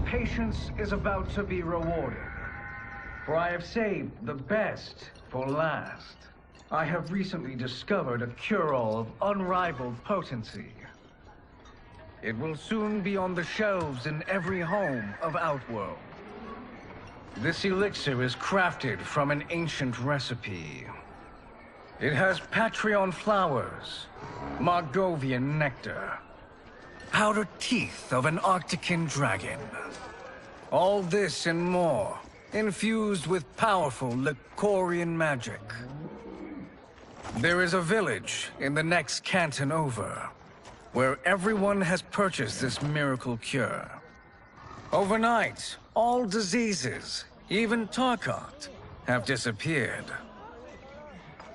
patience is about to be rewarded. For I have saved the best for last. I have recently discovered a cure-all of unrivaled potency. It will soon be on the shelves in every home of Outworld. This elixir is crafted from an ancient recipe. It has Patreon flowers, Margovian nectar, powdered teeth of an Arctican dragon. All this and more, infused with powerful Lycorian magic. There is a village in the next canton over, where everyone has purchased this miracle cure. Overnight, all diseases, even Tarkat, have disappeared.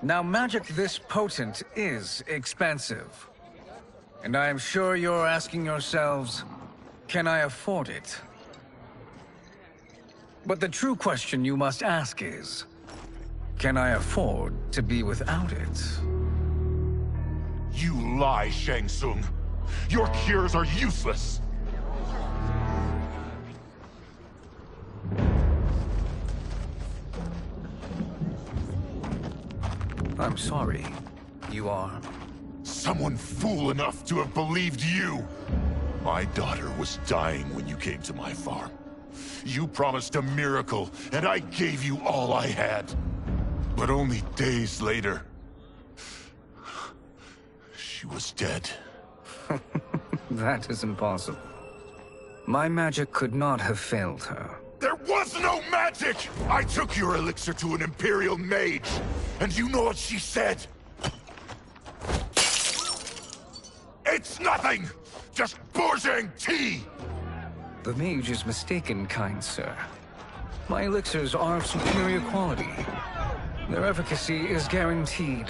Now, magic this potent is expensive. And I am sure you're asking yourselves, can I afford it? But the true question you must ask is, can I afford to be without it? You lie, Shang Tsung. Your cures are useless. I'm sorry. You are? Someone fool enough to have believed you. My daughter was dying when you came to my farm. You promised a miracle, and I gave you all I had. But only days later, she was dead. That is impossible. My magic could not have failed her. There was no magic! I took your elixir to an Imperial mage, and you know what she said? It's nothing! Just Bourgeois tea! The mage is mistaken, kind sir. My elixirs are of superior quality. Their efficacy is guaranteed.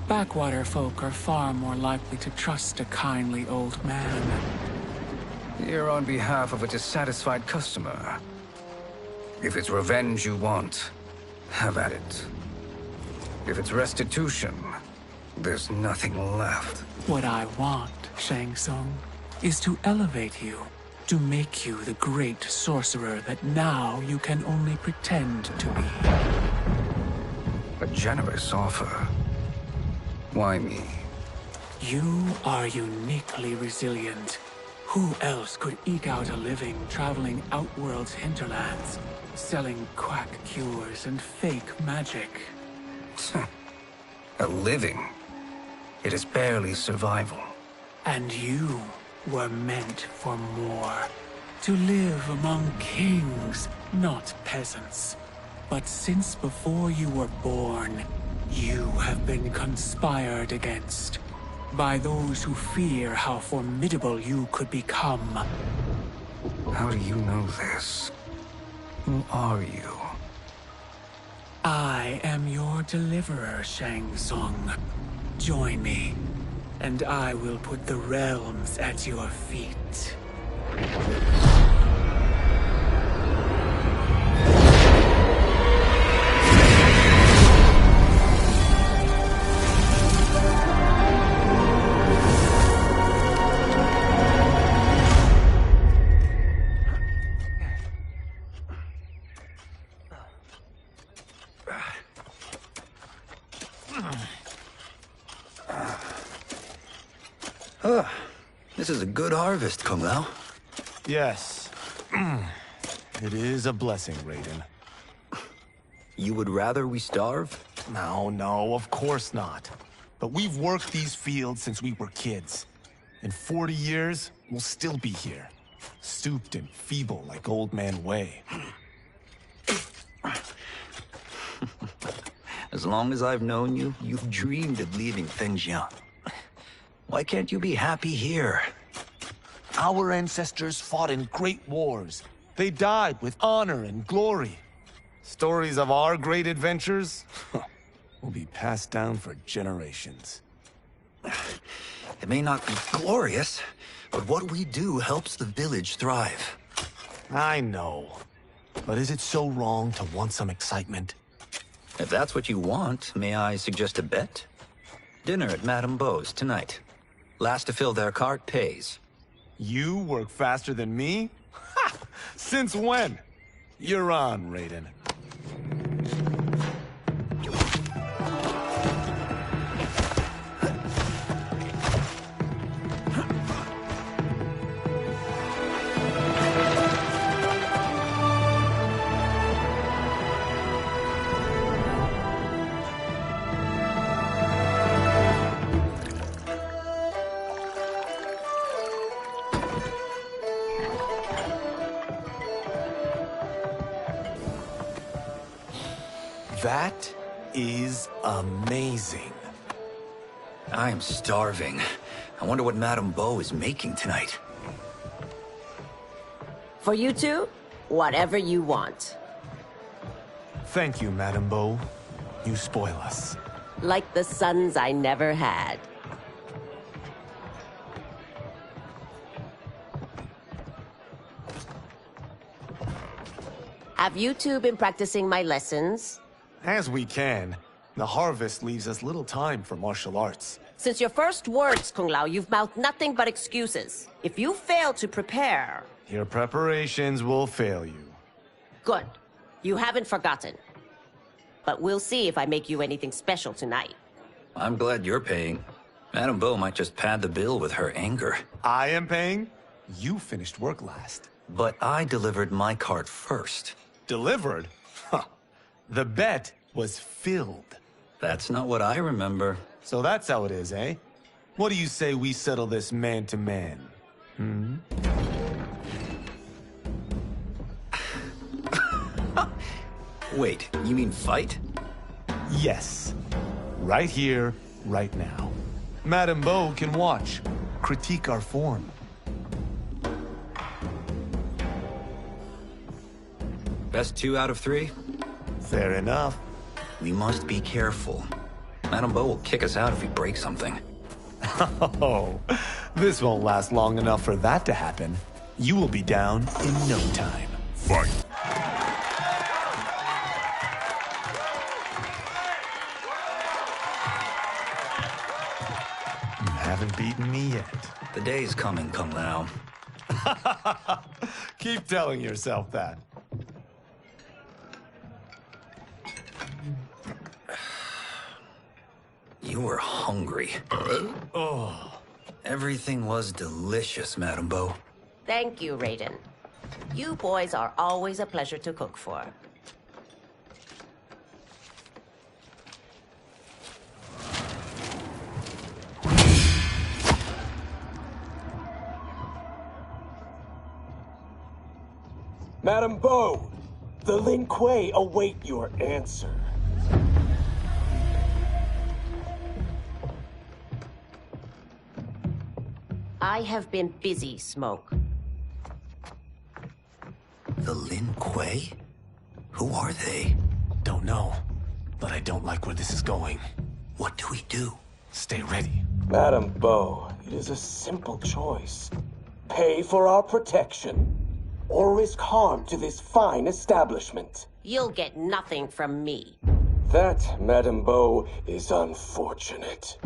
Backwater folk are far more likely to trust a kindly old man. Here on behalf of a dissatisfied customer. If it's revenge you want, have at it. If it's restitution, there's nothing left. What I want, Shang Tsung, is to elevate you, to make you the great sorcerer that now you can only pretend to be. A generous offer. Why me? You are uniquely resilient. Who else could eke out a living traveling Outworld's hinterlands, selling quack cures and fake magic? A living? It is barely survival. And you were meant for more. To live among kings, not peasants. But since before you were born, you have been conspired against by those who fear how formidable you could become. How do you know this? Who are you? I am your deliverer, Shang Tsung. Join me, and I will put the realms at your feet. This is a good harvest, Kung Lao. Yes. It is a blessing, Raiden. You would rather we starve? No, of course not. But we've worked these fields since we were kids. In 40 years, we'll still be here. Stooped and feeble like Old Man Way. As long as I've known you, you've dreamed of leaving things young. Why can't you be happy here? Our ancestors fought in great wars. They died with honor and glory. Stories of our great adventures will be passed down for generations. It may not be glorious, but what we do helps the village thrive. I know. But is it so wrong to want some excitement? If that's what you want, may I suggest a bet? Dinner at Madame Beau's tonight. Last to fill their cart pays. You work faster than me? Ha! Since when? You're on, Raiden. That is amazing. I am starving. I wonder what Madame Beau is making tonight. For you two, whatever you want. Thank you, Madame Beau. You spoil us. Like the sons I never had. Have you two been practicing my lessons? As we can. The harvest leaves us little time for martial arts. Since your first words, Kung Lao, you've mouthed nothing but excuses. If you fail to prepare... Your preparations will fail you. Good. You haven't forgotten. But we'll see if I make you anything special tonight. I'm glad you're paying. Madame Beau might just pad the bill with her anger. I am paying? You finished work last. But I delivered my cart first. Delivered? Huh. The bet was filled. That's not what I remember. So that's how it is, eh? What do you say we settle this man to man? Hmm? Wait, you mean fight? Yes. Right here, right now. Madame Beau can watch, critique our form. Best 2 out of 3? Fair enough. We must be careful. Madame Beau will kick us out if we break something. Oh, this won't last long enough for that to happen. You will be down in no time. Fight! You haven't beaten me yet. The day's coming, Kung Lao. Keep telling yourself that. You were hungry. Oh. Everything was delicious, Madame Beau. Thank you, Raiden. You boys are always a pleasure to cook for. Madame Beau, the Lin Kuei await your answer. I have been busy, Smoke. The Lin Kuei? Who are they? Don't know, but I don't like where this is going. What do we do? Stay ready. Madame Beau, it is a simple choice. Pay for our protection, or risk harm to this fine establishment. You'll get nothing from me. That, Madame Beau, is unfortunate.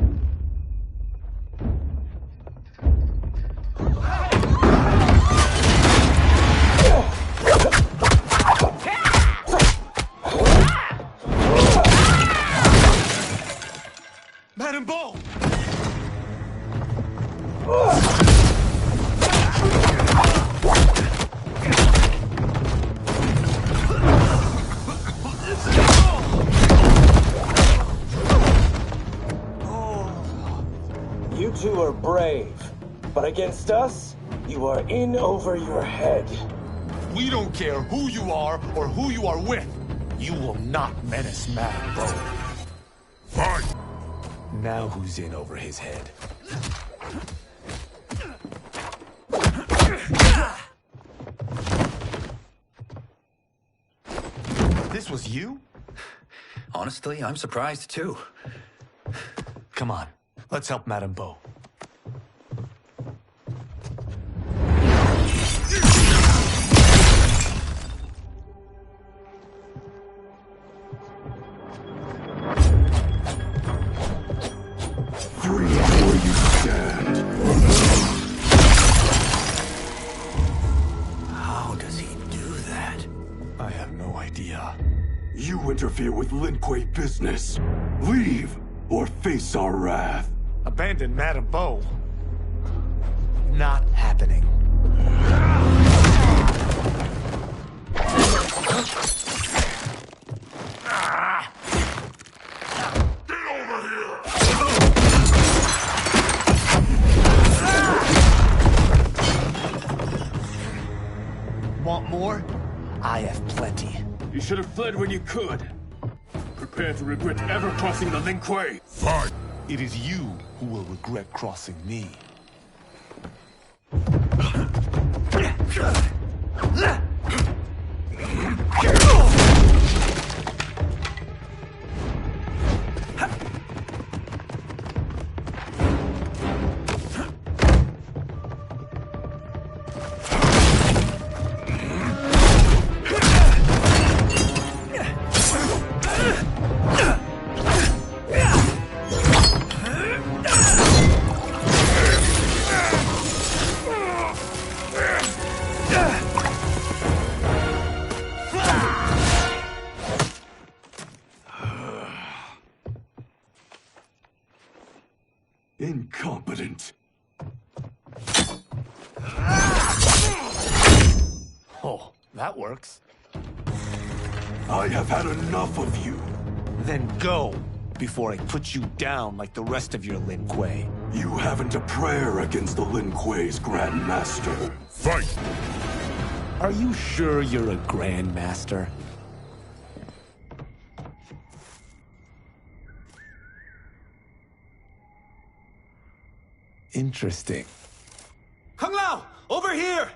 Madame Beau! You two are brave, but against us, you are in over your head. We don't care who you are or who you are with. You will not menace Madame Bo. Fine. Now who's in over his head? This was you? Honestly, I'm surprised too. Come on, let's help Madame Bo. Free where you stand. How does he do that? I have no idea. You interfere with Lin Kuei business. Leave or face our wrath. Abandon Madame Bo? Not happening. Want more? I have plenty. You should have fled when you could. Prepare to regret ever crossing the Lin Kuei. Fine. It is you who will regret crossing me. Incompetent. Oh, that works. I have had enough of you. Then go, before I put you down like the rest of your Lin Kuei. You haven't a prayer against the Lin Kuei's Grand Master. Fight. Are you sure you're a Grand Master? Interesting. Kung Lao! Over here!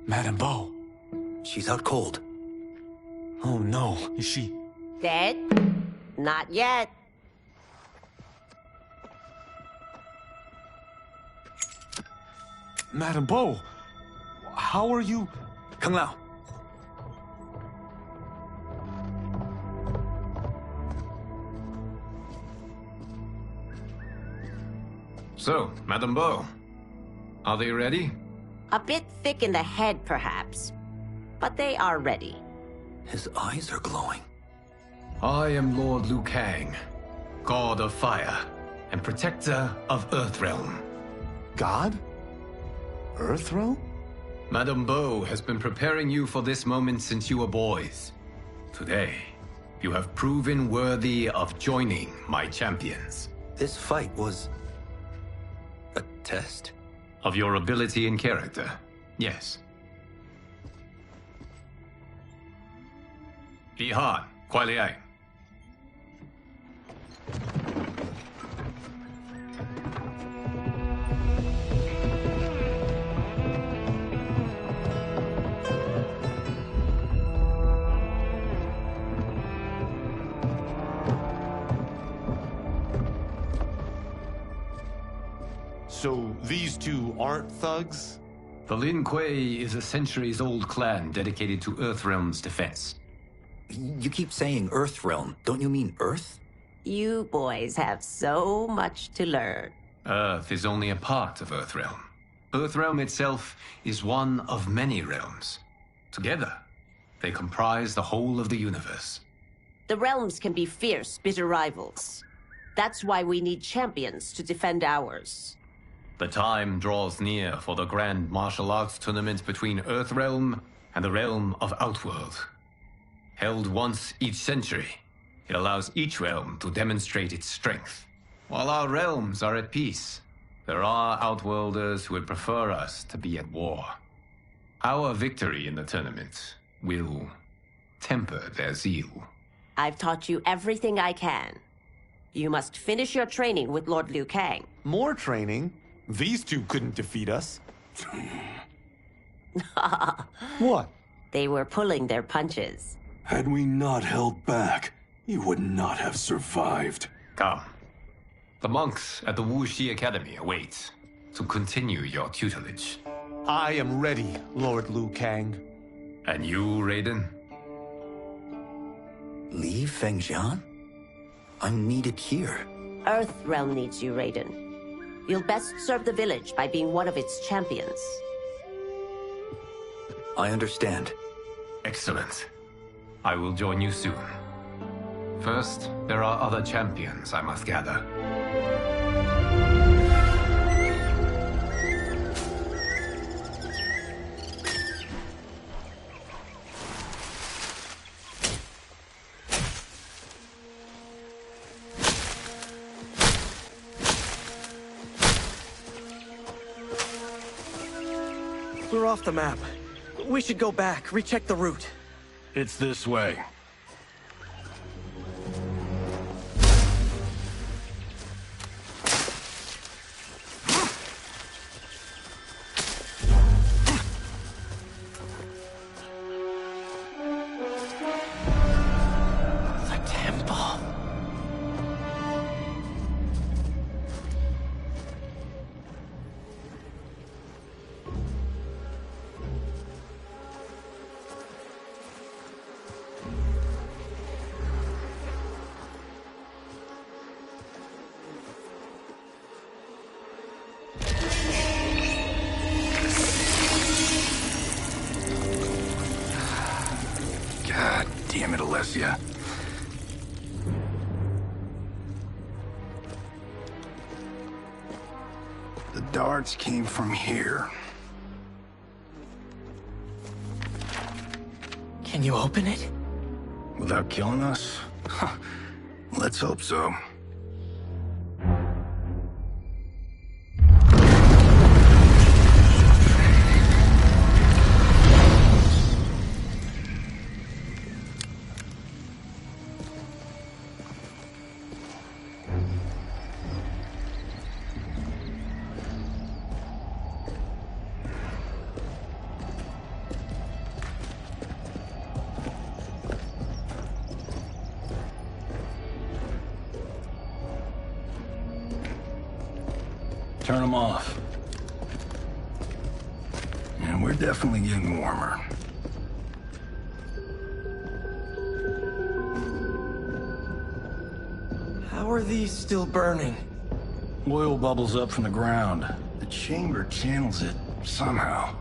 Madame Bo. She's out cold. Oh no, is she... Dead? Not yet. Madame Bo, how are you... Kung Lao. So, Madame Bo, are they ready? A bit thick in the head, perhaps. But they are ready. His eyes are glowing. I am Lord Liu Kang, God of Fire and Protector of Earthrealm. God? Earthrealm? Madame Bo has been preparing you for this moment since you were boys. Today, you have proven worthy of joining my champions. This fight was... a test? Of your ability and character, yes. Yi Han, Kuai Liang. So these two aren't thugs? The Lin Kuei is a centuries-old clan dedicated to Earthrealm's defense. You keep saying Earthrealm. Don't you mean Earth? You boys have so much to learn. Earth is only a part of Earthrealm. Earthrealm itself is one of many realms. Together, they comprise the whole of the universe. The realms can be fierce, bitter rivals. That's why we need champions to defend ours. The time draws near for the grand martial arts tournament between Earthrealm and the realm of Outworld. Held once each century, it allows each realm to demonstrate its strength. While our realms are at peace, there are Outworlders who would prefer us to be at war. Our victory in the tournament will temper their zeal. I've taught you everything I can. You must finish your training with Lord Liu Kang. More training? These two couldn't defeat us. What? They were pulling their punches. Had we not held back, you would not have survived. Come. The monks at the Wuxi Academy await to continue your tutelage. I am ready, Lord Liu Kang. And you, Raiden? Leave Fengjian? I'm needed here. Earth Realm needs you, Raiden. You'll best serve the village by being one of its champions. I understand. Excellent. I will join you soon. First, there are other champions I must gather. We're off the map. We should go back, recheck the route. It's this way. The temple. God damn it, Alessia. The darts came from here. Can you open it? Without killing us? Let's hope so. Turn them off. And we're definitely getting warmer. How are these still burning? Oil bubbles up from the ground. The chamber channels it somehow.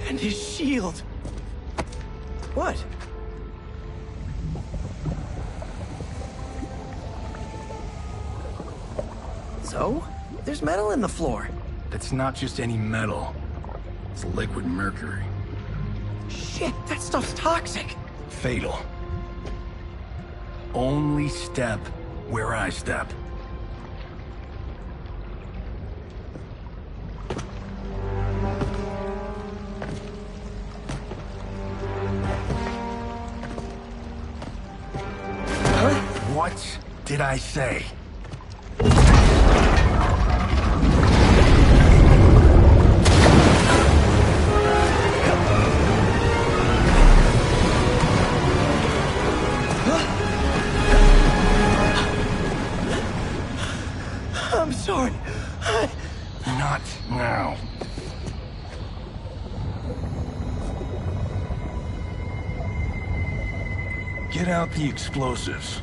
And his shield. What? So? There's metal in the floor. That's not just any metal. It's liquid mercury. Shit, that stuff's toxic. Fatal. Only step where I step. What did I say? I'm sorry. Not now. Get out the explosives.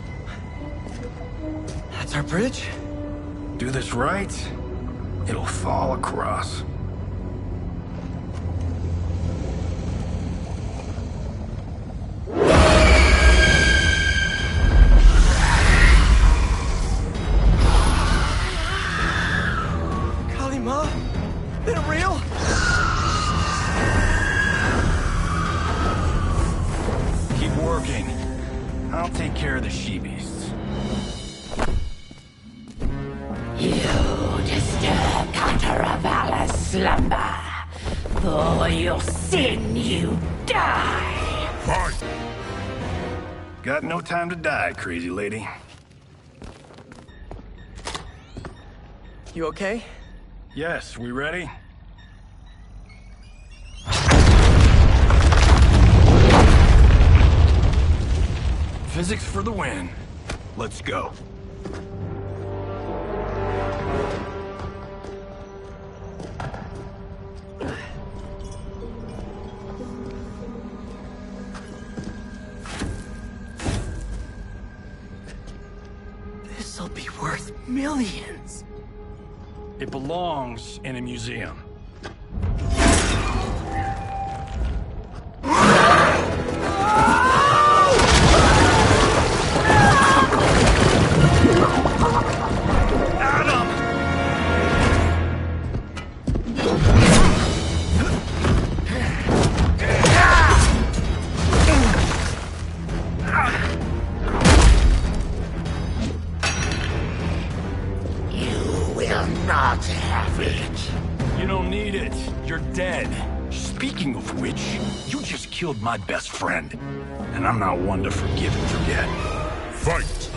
That's our bridge? Do this right, it'll fall across. Kalima? Is it real? Keep working. I'll take care of the she-beasts. You disturb Counter-Avala's slumber. For your sin, you die. Fight! Got no time to die, crazy lady. You okay? Yes, we ready? Physics for the win. Let's go. This'll be worth millions. It belongs in a museum. Not have it. You don't need it. You're dead. Speaking of which, you just killed my best friend. And I'm not one to forgive and forget. Fight!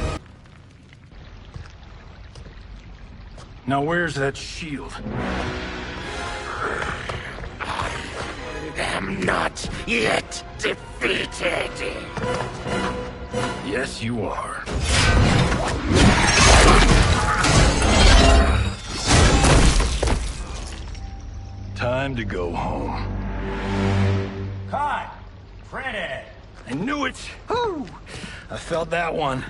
Now where's that shield? I'm not yet defeated. Yes, you are. Time to go home. Cut! Printed! I knew it! Woo! I felt that one.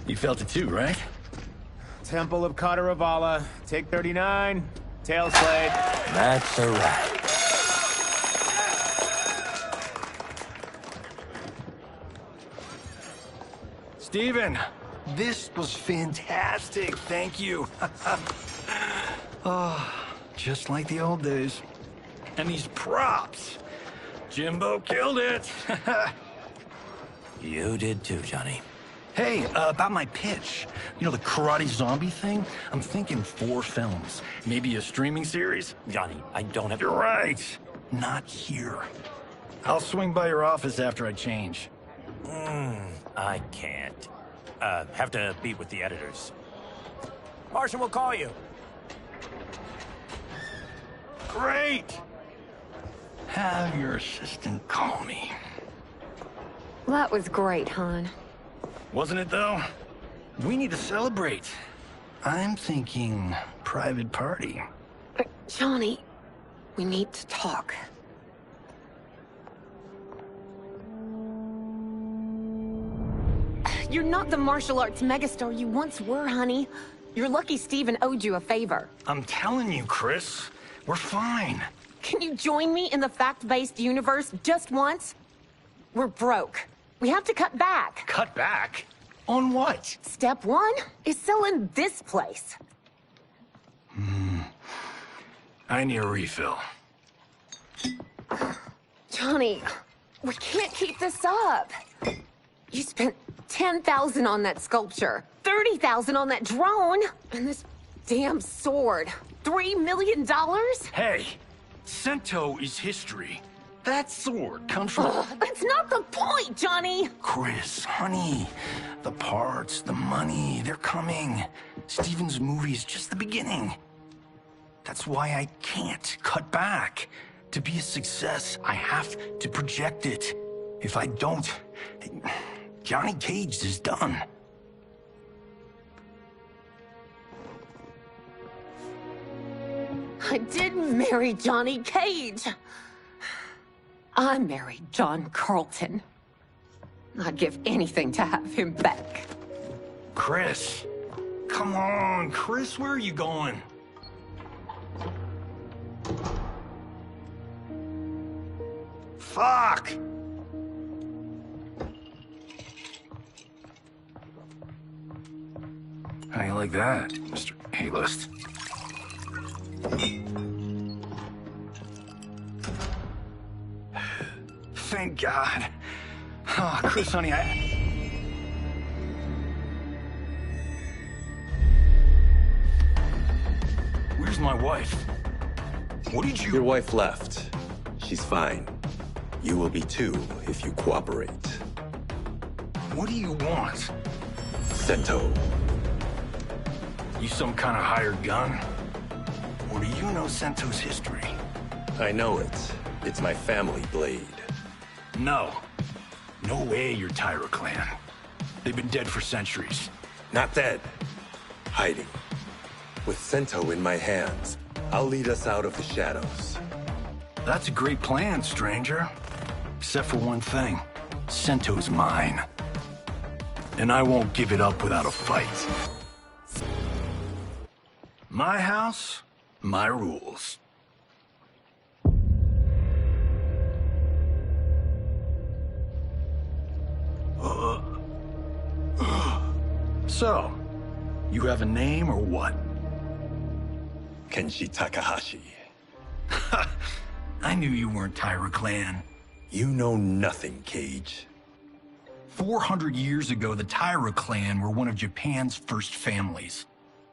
You felt it too, right? Temple of Kataravala, take 39, tail slate. That's a wrap. Steven, this was fantastic. Thank you. Oh, just like the old days. And these props. Jimbo killed it. You did too, Johnny. Hey, about my pitch. You know, the karate zombie thing? I'm thinking 4 films. Maybe a streaming series? Johnny, I don't have... You're right. Not here. I'll swing by your office after I change. I can't. Have to meet with the editors. Martian will call you. Great! Have your assistant call me. That was great, hon. Wasn't it, though? We need to celebrate. I'm thinking private party. Johnny, we need to talk. You're not the martial arts megastar you once were, honey. You're lucky Steven owed you a favor. I'm telling you, Chris. We're fine. Can you join me in the fact-based universe just once? We're broke. We have to cut back. Cut back? On what? Step 1 is selling this place. I need a refill. Johnny, we can't keep this up. You spent $10,000 on that sculpture, $30,000 on that drone, and this damn sword. $3 million? Hey, Sento is history. That sword comes from... That's not the point, Johnny! Chris, honey, the parts, the money, they're coming. Steven's movie is just the beginning. That's why I can't cut back. To be a success, I have to project it. If I don't, Johnny Cage is done. I didn't marry Johnny Cage. I married John Carlton. I'd give anything to have him back. Chris. Come on, Chris, where are you going? Fuck! How you like that, Mr. A-list? Thank God. Oh, Chris, honey, Where's my wife? What did you... Your wife left. She's fine. You will be too if you cooperate. What do you want? Sento. You some kind of hired gun? Or do you know Sento's history? I know it. It's my family blade. No. No way you're Tyra clan. They've been dead for centuries. Not dead. Hiding. With Sento in my hands, I'll lead us out of the shadows. That's a great plan, stranger. Except for one thing. Sento's mine. And I won't give it up without a fight. My house, my rules. So, you have a name or what? Kenshi Takahashi. I knew you weren't Tyra clan. You know nothing, Cage. 400 years ago, the Tyra clan were one of Japan's first families.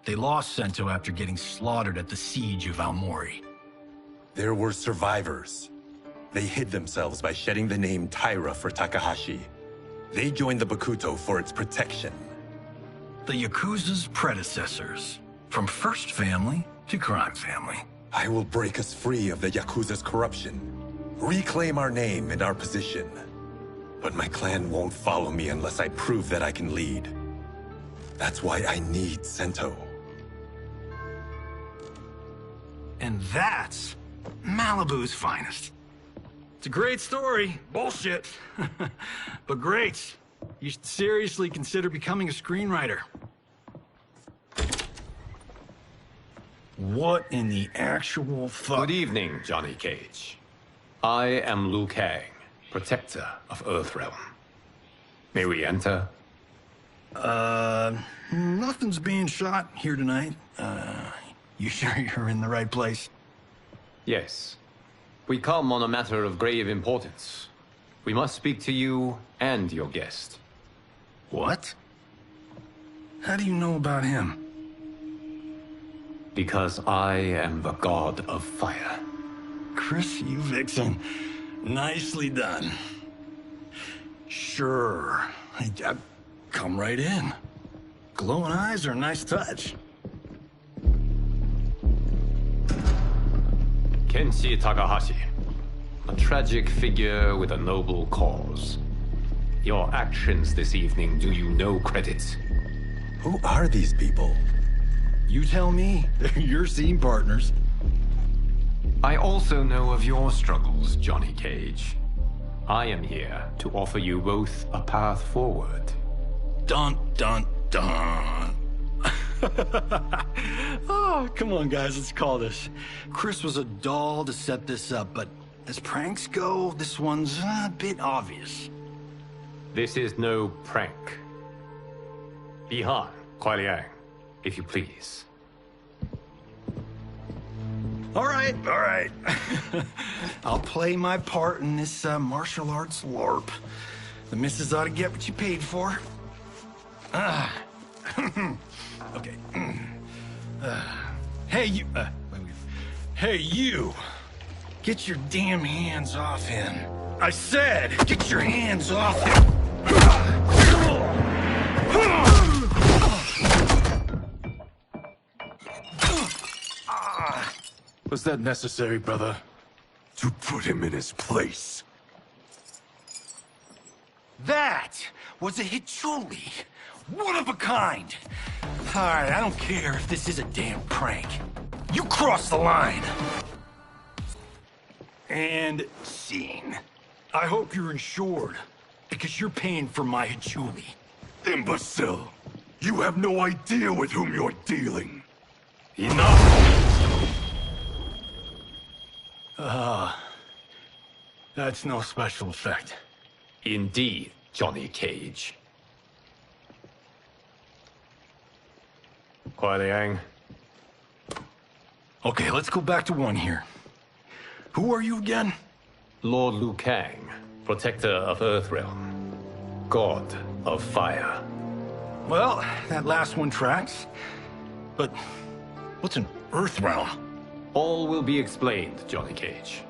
They lost Sento after getting slaughtered at the siege of Aomori. There were survivors. They hid themselves by shedding the name Tyra for Takahashi. They joined the Bakuto for its protection. The Yakuza's predecessors. From first family to crime family. I will break us free of the Yakuza's corruption. Reclaim our name and our position. But my clan won't follow me unless I prove that I can lead. That's why I need Sento. And that's Malibu's finest. It's a great story. Bullshit. But great. You should seriously consider becoming a screenwriter. What in the actual fuck? Good evening, Johnny Cage. I am Liu Kang, protector of Earthrealm. May we enter? Nothing's being shot here tonight. You sure you're in the right place? Yes. We come on a matter of grave importance. We must speak to you and your guest. What? How do you know about him? Because I am the god of fire. Chris, you vixen. Nicely done. Sure. Come right in. Glowing eyes are a nice touch. Kenshi Takahashi. A tragic figure with a noble cause. Your actions this evening do you no credit. Who are these people? You tell me. They're your scene partners. I also know of your struggles, Johnny Cage. I am here to offer you both a path forward. Dun, dun, dun. Oh, come on, guys, let's call this. Chris was a doll to set this up, but as pranks go, this one's a bit obvious. This is no prank. Bihan, Kuai Liang, if you please. All right. I'll play my part in this martial arts LARP. The missus ought to get what you paid for. Okay. Hey, you... Hey, you! Get your damn hands off him. I said, get your hands off him! Was that necessary, brother? To put him in his place. That was a Hichuli. One of a kind. All right, I don't care if this is a damn prank. You crossed the line. And scene. I hope you're insured. because you're paying for my Hachuli. Imbecile! You have no idea with whom you're dealing. Enough! That's no special effect. Indeed, Johnny Cage. Kuai Liang. Okay, let's go back to one here. Who are you again? Lord Liu Kang, protector of Earthrealm, god of fire. Well, that last one tracks. But what's an Earthrealm? All will be explained, Johnny Cage.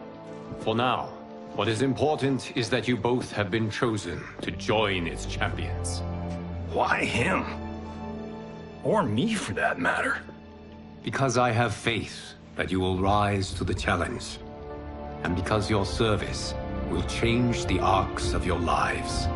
For now, what is important is that you both have been chosen to join its champions. Why him? Or me, for that matter. Because I have faith that you will rise to the challenge. And because your service will change the arcs of your lives.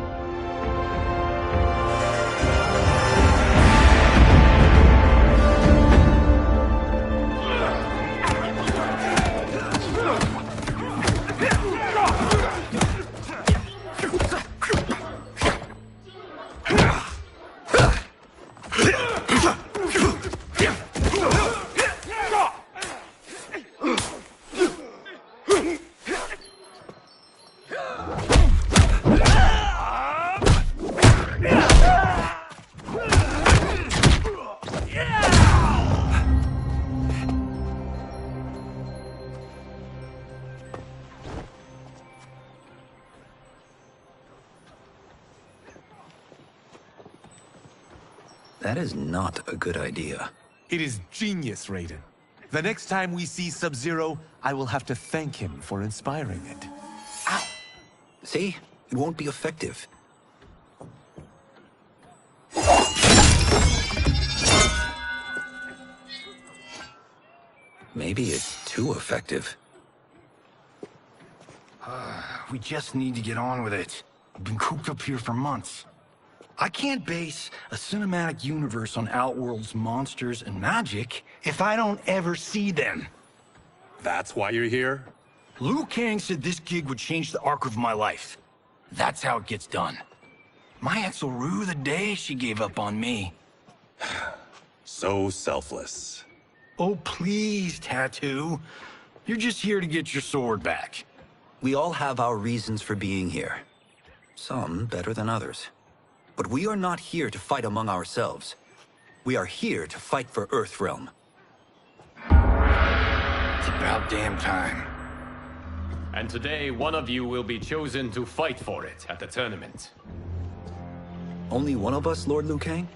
That is not a good idea. It is genius, Raiden. The next time we see Sub-Zero, I will have to thank him for inspiring it. Ow! See? It won't be effective. Maybe it's too effective. We just need to get on with it. We've been cooped up here for months. I can't base a cinematic universe on Outworld's monsters and magic if I don't ever see them. That's why you're here? Liu Kang said this gig would change the arc of my life. That's how it gets done. My ex will rue the day she gave up on me. So selfless. Oh, please, Tattoo. You're just here to get your sword back. We all have our reasons for being here. Some better than others. But we are not here to fight among ourselves. We are here to fight for Earthrealm. It's about damn time. And today, one of you will be chosen to fight for it at the tournament. Only one of us, Lord Liu Kang?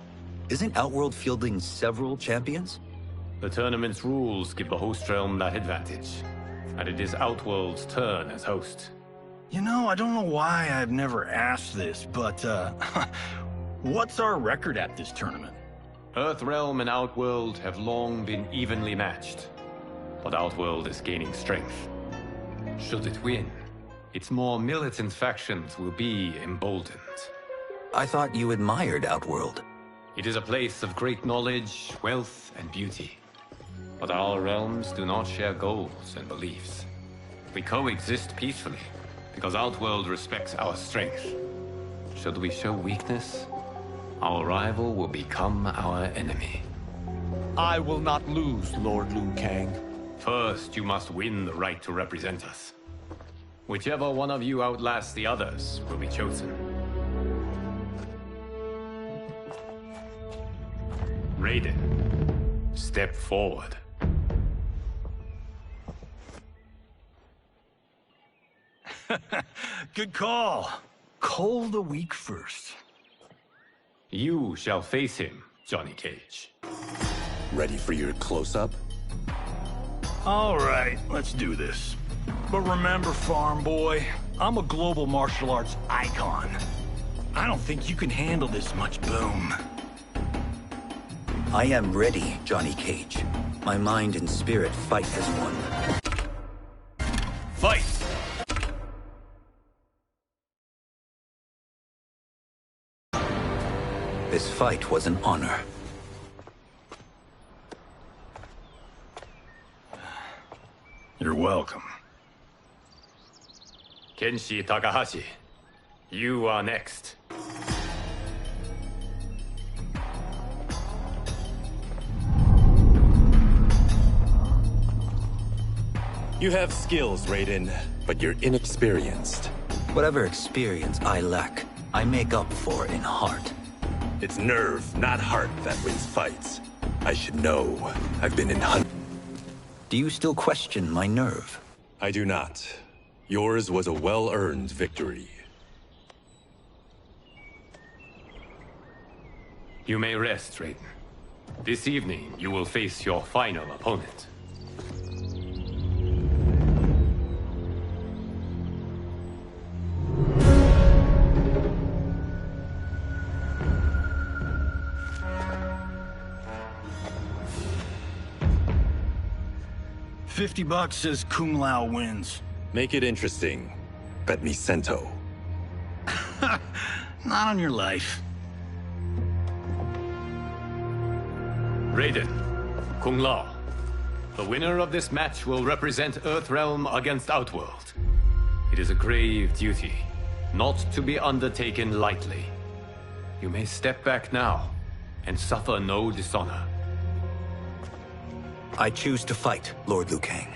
Isn't Outworld fielding several champions? The tournament's rules give the host realm that advantage. And it is Outworld's turn as host. You know, I don't know why I've never asked this, but, what's our record at this tournament? Earthrealm and Outworld have long been evenly matched. But Outworld is gaining strength. Should it win, its more militant factions will be emboldened. I thought you admired Outworld. It is a place of great knowledge, wealth, and beauty. But our realms do not share goals and beliefs. We coexist peacefully, because Outworld respects our strength. Should we show weakness, our rival will become our enemy. I will not lose, Lord Liu Kang. First, you must win the right to represent us. Whichever one of you outlasts the others will be chosen. Raiden, step forward. Good call. Cole the weak first. You shall face him, Johnny Cage. Ready for your close-up? All right, let's do this. But remember, farm boy, I'm a global martial arts icon. I don't think you can handle this much boom. I am ready, Johnny Cage. My mind and spirit fight as one. Fight! This fight was an honor. You're welcome. Kenshi Takahashi, You are next. You have skills, Raiden, but you're inexperienced. Whatever experience I lack, I make up for in heart. It's nerve, not heart, that wins fights. I should know. I've been in Do you still question my nerve? I do not. Yours was a well-earned victory. You may rest, Raiden. This evening, you will face your final opponent. $50 says Kung Lao wins. Make it interesting. Bet me cento. Not on your life. Raiden, Kung Lao. The winner of this match will represent Earthrealm against Outworld. It is a grave duty, not to be undertaken lightly. You may step back now, and suffer no dishonor. I choose to fight, Lord Liu Kang.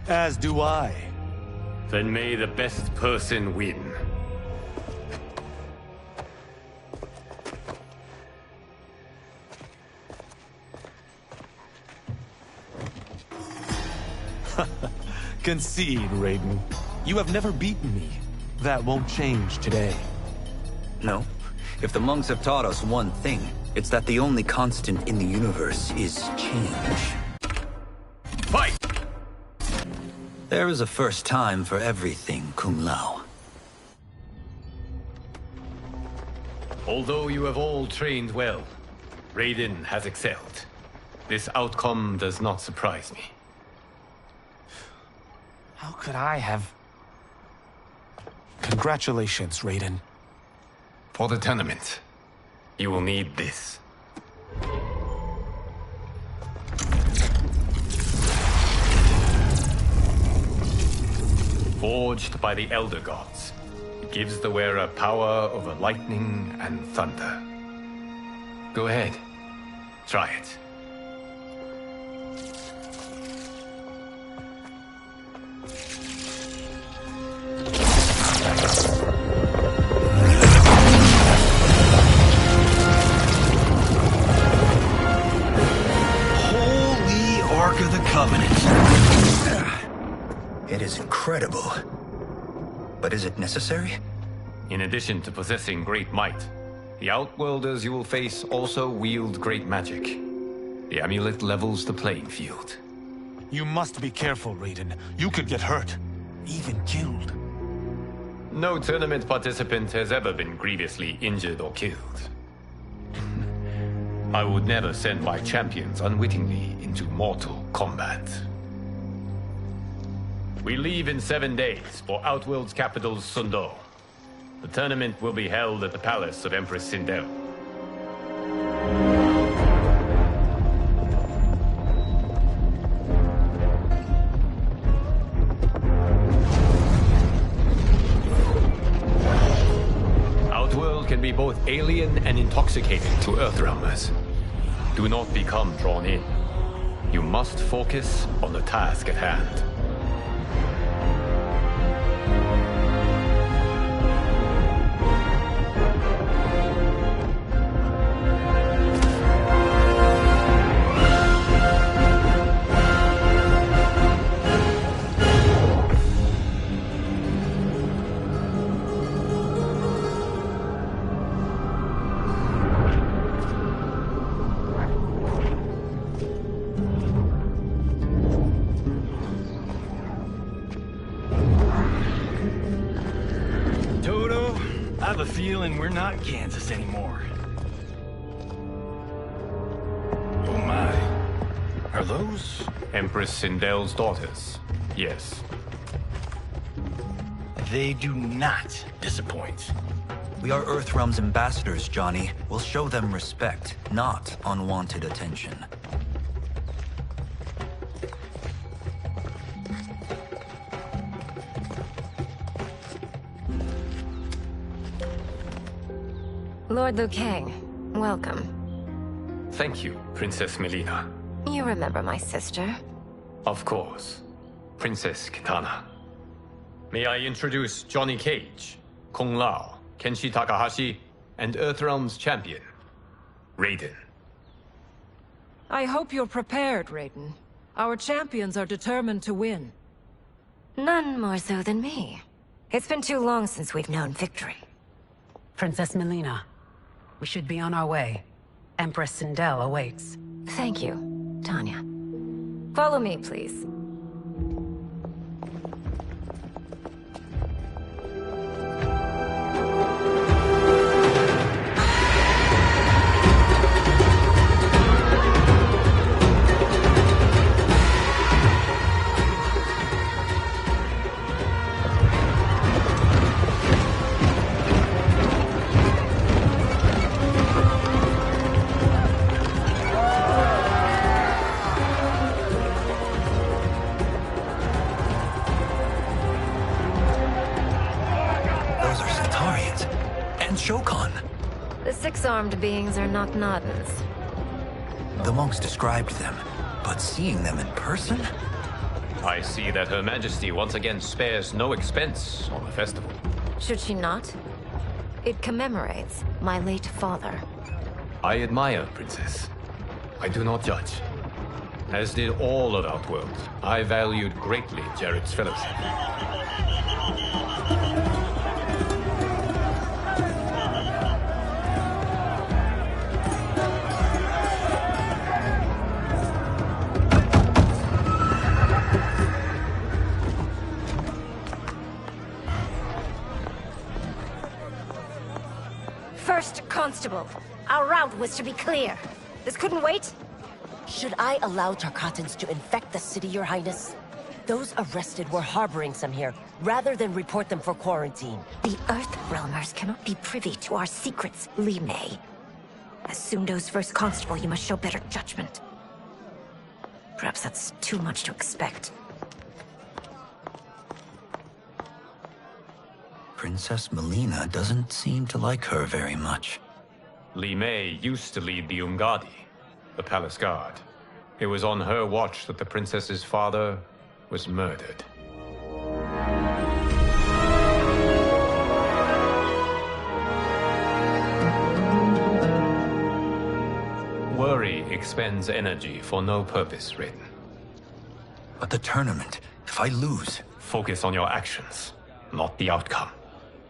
As do I. Then may the best person win. Concede, Raiden. You have never beaten me. That won't change today. No. If the monks have taught us one thing, it's that the only constant in the universe is change. Fight! There is a first time for everything, Kung Lao. Although you have all trained well, Raiden has excelled. This outcome does not surprise me. How could I have... Congratulations, Raiden. For the tournament, you will need this. Forged by the Elder Gods, it gives the wearer power over lightning and thunder. Go ahead, try it. Holy Ark of the Covenant. It is incredible. But is it necessary? In addition to possessing great might, the Outworlders you will face also wield great magic. The amulet levels the playing field. You must be careful, Raiden. You could get hurt. Even killed. No tournament participant has ever been grievously injured or killed. I would never send my champions unwittingly into Mortal Kombat. We leave in 7 days for Outworld's capital, Sundo. The tournament will be held at the palace of Empress Sindel. Outworld can be both alien and intoxicating to Earthrealmers. Do not become drawn in. You must focus on the task at hand. I have a feeling we're not Kansas anymore. Oh my. Are those? Empress Sindel's daughters, yes. They do not disappoint. We are Earthrealm's ambassadors, Johnny. We'll show them respect, not unwanted attention. Lord Liu Kang, welcome. Thank you, Princess Melina. You remember my sister? Of course. Princess Kitana. May I introduce Johnny Cage, Kung Lao, Kenshi Takahashi, and Earthrealm's champion, Raiden. I hope you're prepared, Raiden. Our champions are determined to win. None more so than me. It's been too long since we've known victory. Princess Melina, we should be on our way. Empress Sindel awaits. Thank you, Tanya. Follow me, please. The six-armed beings are not Nodens. The monks described them, but seeing them in person? I see that Her Majesty once again spares no expense on the festival. Should she not? It commemorates my late father. I admire, Princess. I do not judge. As did all of Outworld, I valued greatly Jared's fellowship. First Constable, our route was to be clear. This couldn't wait? Should I allow Tarkatans to infect the city, Your Highness? Those arrested were harboring some here, rather than report them for quarantine. The Earthrealmers cannot be privy to our secrets, Li Mei. As Sundo's first constable, you must show better judgment. Perhaps that's too much to expect. Princess Melina doesn't seem to like her very much. Li Mei used to lead the Umgadi, the palace guard. It was on her watch that the princess's father was murdered. Worry expends energy for no purpose, Raiden. But the tournament, if I lose... Focus on your actions, not the outcome.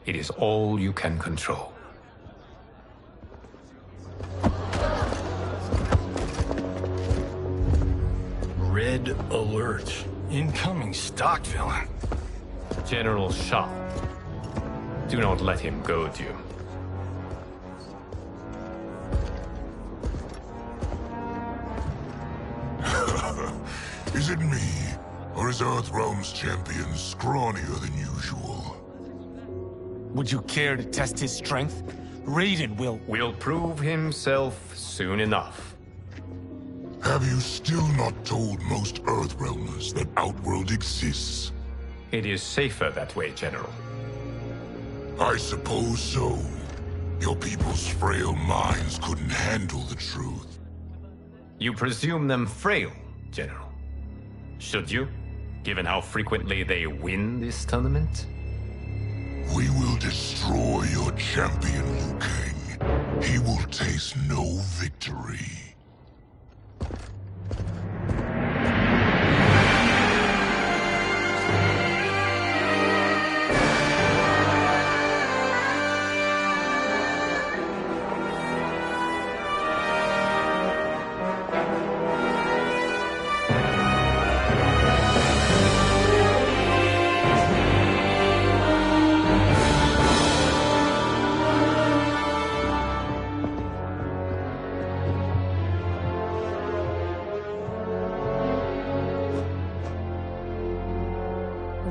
It is all you can control. Red alert. Incoming stock villain. General Shah. Do not let him goad you. Is it me? Or is Earthrealm's champion scrawnier than usual? Would you care to test his strength? Raiden will prove himself soon enough. Have you still not told most Earthrealmers that Outworld exists? It is safer that way, General. I suppose so. Your people's frail minds couldn't handle the truth. You presume them frail, General. Should you, given how frequently they win this tournament? We will destroy your champion, Liu Kang. He will taste no victory.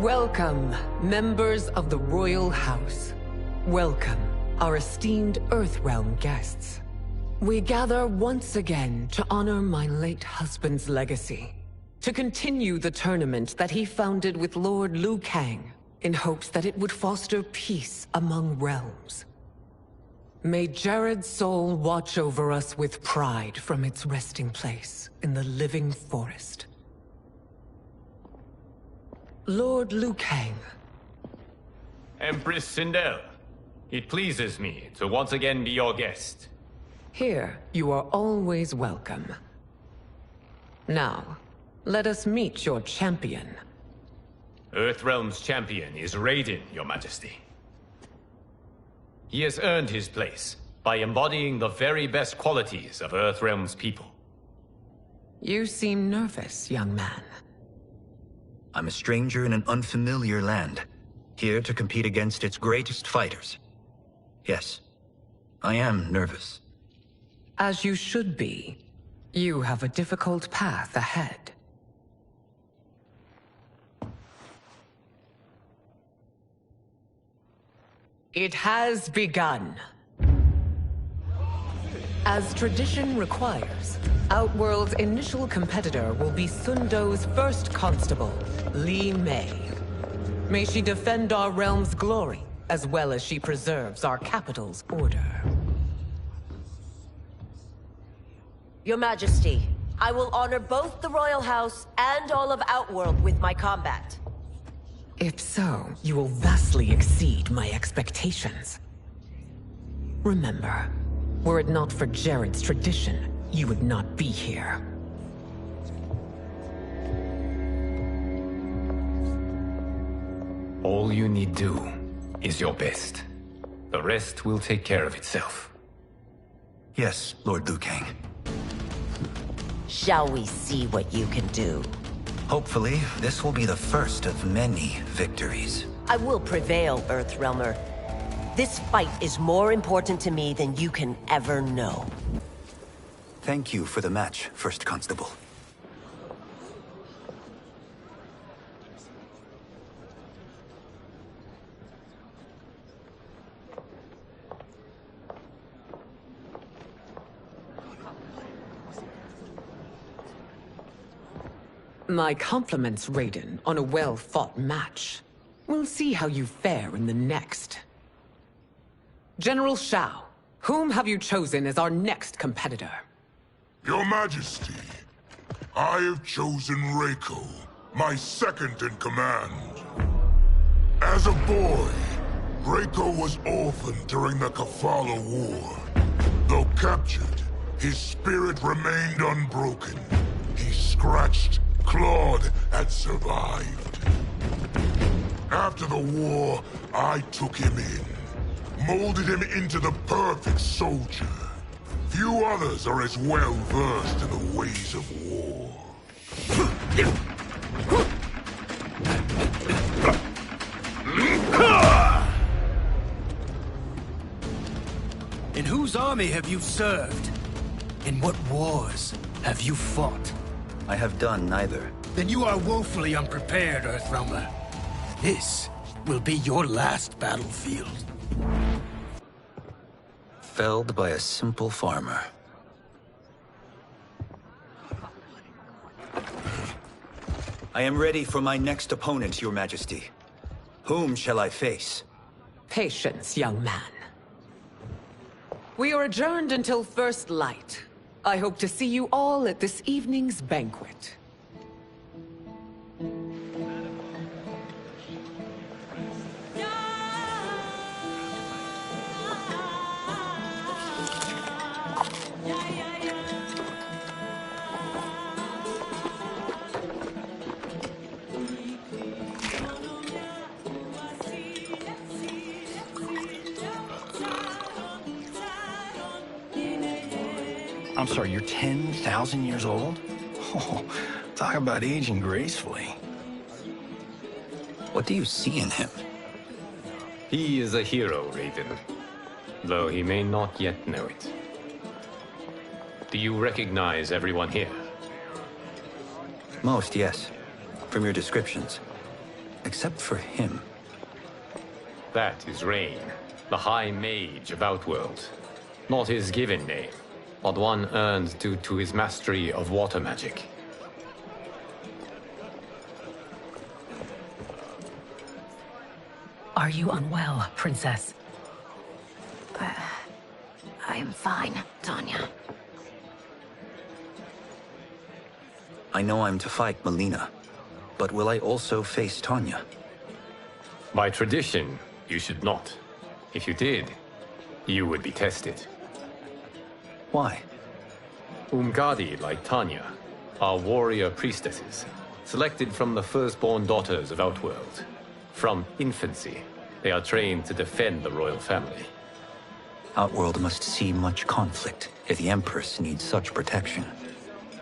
Welcome, members of the Royal House. Welcome, our esteemed Earthrealm guests. We gather once again to honor my late husband's legacy, to continue the tournament that he founded with Lord Liu Kang, in hopes that it would foster peace among realms. May Jared's soul watch over us with pride from its resting place in the living forest. Lord Liu Kang. Empress Sindel, it pleases me to once again be your guest. Here, you are always welcome. Now, let us meet your champion. Earthrealm's champion is Raiden, Your Majesty. He has earned his place by embodying the very best qualities of Earthrealm's people. You seem nervous, young man. I'm a stranger in an unfamiliar land, here to compete against its greatest fighters. Yes, I am nervous. As you should be. You have a difficult path ahead. It has begun. As tradition requires, Outworld's initial competitor will be Sundo's first constable, Li Mei. May she defend our realm's glory, as well as she preserves our capital's order. Your Majesty, I will honor both the Royal House and all of Outworld with my combat. If so, you will vastly exceed my expectations. Remember, were it not for Jared's tradition, you would not be here. All you need do is your best. The rest will take care of itself. Yes, Lord Liu Kang. Shall we see what you can do? Hopefully, this will be the first of many victories. I will prevail, Earthrealmer. This fight is more important to me than you can ever know. Thank you for the match, First Constable. My compliments, Raiden, on a well-fought match. We'll see how you fare in the next. General Shao, whom have you chosen as our next competitor? Your Majesty, I have chosen Reiko, my second in command. As a boy, Reiko was orphaned during the Kafala War. Though captured, his spirit remained unbroken. He scratched, clawed, and survived. After the war, I took him in, molded him into the perfect soldier. Few others are as well versed in the ways of war. In whose army have you served? In what wars have you fought? I have done neither. Then you are woefully unprepared, Earthrealmer. This will be your last battlefield. Felled by a simple farmer. I am ready for my next opponent, Your Majesty. Whom shall I face? Patience, young man. We are adjourned until first light. I hope to see you all at this evening's banquet. I'm sorry, you're 10,000 years old? Oh, talk about aging gracefully. What do you see in him? He is a hero, Raiden. Though he may not yet know it. Do you recognize everyone here? Most, yes. From your descriptions. Except for him. That is Rain, the High Mage of Outworld. Not his given name, but one earned due to his mastery of water magic. Are you unwell, Princess? I am fine, Tanya. I know I'm to fight Melina, but will I also face Tanya? By tradition, you should not. If you did, you would be tested. Why? Umgadi, like Tanya, are warrior priestesses, selected from the firstborn daughters of Outworld. From infancy, they are trained to defend the royal family. Outworld must see much conflict if the Empress needs such protection.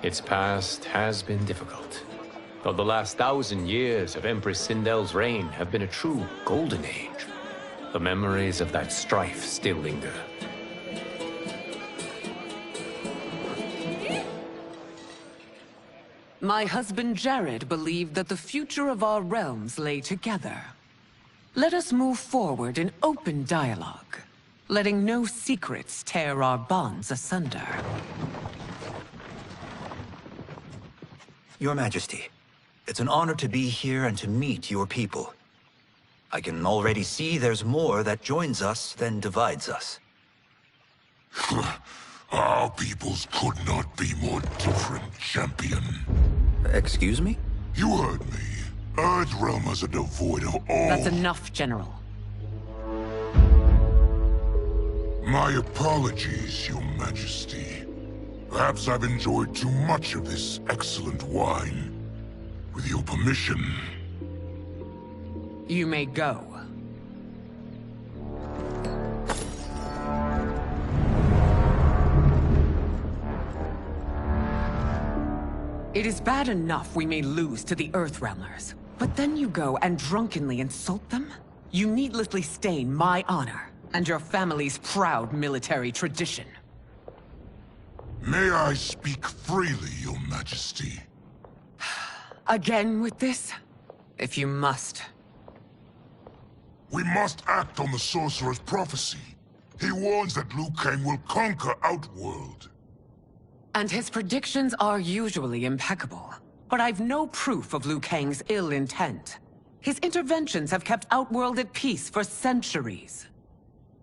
Its past has been difficult, though the last 1,000 years of Empress Sindel's reign have been a true golden age. The memories of that strife still linger. My husband Jared believed that the future of our realms lay together. Let us move forward in open dialogue, letting no secrets tear our bonds asunder. Your Majesty, it's an honor to be here and to meet your people. I can already see there's more that joins us than divides us. Our peoples could not be more different, champion. Excuse me? You heard me. Earthrealmers are devoid of all... That's enough, General. My apologies, Your Majesty. Perhaps I've enjoyed too much of this excellent wine. With your permission... You may go. It is bad enough we may lose to the Earthrealmers, but then you go and drunkenly insult them? You needlessly stain my honor and your family's proud military tradition. May I speak freely, Your Majesty? Again with this? If you must. We must act on the Sorcerer's prophecy. He warns that Liu Kang will conquer Outworld. And his predictions are usually impeccable. But I've no proof of Liu Kang's ill intent. His interventions have kept Outworld at peace for centuries.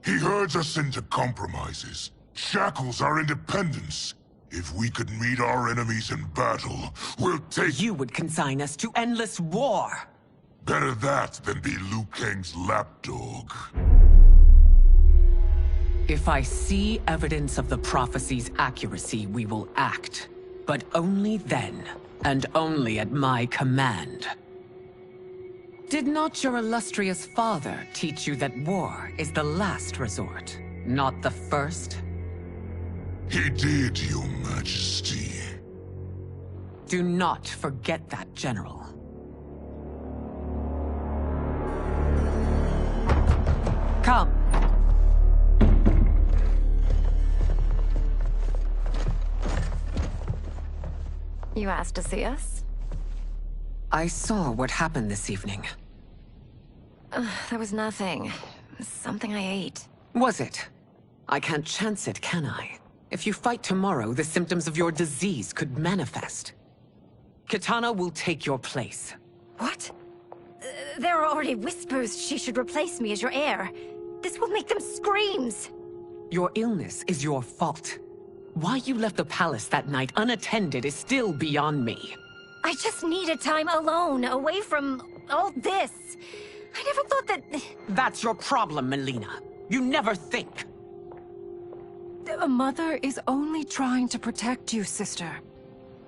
He herds us into compromises, shackles our independence. If we could meet our enemies in battle, we'll take... You would consign us to endless war! Better that than be Liu Kang's lapdog. If I see evidence of the prophecy's accuracy, we will act. But only then, and only at my command. Did not your illustrious father teach you that war is the last resort, not the first? He did, Your Majesty. Do not forget that, General. Come. You asked to see us? I saw what happened this evening. There was nothing. Something I ate. Was it? I can't chance it, can I? If you fight tomorrow, the symptoms of your disease could manifest. Kitana will take your place. What? There are already whispers she should replace me as your heir. This will make them screams! Your illness is your fault. Why you left the palace that night unattended is still beyond me. I just needed time alone, away from all this. I never thought that... That's your problem, Melina. You never think. A mother is only trying to protect you, sister.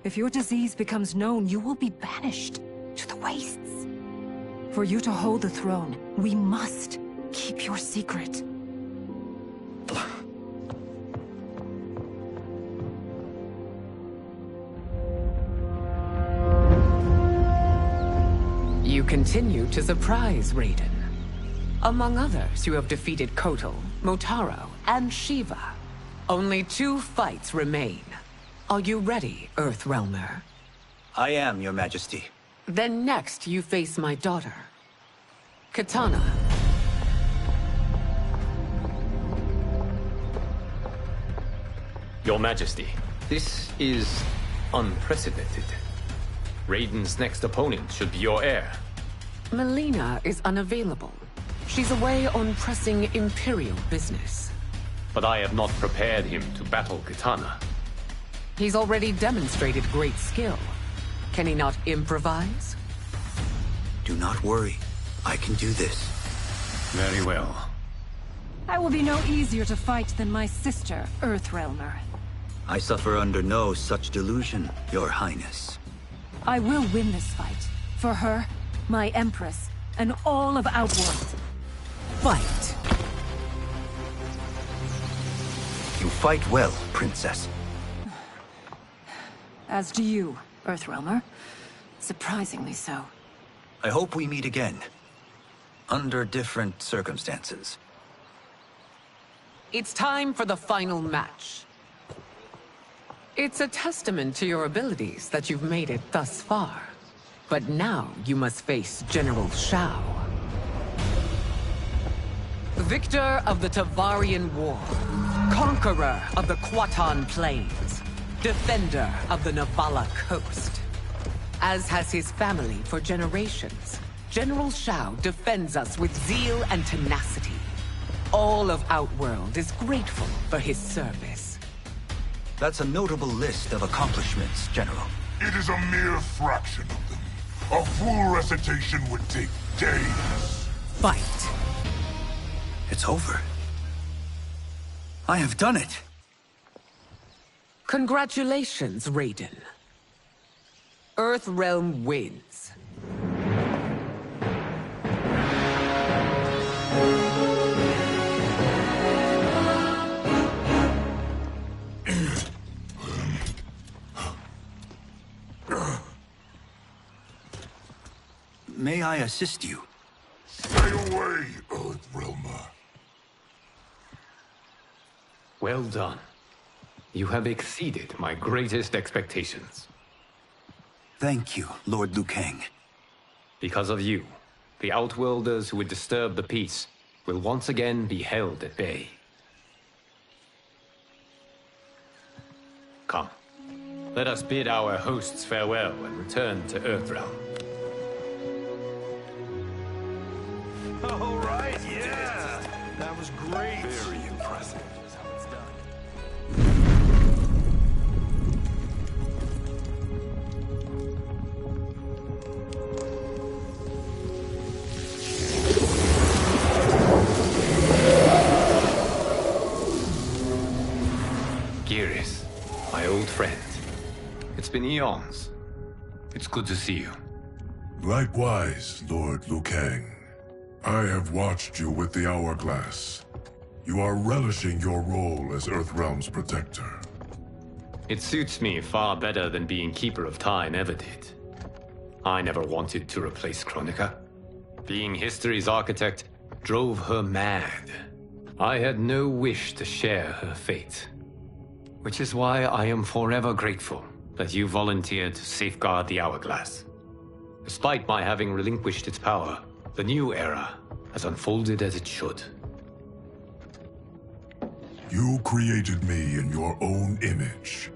If your disease becomes known, you will be banished to the wastes. For you to hold the throne, we must keep your secret. You continue to surprise Raiden. Among others, you have defeated Kotal, Motaro, and Shiva. Only 2 fights remain. Are you ready, Earthrealmer? I am, Your Majesty. Then next, you face my daughter, Kitana. Your Majesty, this is unprecedented. Raiden's next opponent should be your heir. Melina is unavailable. She's away on pressing Imperial business. but I have not prepared him to battle Kitana. He's already demonstrated great skill. Can he not improvise? Do not worry. I can do this. Very well. I will be no easier to fight than my sister, Earthrealmer. I suffer under no such delusion, Your Highness. I will win this fight. For her, my Empress, and all of Outworld. Fight! You fight well, Princess. As do you, Earthrealmer. Surprisingly so. I hope we meet again. Under different circumstances. It's time for the final match. It's a testament to your abilities that you've made it thus far. But now you must face General Shao. Victor of the Tavarian War. Conqueror of the Kwatan Plains. Defender of the Navala Coast. As has his family for generations, General Shao defends us with zeal and tenacity. All of Outworld is grateful for his service. That's a notable list of accomplishments, General. It is a mere fraction of them. A full recitation would take days. Fight. It's over. I have done it. Congratulations, Raiden. Earthrealm wins. May I assist you? Stay away, Earthrealmer. Well done. You have exceeded my greatest expectations. Thank you, Lord Liu Kang. Because of you, the Outworlders who would disturb the peace will once again be held at bay. Come, let us bid our hosts farewell and return to Earthrealm. All right, yeah! That was great! Very impressive. Geras, my old friend. It's been eons. It's good to see you. Likewise, Lord Liu Kang. I have watched you with the Hourglass. You are relishing your role as Earthrealm's protector. It suits me far better than being Keeper of Time ever did. I never wanted to replace Chronica. Being history's architect drove her mad. I had no wish to share her fate. Which is why I am forever grateful that you volunteered to safeguard the Hourglass. Despite my having relinquished its power, the new era has unfolded as it should. You created me in your own image.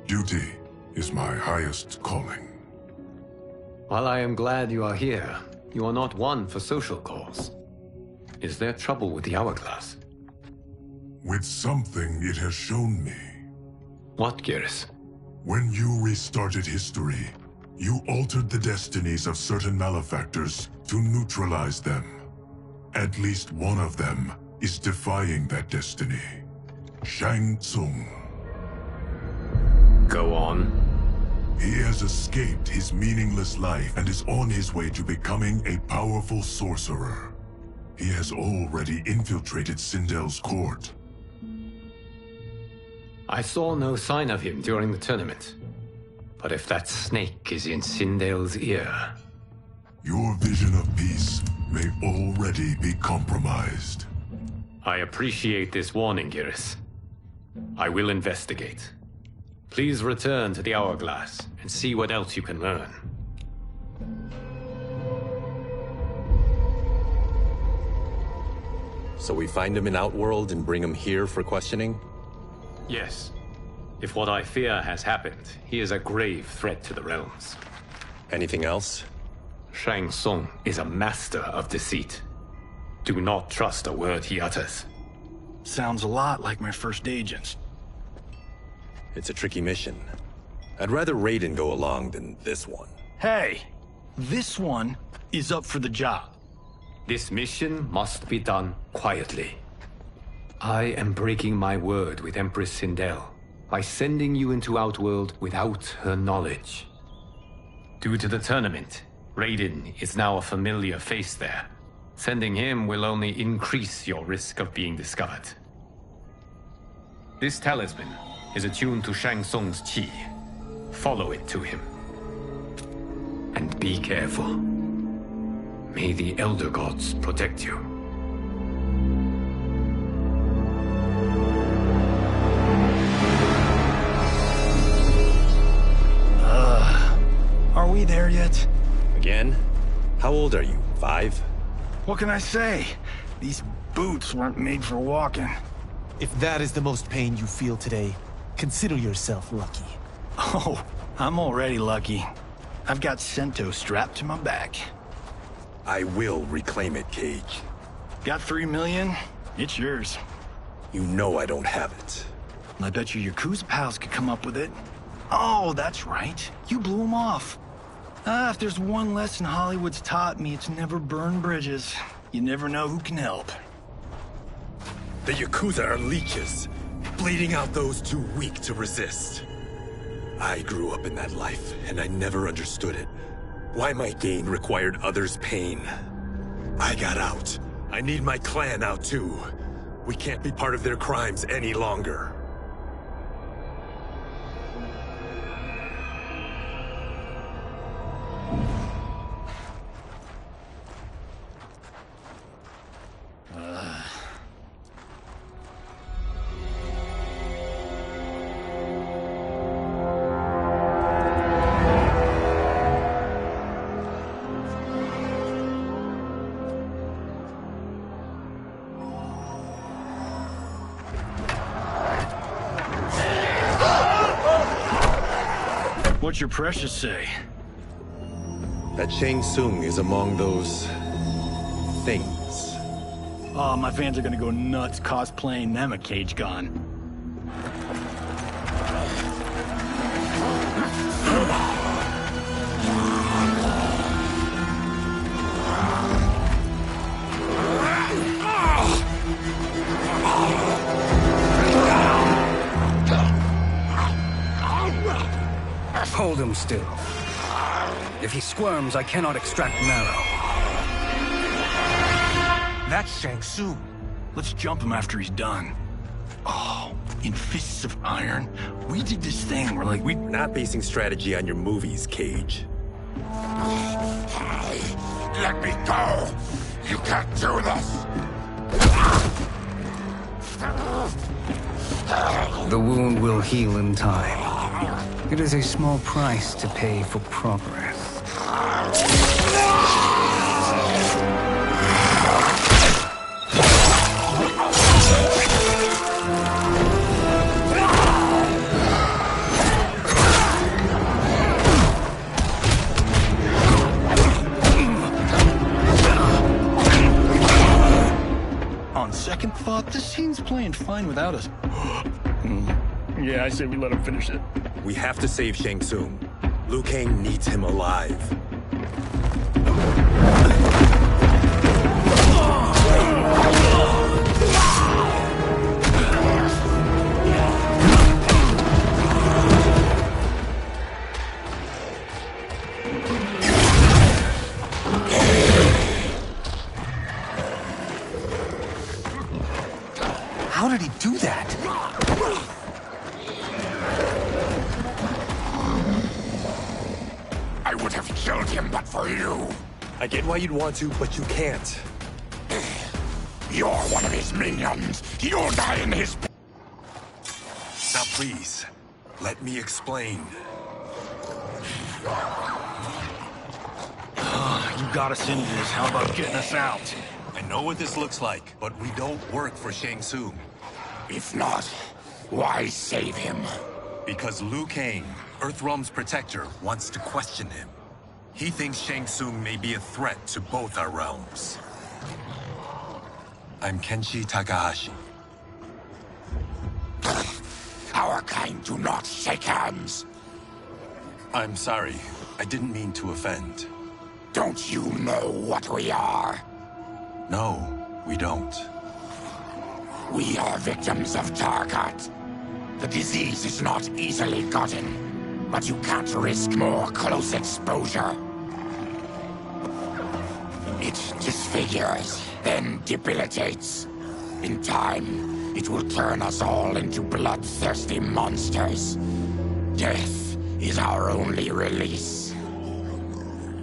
Duty is my highest calling. While I am glad you are here, you are not one for social cause. Is there trouble with the Hourglass? With something it has shown me. What, Geras? When you restarted history, you altered the destinies of certain malefactors to neutralize them. At least one of them is defying that destiny. Shang Tsung. Go on. He has escaped his meaningless life and is on his way to becoming a powerful sorcerer. He has already infiltrated Sindel's court. I saw no sign of him during the tournament. But if that snake is in Sindel's ear... Your vision of peace may already be compromised. I appreciate this warning, Geras. I will investigate. Please return to the Hourglass and see what else you can learn. So we find him in Outworld and bring him here for questioning? Yes. If what I fear has happened, he is a grave threat to the realms. Anything else? Shang Tsung is a master of deceit. Do not trust a word he utters. Sounds a lot like my first agents. It's a tricky mission. I'd rather Raiden go along than this one. Hey, this one is up for the job. This mission must be done quietly. I am breaking my word with Empress Sindel by sending you into Outworld without her knowledge. Due to the tournament, Raiden is now a familiar face there. Sending him will only increase your risk of being discovered. This talisman is attuned to Shang Tsung's chi. Follow it to him. And be careful. May the Elder Gods protect you. Are we there yet? Again? How old are you? 5? What can I say? These boots weren't made for walking. If that is the most pain you feel today, consider yourself lucky. Oh, I'm already lucky. I've got Sento strapped to my back. I will reclaim it, Cage. Got 3 million? It's yours. You know I don't have it. I bet your Yakuza pals could come up with it. Oh, that's right. You blew them off. If there's one lesson Hollywood's taught me, it's never burn bridges. You never know who can help. The Yakuza are leeches, bleeding out those too weak to resist. I grew up in that life, and I never understood it. Why my gain required others' pain. I got out. I need my clan out too. We can't be part of their crimes any longer. What's your precious say? That Shang Tsung is among those... things. Oh, my fans are gonna go nuts cosplaying them a Cage Gone. Hold him still. If he squirms, I cannot extract marrow. That's Shang Tsung. Let's jump him after he's done. Oh, in Fists of Iron, we did this thing where like We're not basing strategy on your movies, Cage. Let me go! You can't do this! The wound will heal in time. It is a small price to pay for progress. On second thought, this scene's playing fine without us. Yeah, I say we let him finish it. We have to save Shang Tsung. Liu Kang needs him alive. How did he do that? I would have killed him but for you. I get why you'd want to, but you can't. You're one of his minions. You'll die in his... Now please, let me explain. You got us into this. How about getting us out? I know what this looks like, but we don't work for Shang Tsung. If not, why save him? Because Liu Kang, Earthrealm's protector, wants to question him. He thinks Shang Tsung may be a threat to both our realms. I'm Kenshi Takahashi. Our kind do not shake hands. I'm sorry. I didn't mean to offend. Don't you know what we are? No, we don't. We are victims of Tarkat. The disease is not easily gotten, but you can't risk more close exposure. It disfigures, then debilitates. In time, it will turn us all into bloodthirsty monsters. Death is our only release.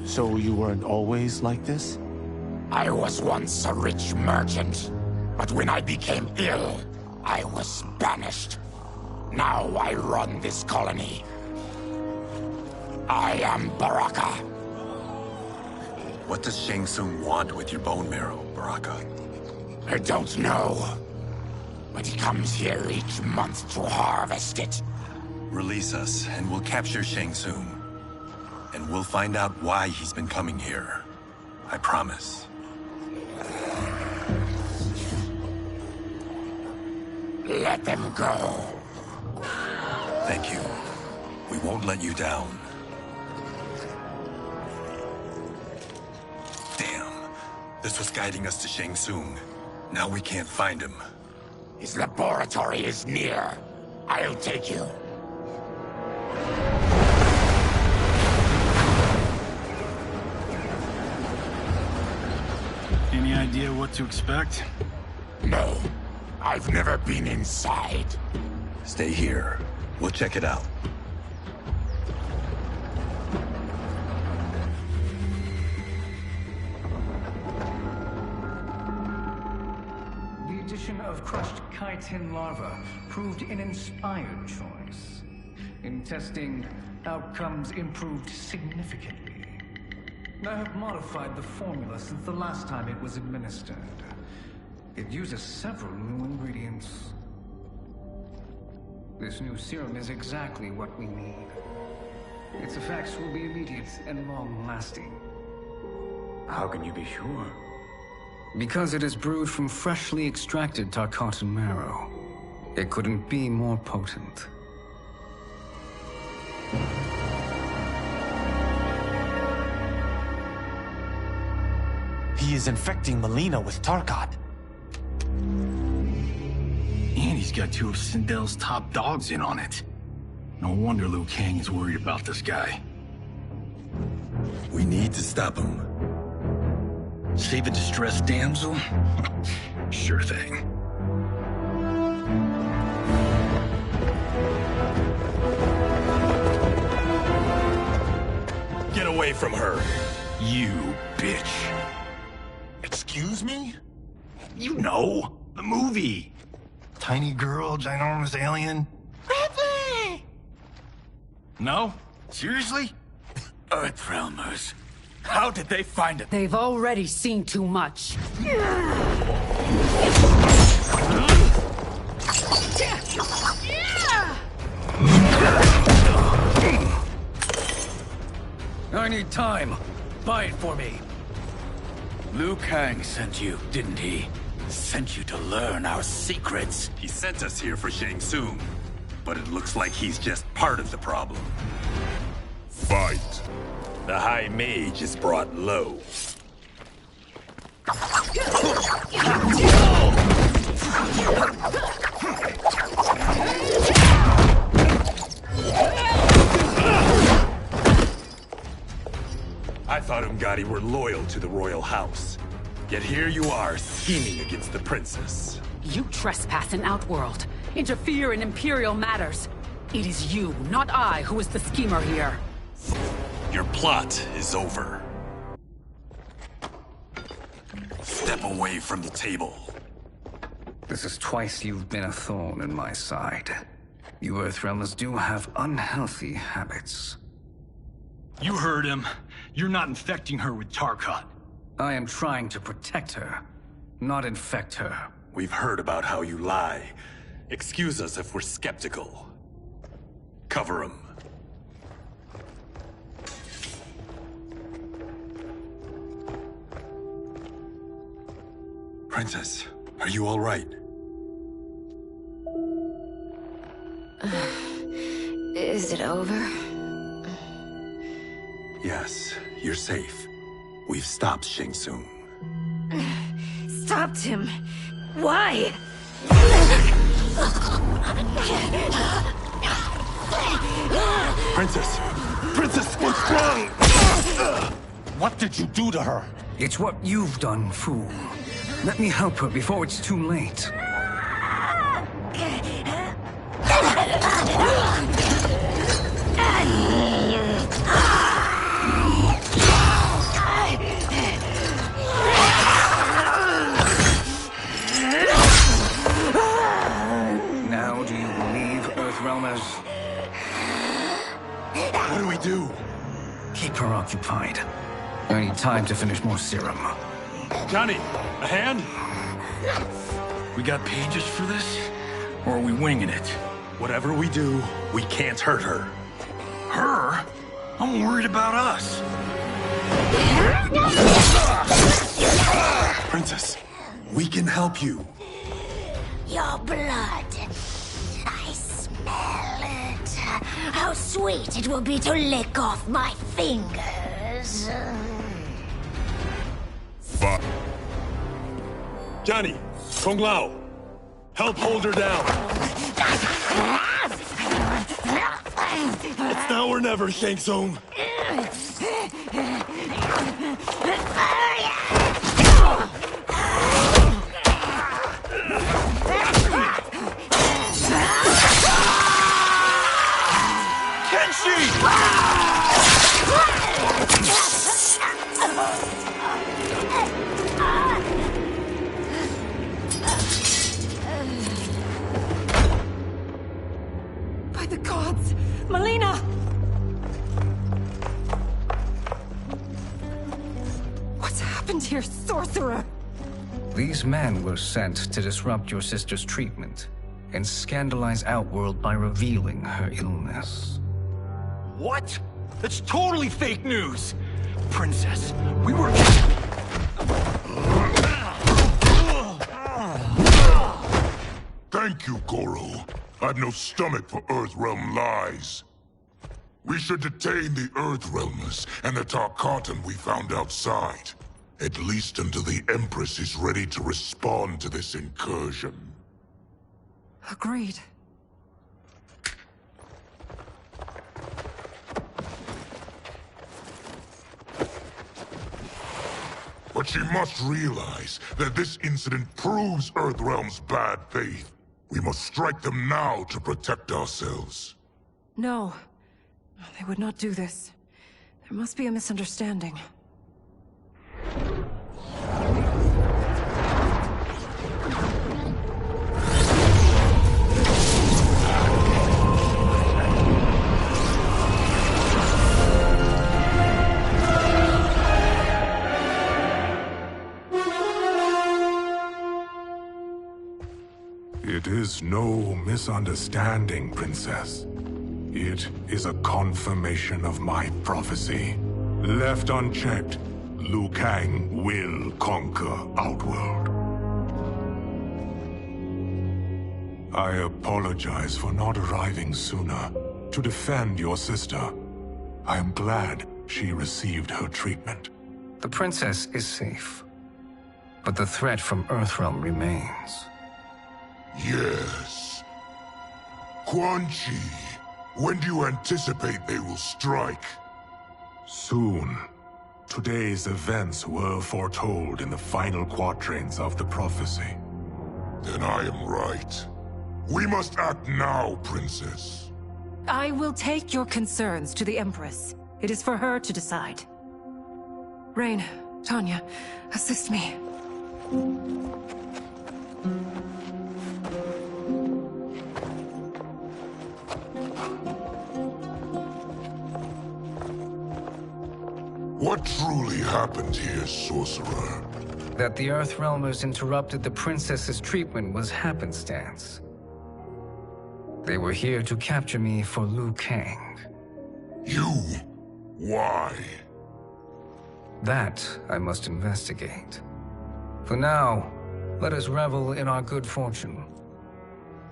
So you weren't always like this? I was once a rich merchant, but when I became ill, I was banished. Now I run this colony. I am Baraka. What does Shang Tsung want with your bone marrow, Baraka? I don't know, but he comes here each month to harvest it. Release us, and we'll capture Shang Tsung. And we'll find out why he's been coming here. I promise. Let them go. Thank you. We won't let you down. Damn. This was guiding us to Shang Tsung. Now we can't find him. His laboratory is near. I'll take you. Any idea what to expect? No. I've never been inside. Stay here. We'll check it out. The addition of crushed chitin larva proved an inspired choice. In testing, outcomes improved significantly. I have modified the formula since the last time it was administered. It uses several new ingredients. This new serum is exactly what we need. Its effects will be immediate and long-lasting. How can you be sure? Because it is brewed from freshly extracted Tarkatan marrow. It couldn't be more potent. He is infecting Mileena with Tarkat. And he's got two of Sindel's top dogs in on it. No wonder Liu Kang is worried about this guy. We need to stop him. Save a distressed damsel? Sure thing. Get away from her! You bitch. Excuse me? You know, the movie. Tiny girl, ginormous alien. Ripley! No? Seriously? Earthrealmers. How did they find it? They've already seen too much. I need time. Buy it for me. Liu Kang sent you, didn't he? Sent you to learn our secrets. He sent us here for Shang Tsung, but it looks like he's just part of the problem. Fight. The High Mage is brought low. I thought Umgadi were loyal to the royal house. Yet here you are, scheming against the princess. You trespass in Outworld, interfere in Imperial matters. It is you, not I, who is the schemer here. Your plot is over. Step away from the table. This is twice you've been a thorn in my side. You Earthrealmers do have unhealthy habits. You heard him. You're not infecting her with Tarkat. I am trying to protect her, not infect her. We've heard about how you lie. Excuse us if we're skeptical. Cover him. Princess, are you all right? over? Yes, you're safe. We've stopped Shang Tsung. Stopped him? Why? Princess! Princess, what's wrong? What did you do to her? It's what you've done, fool. Let me help her before it's too late. Now do you believe, Earthrealmers? What do we do? Keep her occupied. I need time to finish more serum. Johnny, a hand? We got pages for this? Or are we winging it? Whatever we do, we can't hurt her. Her? I'm worried about us. Princess, we can help you. Your blood. I smell it. How sweet it will be to lick off my fingers. Fuck. Johnny, Kung Lao, help hold her down. It's now or never, Shang Tsung. By the gods! Melina! What's happened here, sorcerer? These men were sent to disrupt your sister's treatment and scandalize Outworld by revealing her illness. What? That's totally fake news! Princess, we were... Thank you, Goro. I've no stomach for Earthrealm lies. We should detain the Earthrealmers and the Tarkatan we found outside. At least until the Empress is ready to respond to this incursion. Agreed. But she must realize that this incident proves Earthrealm's bad faith. We must strike them now to protect ourselves. No. They would not do this. There must be a misunderstanding. It is no misunderstanding, Princess. It is a confirmation of my prophecy. Left unchecked, Liu Kang will conquer Outworld. I apologize for not arriving sooner to defend your sister. I am glad she received her treatment. The princess is safe, but the threat from Earthrealm remains. Yes. Quan Chi, when do you anticipate they will strike? Soon. Today's events were foretold in the final quatrains of the prophecy. Then I am right. We must act now, Princess. I will take your concerns to the Empress. It is for her to decide. Rain, Tanya, assist me. What truly happened here, Sorcerer? That the Earthrealmers interrupted the princess's treatment was happenstance. They were here to capture me for Liu Kang. You? Why? That I must investigate. For now, let us revel in our good fortune.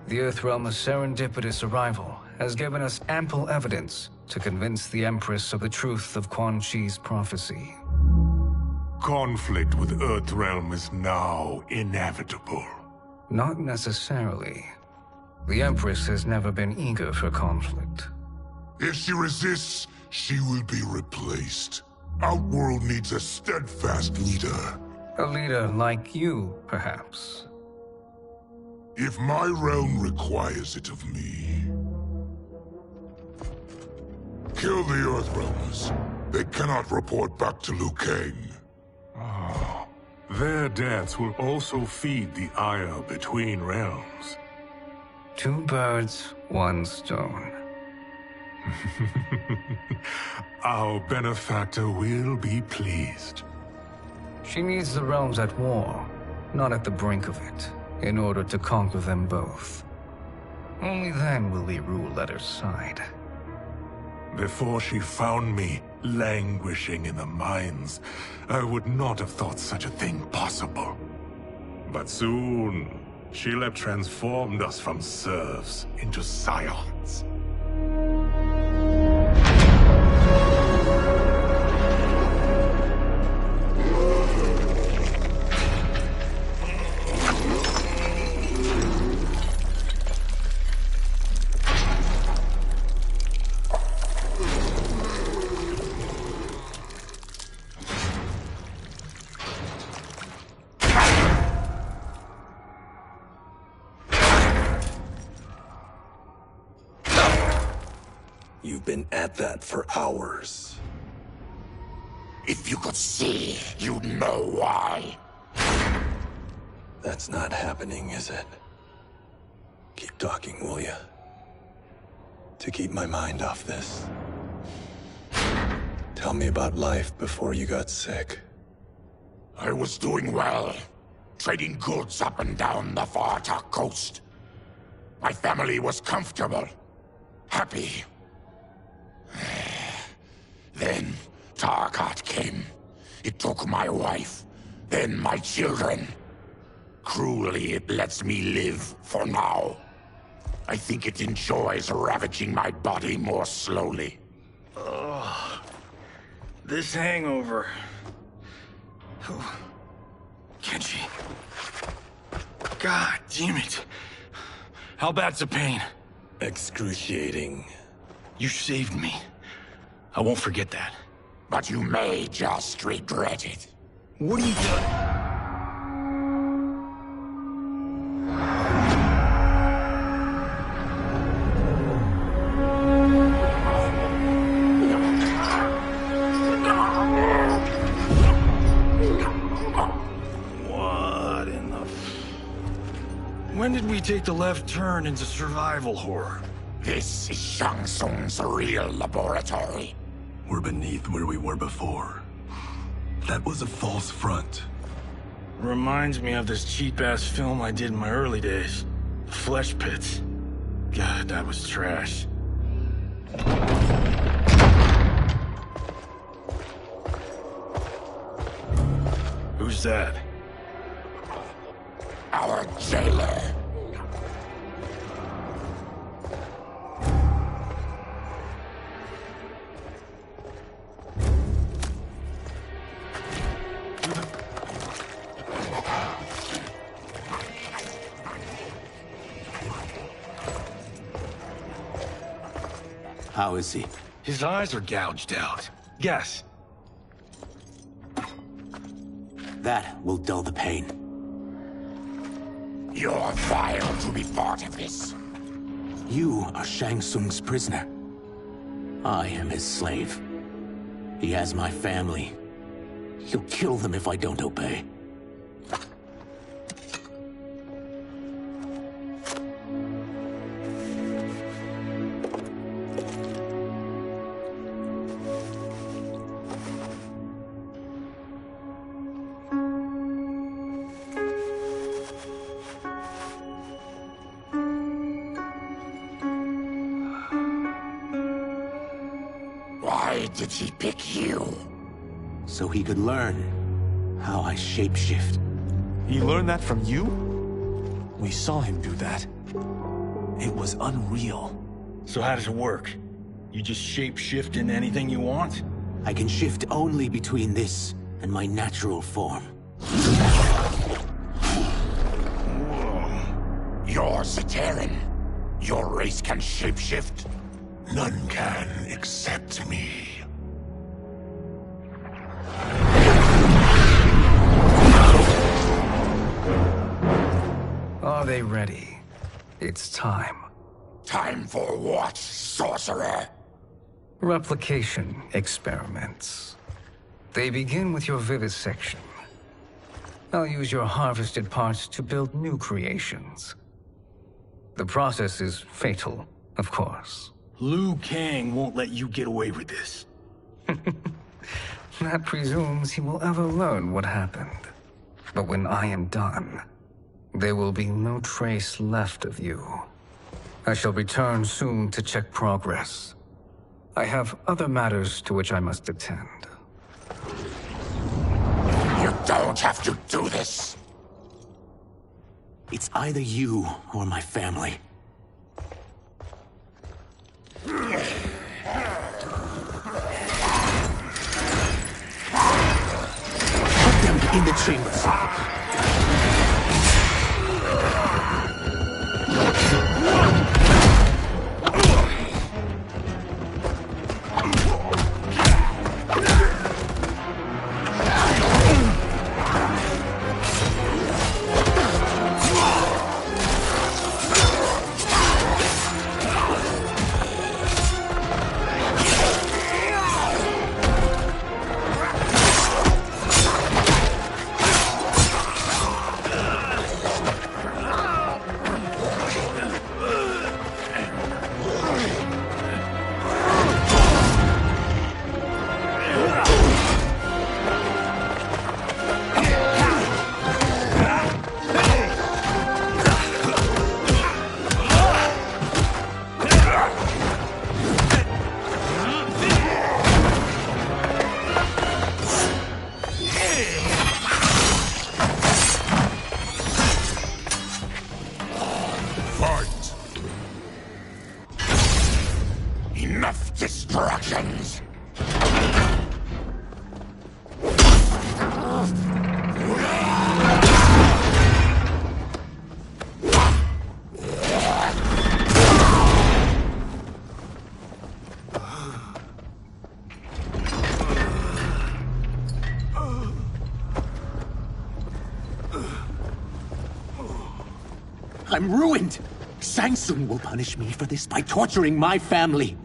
The Earthrealm's serendipitous arrival has given us ample evidence to convince the Empress of the truth of Quan Chi's prophecy. Conflict with Earthrealm is now inevitable. Not necessarily. The Empress has never been eager for conflict. If she resists, she will be replaced. Outworld needs a steadfast leader. A leader like you, perhaps. If my realm requires it of me. Kill the Earthrealmers. They cannot report back to Liu Kang. Their deaths will also feed the ire between realms. 2 birds, 1 stone. Our benefactor will be pleased. She needs the realms at war, not at the brink of it, in order to conquer them both. Only then will we rule at her side. Before she found me languishing in the mines, I would not have thought such a thing possible. But soon, she'll have transformed us from serfs into scions. You've been at that for hours. If you could see, you'd know why. That's not happening, is it? Keep talking, will ya? To keep my mind off this. Tell me about life before you got sick. I was doing well, trading goods up and down the Varta coast. My family was comfortable, happy. Then Tarkat came. It took my wife, then my children. Cruelly, it lets me live for now. I think it enjoys ravaging my body more slowly. Ugh. This hangover. Oh. Kenji. God damn it. How bad's the pain? Excruciating. You saved me. I won't forget that. But you may just regret it. What are you doing? What in the... When did we take the left turn into survival horror? This is Shang Tsung's real laboratory. We're beneath where we were before. That was a false front. Reminds me of this cheap-ass film I did in my early days. The Flesh Pits. God, that was trash. Who's that? Our jailer. How is he? His eyes are gouged out. Guess. That will dull the pain. You're vile to be part of this. You are Shang Tsung's prisoner. I am his slave. He has my family. He'll kill them if I don't obey. Why did he pick you? So he could learn how I shapeshift. He learned that from you? We saw him do that. It was unreal. So how does it work? You just shape-shift into anything you want? I can shift only between this and my natural form. You're Zaterran. Your race can shapeshift. None can except me. Are they ready? It's time. Time for what, sorcerer? Replication experiments. They begin with your vivisection. I'll use your harvested parts to build new creations. The process is fatal, of course. Liu Kang won't let you get away with this. That presumes he will ever learn what happened. But when I am done, there will be no trace left of you. I shall return soon to check progress. I have other matters to which I must attend. You don't have to do this. It's either you or my family. Put them in the chambers. Enough distractions! I'm ruined! Shang Tsung will punish me for this by torturing my family.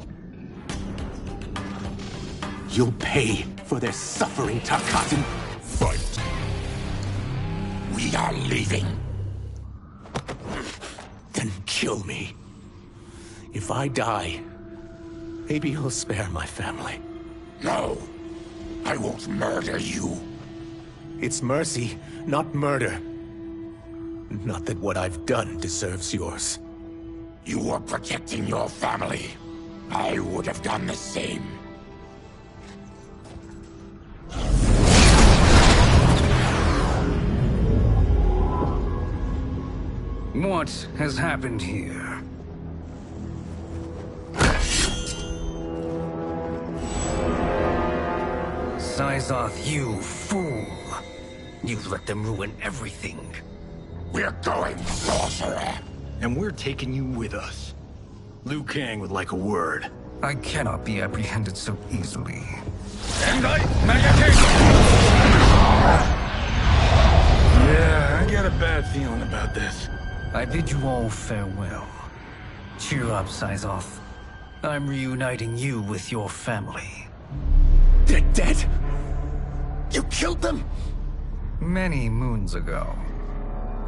You'll pay for their suffering, Tarkatan. Fight. We are leaving. Then kill me. If I die, maybe you'll spare my family. No. I won't murder you. It's mercy, not murder. Not that what I've done deserves yours. You were protecting your family. I would have done the same. What has happened here? Syzoth, you fool! You've let them ruin everything. We're going, sorcerer! And we're taking you with us. Liu Kang would like a word. I cannot be apprehended so easily. Yeah, I got a bad feeling about this. I bid you all farewell. Cheer up, Syzoth. I'm reuniting you with your family. They're dead? You killed them? Many moons ago.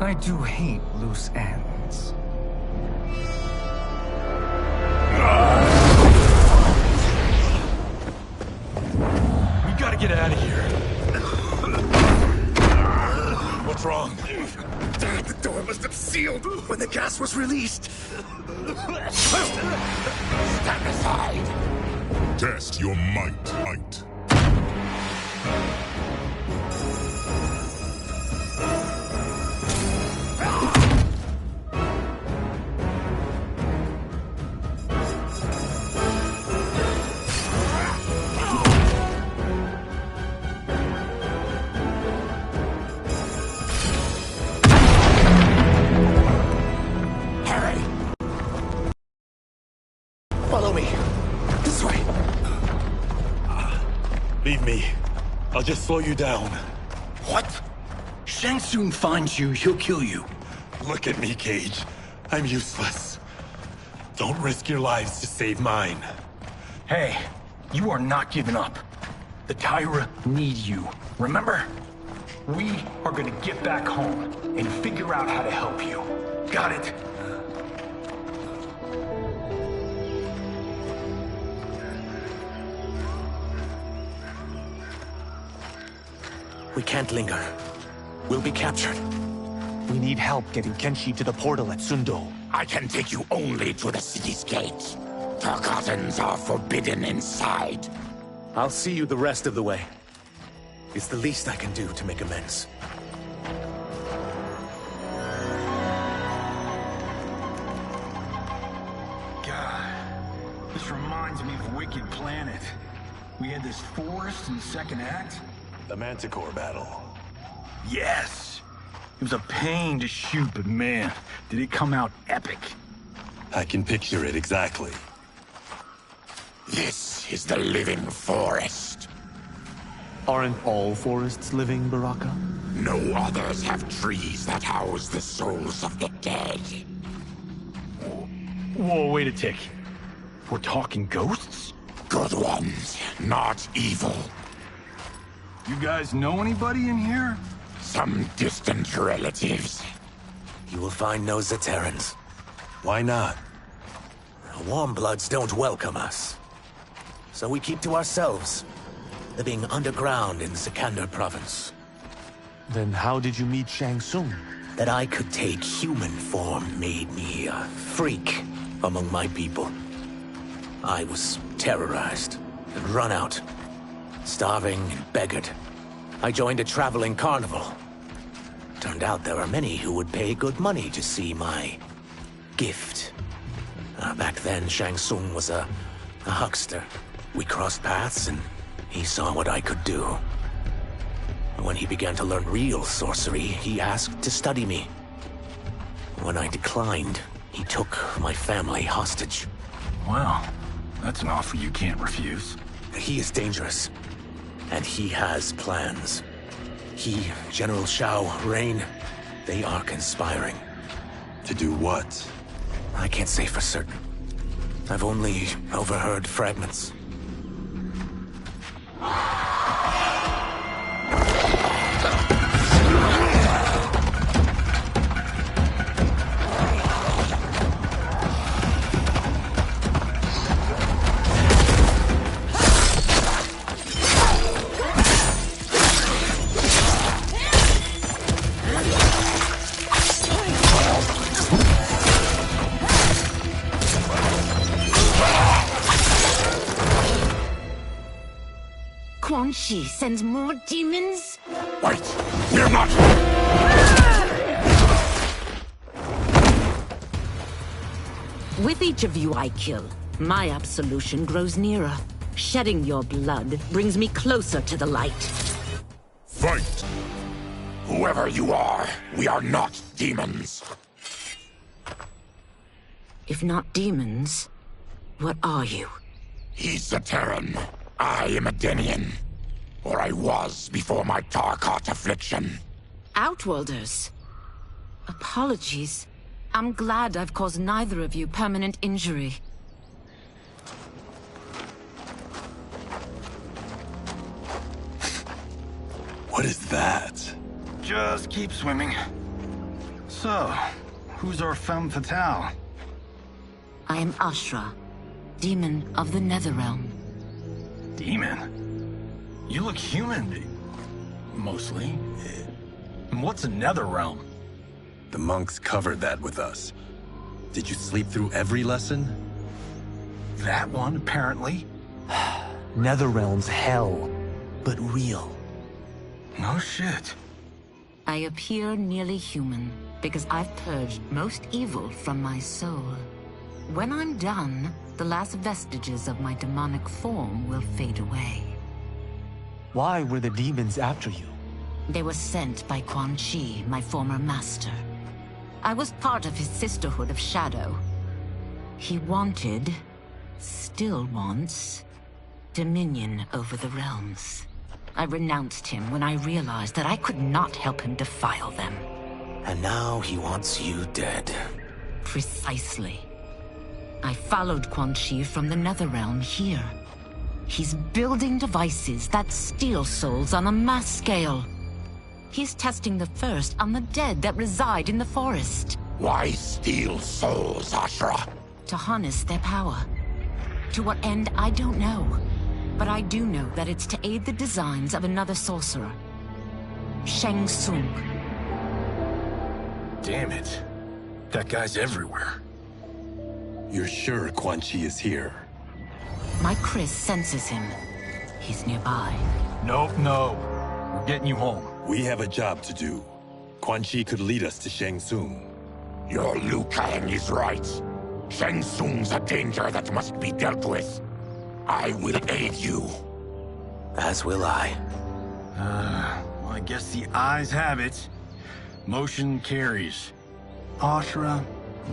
I do hate loose ends. We gotta get out of here. What's wrong? The door must have sealed when the gas was released. Stand aside. Test your might. just slow you down. What? Shang Tsung finds you, he'll kill you. Look at me, Cage. I'm useless. Don't risk your lives to save mine. Hey, you are not giving up. The Tyra need you, remember? We are gonna get back home and figure out how to help you. Got it? We can't linger. We'll be captured. We need help getting Kenshi to the portal at Sundo. I can take you only to the city's gate. Tarkatans are forbidden inside. I'll see you the rest of the way. It's the least I can do to make amends. God, this reminds me of Wicked Planet. We had this forest in the second act. The Manticore battle. Yes! It was a pain to shoot, but man, did it come out epic. I can picture it exactly. This is the living forest. Aren't all forests living, Baraka? No others have trees that house the souls of the dead. Whoa, wait a tick. We're talking ghosts? Good ones, not evil. You guys know anybody in here? Some distant relatives. You will find no Zaterrans. Why not? Warmbloods don't welcome us. So we keep to ourselves, living underground in Sikander province. Then how did you meet Shang Tsung? That I could take human form made me a freak among my people. I was terrorized and run out, starving and beggared. I joined a traveling carnival. Turned out there are many who would pay good money to see my gift. Back then, Shang Tsung was a huckster. We crossed paths and he saw what I could do. When he began to learn real sorcery, he asked to study me. When I declined, he took my family hostage. Well, that's an offer you can't refuse. He is dangerous, and he has plans. He, General Shao, Rain, they are conspiring. To do what? I can't say for certain. I've only overheard fragments. Quan Chi sends more demons? Wait! We're not... With each of you I kill, my absolution grows nearer. Shedding your blood brings me closer to the light. Fight! Whoever you are, we are not demons. If not demons, what are you? He's a Terran. I am a Denian. Or I was before my Tarkat affliction. Outworlders. Apologies. I'm glad I've caused neither of you permanent injury. What is that? Just keep swimming. So, who's our femme fatale? I am Ashra, demon of the Netherrealm. Demon? You look human, mostly. And what's a Netherrealm? The monks covered that with us. Did you sleep through every lesson? That one, apparently. Netherrealm's hell, but real. No shit. I appear nearly human because I've purged most evil from my soul. When I'm done, the last vestiges of my demonic form will fade away. Why were the demons after you? They were sent by Quan Chi, my former master. I was part of his Sisterhood of Shadow. He wanted, still wants, dominion over the realms. I renounced him when I realized that I could not help him defile them. And now he wants you dead. Precisely. I followed Quan Chi from the Netherrealm here. He's building devices that steal souls on a mass scale. He's testing the first on the dead that reside in the forest. Why steal souls, Ashura? To harness their power. To what end, I don't know. But I do know that it's to aid the designs of another sorcerer. Shang Tsung. Damn it. That guy's everywhere. You're sure Quan Chi is here? My Chris senses him. He's nearby. Nope, no. We're getting you home. We have a job to do. Quan Chi could lead us to Shang Tsung. Your Liu Kang is right. Shang Tsung's a danger that must be dealt with. I will aid you. As will I. Well, I guess the eyes have it. Motion carries. Ashura,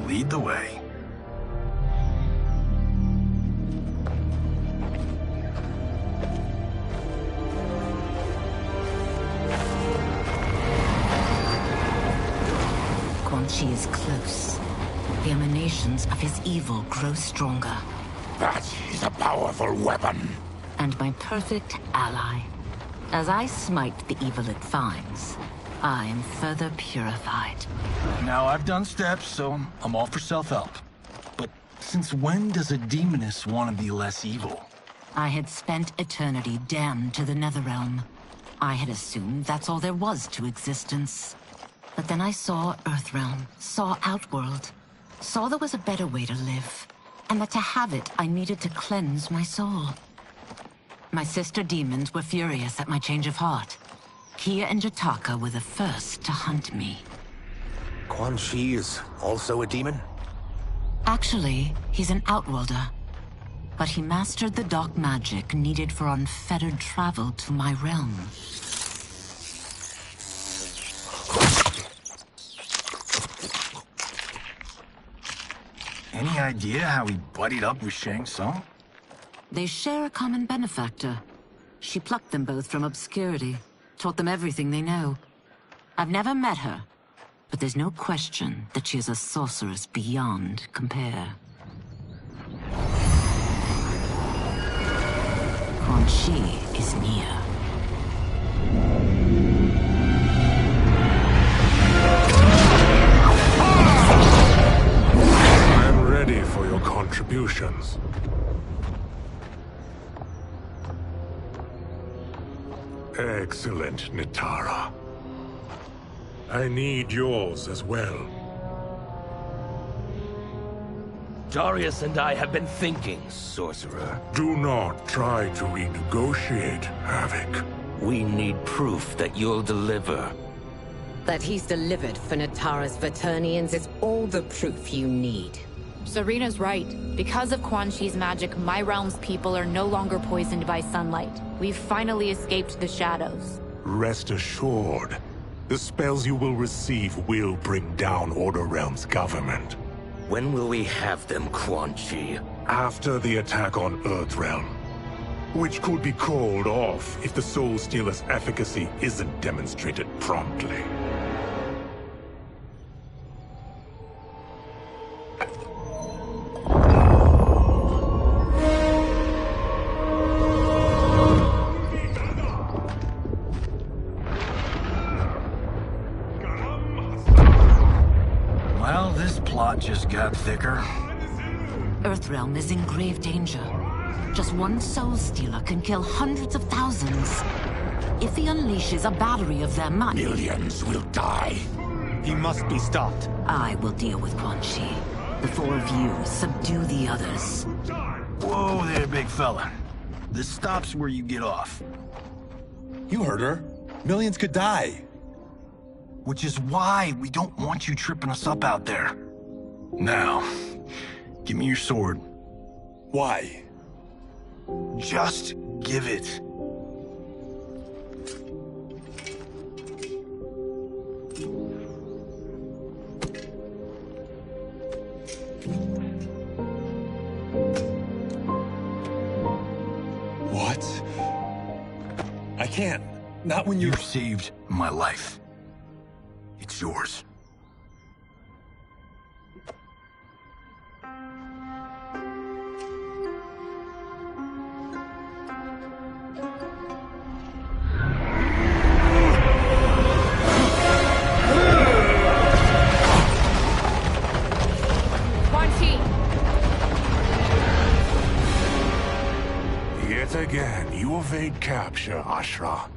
lead the way. Quan Chi is close. The emanations of his evil grow stronger. That is a powerful weapon. And my perfect ally. As I smite the evil it finds, I am further purified. Now, I've done steps, so I'm all for self-help. But since when does a demoness want to be less evil? I had spent eternity damned to the Netherrealm. I had assumed that's all there was to existence. But then I saw Earthrealm, saw Outworld, saw there was a better way to live, and that to have it, I needed to cleanse my soul. My sister demons were furious at my change of heart. Kia and Jataka were the first to hunt me. Quan Chi is also a demon? Actually, he's an Outworlder. But he mastered the dark magic needed for unfettered travel to my realm. Any idea how he buddied up with Shang Tsung? They share a common benefactor. She plucked them both from obscurity, taught them everything they know. I've never met her, but there's no question that she is a sorceress beyond compare. Quan Chi is near. I'm ready for your contributions. Excellent, Nitara. I need yours as well. Darius and I have been thinking, Sorcerer. Do not try to renegotiate, Havoc. We need proof that you'll deliver. That he's delivered for Natara's Vaternians is all the proof you need. Serena's right. Because of Quan Chi's magic, my realm's people are no longer poisoned by sunlight. We've finally escaped the shadows. Rest assured, the spells you will receive will bring down Order Realm's government. When will we have them, Quan Chi? After the attack on Earthrealm, which could be called off if the Soul Stealer's efficacy isn't demonstrated promptly. Well, this plot just got thicker. Earthrealm is in grave danger. Just one Soul Stealer can kill hundreds of thousands. If he unleashes a battery of them, millions will die. He must be stopped. I will deal with Quan Chi. The four of you subdue the others. Whoa there, big fella. This stops where you get off. You heard her. Millions could die. Which is why we don't want you tripping us up out there. Now, give me your sword. Why? Just give it. What? I can't can't. Not when You saved my life. It's yours. Yet again, you evade capture, Ashra.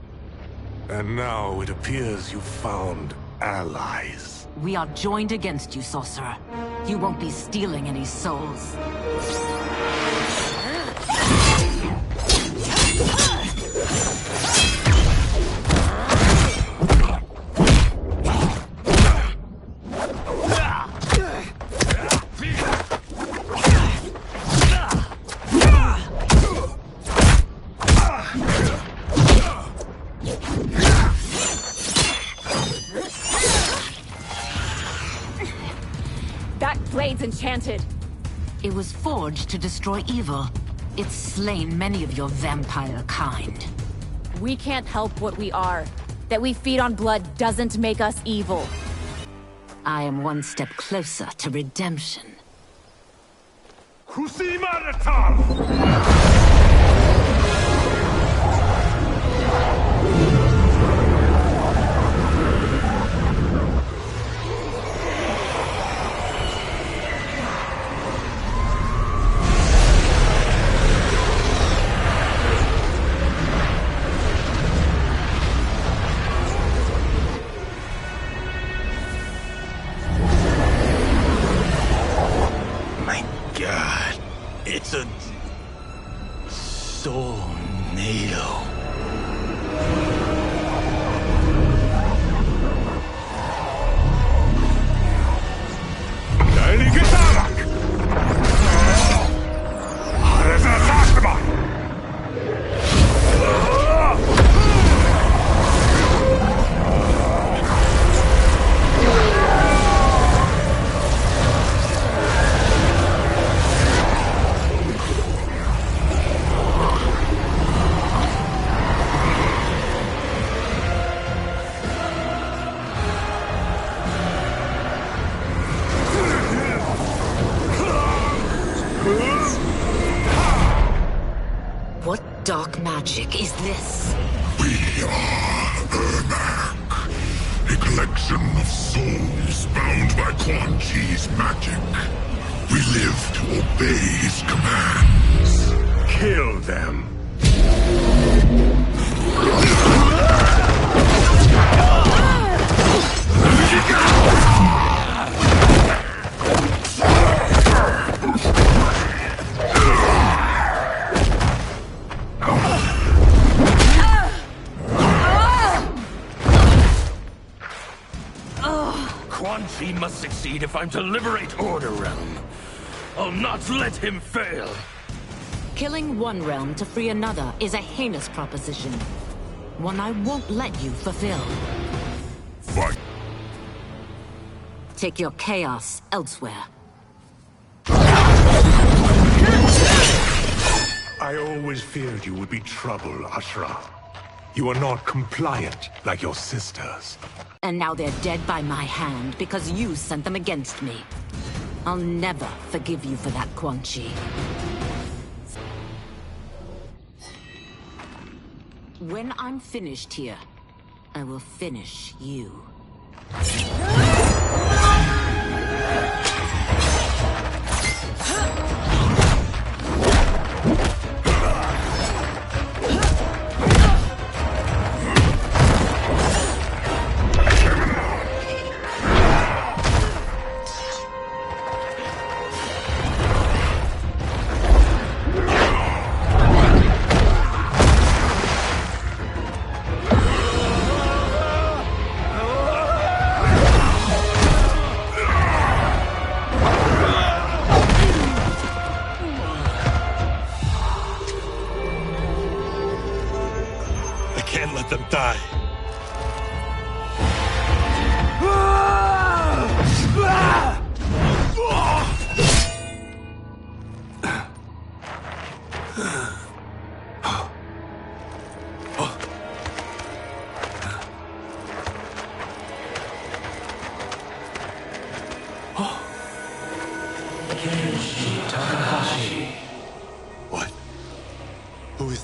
And now it appears you've found allies. We are joined against you, Sorcerer. You won't be stealing any souls. That blade's enchanted. It was forged to destroy evil. It's slain many of your vampire kind. We can't help what we are. That we feed on blood doesn't make us evil. I am one step closer to redemption. God, it's a tornado. What dark magic is this? We are Ermac, a collection of souls bound by Quan Chi's magic. We live to obey his commands. Kill them. Quan Chi must succeed if I'm to liberate Order Realm. I'll not let him fail. Killing one realm to free another is a heinous proposition. One I won't let you fulfill. Fight. Take your chaos elsewhere. I always feared you would be trouble, Ashra. You are not compliant like your sisters. And now they're dead by my hand because you sent them against me. I'll never forgive you for that, Quan Chi. When I'm finished here, I will finish you.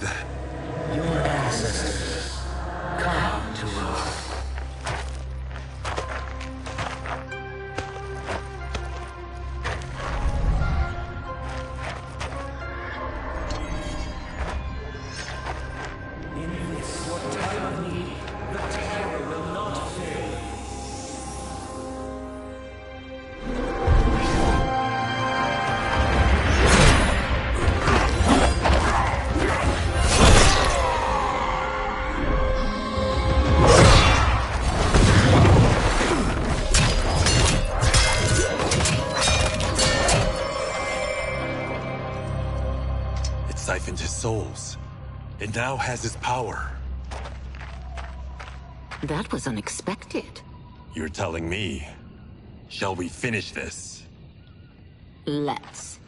that? Your ancestors come to Earth. In this, your time of need, the terror will not fail. It siphoned his souls. It now has his power. That was unexpected. You're telling me. Shall we finish this? Let's.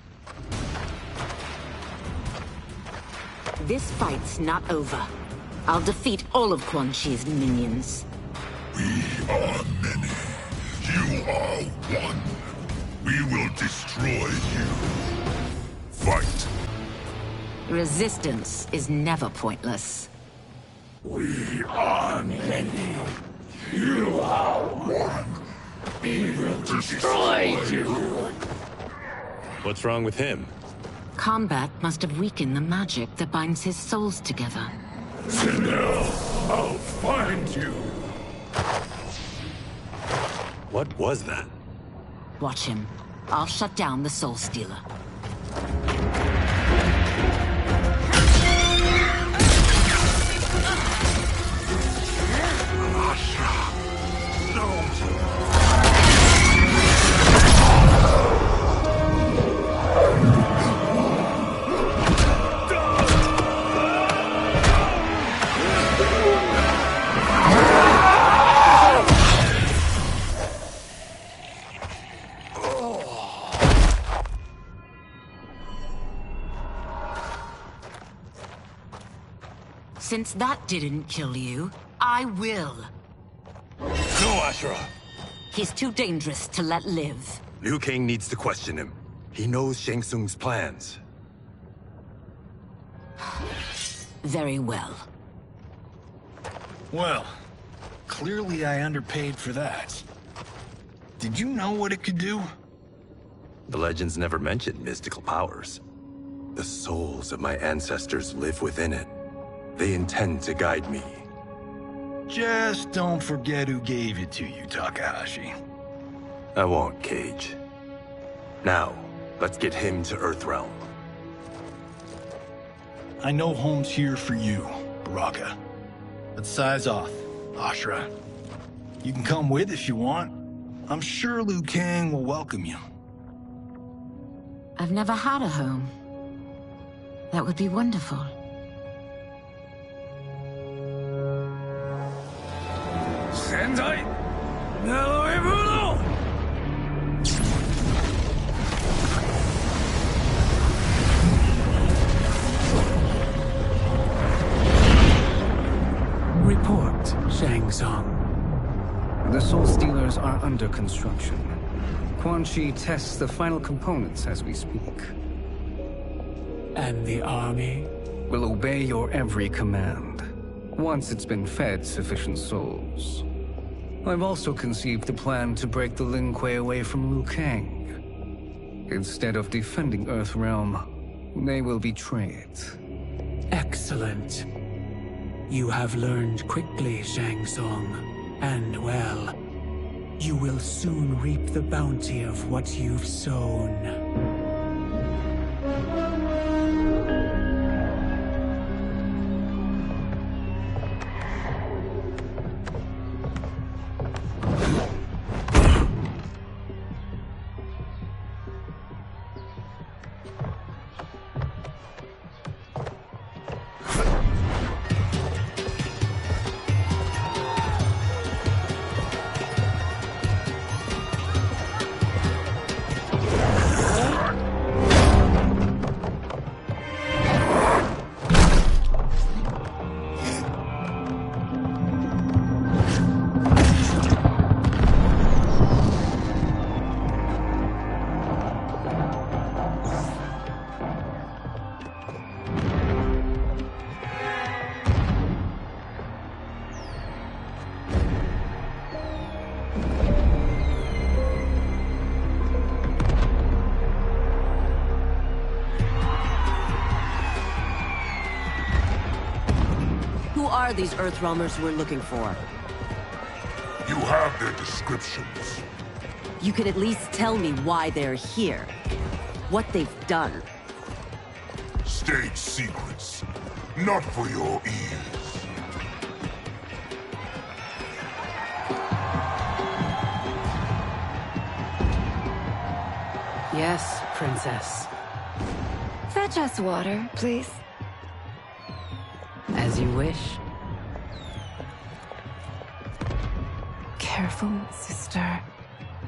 This fight's not over. I'll defeat all of Quan Chi's minions. We are many. You are one. We will destroy you. Fight. Resistance is never pointless. We are many. You are one. We will destroy you. What's wrong with him? Combat must have weakened the magic that binds his souls together. Sinner, I'll find you. What was that? Watch him. I'll shut down the Soul Stealer. Since that didn't kill you, I will. No, Ashura! He's too dangerous to let live. Liu Kang needs to question him. He knows Shang Tsung's plans. Very well. Well, clearly I underpaid for that. Did you know what it could do? The legends never mentioned mystical powers. The souls of my ancestors live within it. They intend to guide me. Just don't forget who gave it to you, Takahashi. I won't, Cage. Now, let's get him to Earthrealm. I know home's here for you, Baraka. But size off, Ashura. You can come with if you want. I'm sure Liu Kang will welcome you. I've never had a home. That would be wonderful. Sendai! Now everyone! Report, Shang Tsung. The Soul Stealers are under construction. Quan Chi tests the final components as we speak. And the army? Will obey your every command, once it's been fed sufficient souls. I've also conceived a plan to break the Lin Kuei away from Liu Kang. Instead of defending Earthrealm, they will betray it. Excellent. You have learned quickly, Shang Tsung, and well. You will soon reap the bounty of what you've sown. are these Earthrealmers we're looking for? You have their descriptions. You can at least tell me why they're here. What they've done. State secrets. Not for your ears. Yes, Princess. Fetch us water, please. As you wish. Careful, sister.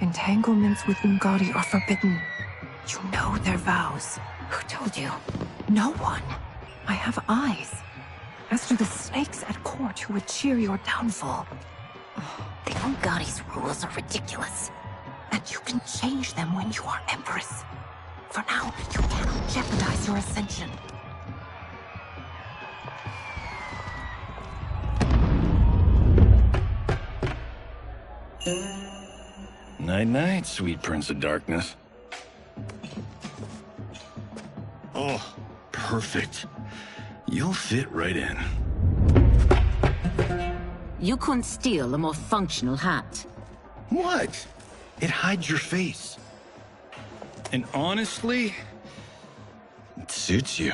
Entanglements with Ungadi are forbidden. You know their vows. Who told you? No one. I have eyes. As do the snakes at court who would cheer your downfall. The Ungadi's rules are ridiculous. And you can change them when you are Empress. For now, you cannot jeopardize your ascension. Night-night, sweet Prince of Darkness. Oh, perfect. You'll fit right in. You couldn't steal a more functional hat. What? It hides your face. And honestly, it suits you.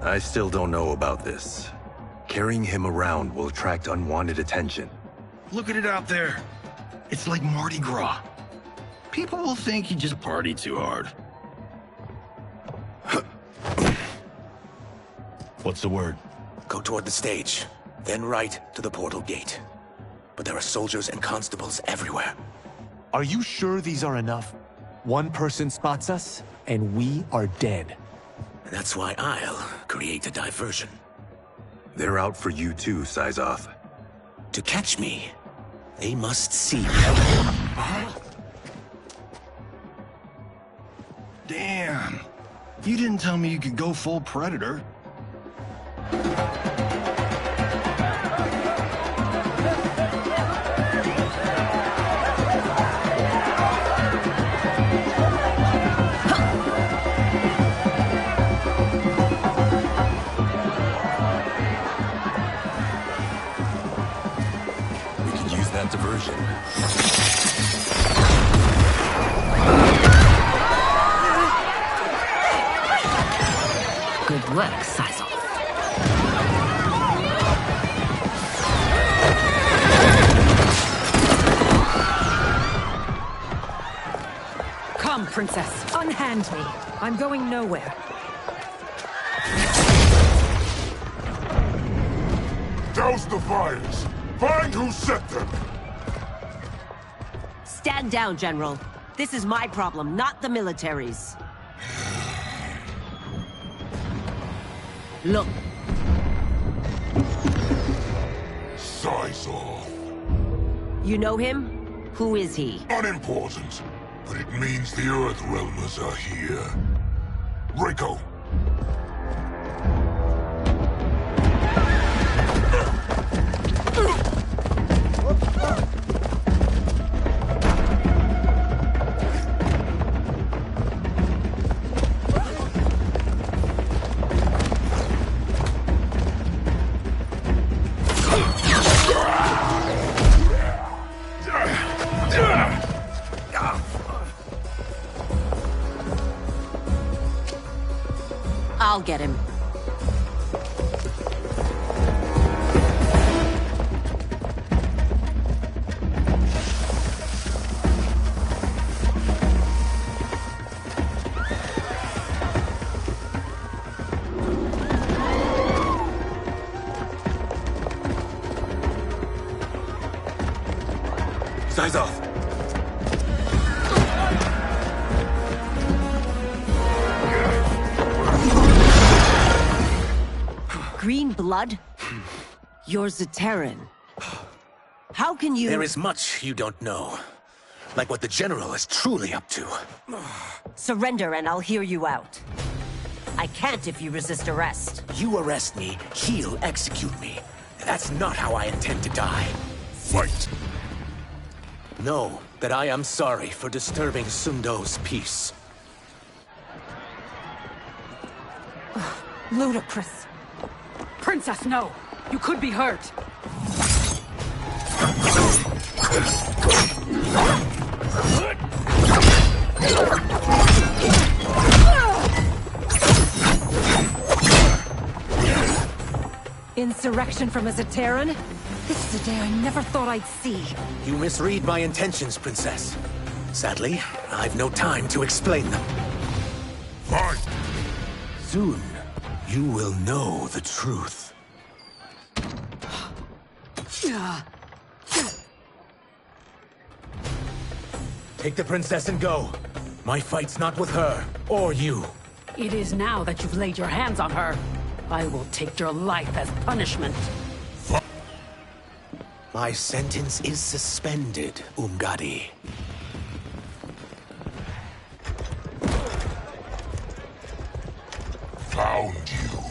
I still don't know about this. Carrying him around will attract unwanted attention. Look at it out there. It's like Mardi Gras. People will think you just party too hard. What's the word? Go toward the stage, then right to the portal gate. But there are soldiers and constables everywhere. Are you sure these are enough? One person spots us, and we are dead. That's why I'll create a diversion. They're out for you too, Syzoth. To catch me, they must see me. Damn. You didn't tell me you could go full Predator. That diversion. Good work, Syzoth. Come, Princess. Unhand me. I'm going nowhere. Douse the fires! Find who set them! Stand down, General. This is my problem, not the military's. Look. Syzoth. You know him? Who is he? Unimportant, but it means the Earthrealmers are here. Reiko! I'll get him. Syzoth! Green blood? You're Zaterran. How can you— There is much you don't know. Like what the General is truly up to. Surrender and I'll hear you out. I can't if you resist arrest. You arrest me, he'll execute me. That's not how I intend to die. Fight! Know that I am sorry for disturbing Sundo's peace. Ludicrous. Princess, no! You could be hurt! Insurrection from a Zaterran? This is a day I never thought I'd see. You misread my intentions, Princess. Sadly, I've no time to explain them. Fine. Soon, you will know the truth. Take the princess and go. My fight's not with her, or you. It is now that you've laid your hands on her. I will take your life as punishment. My sentence is suspended, Umgadi. Found you.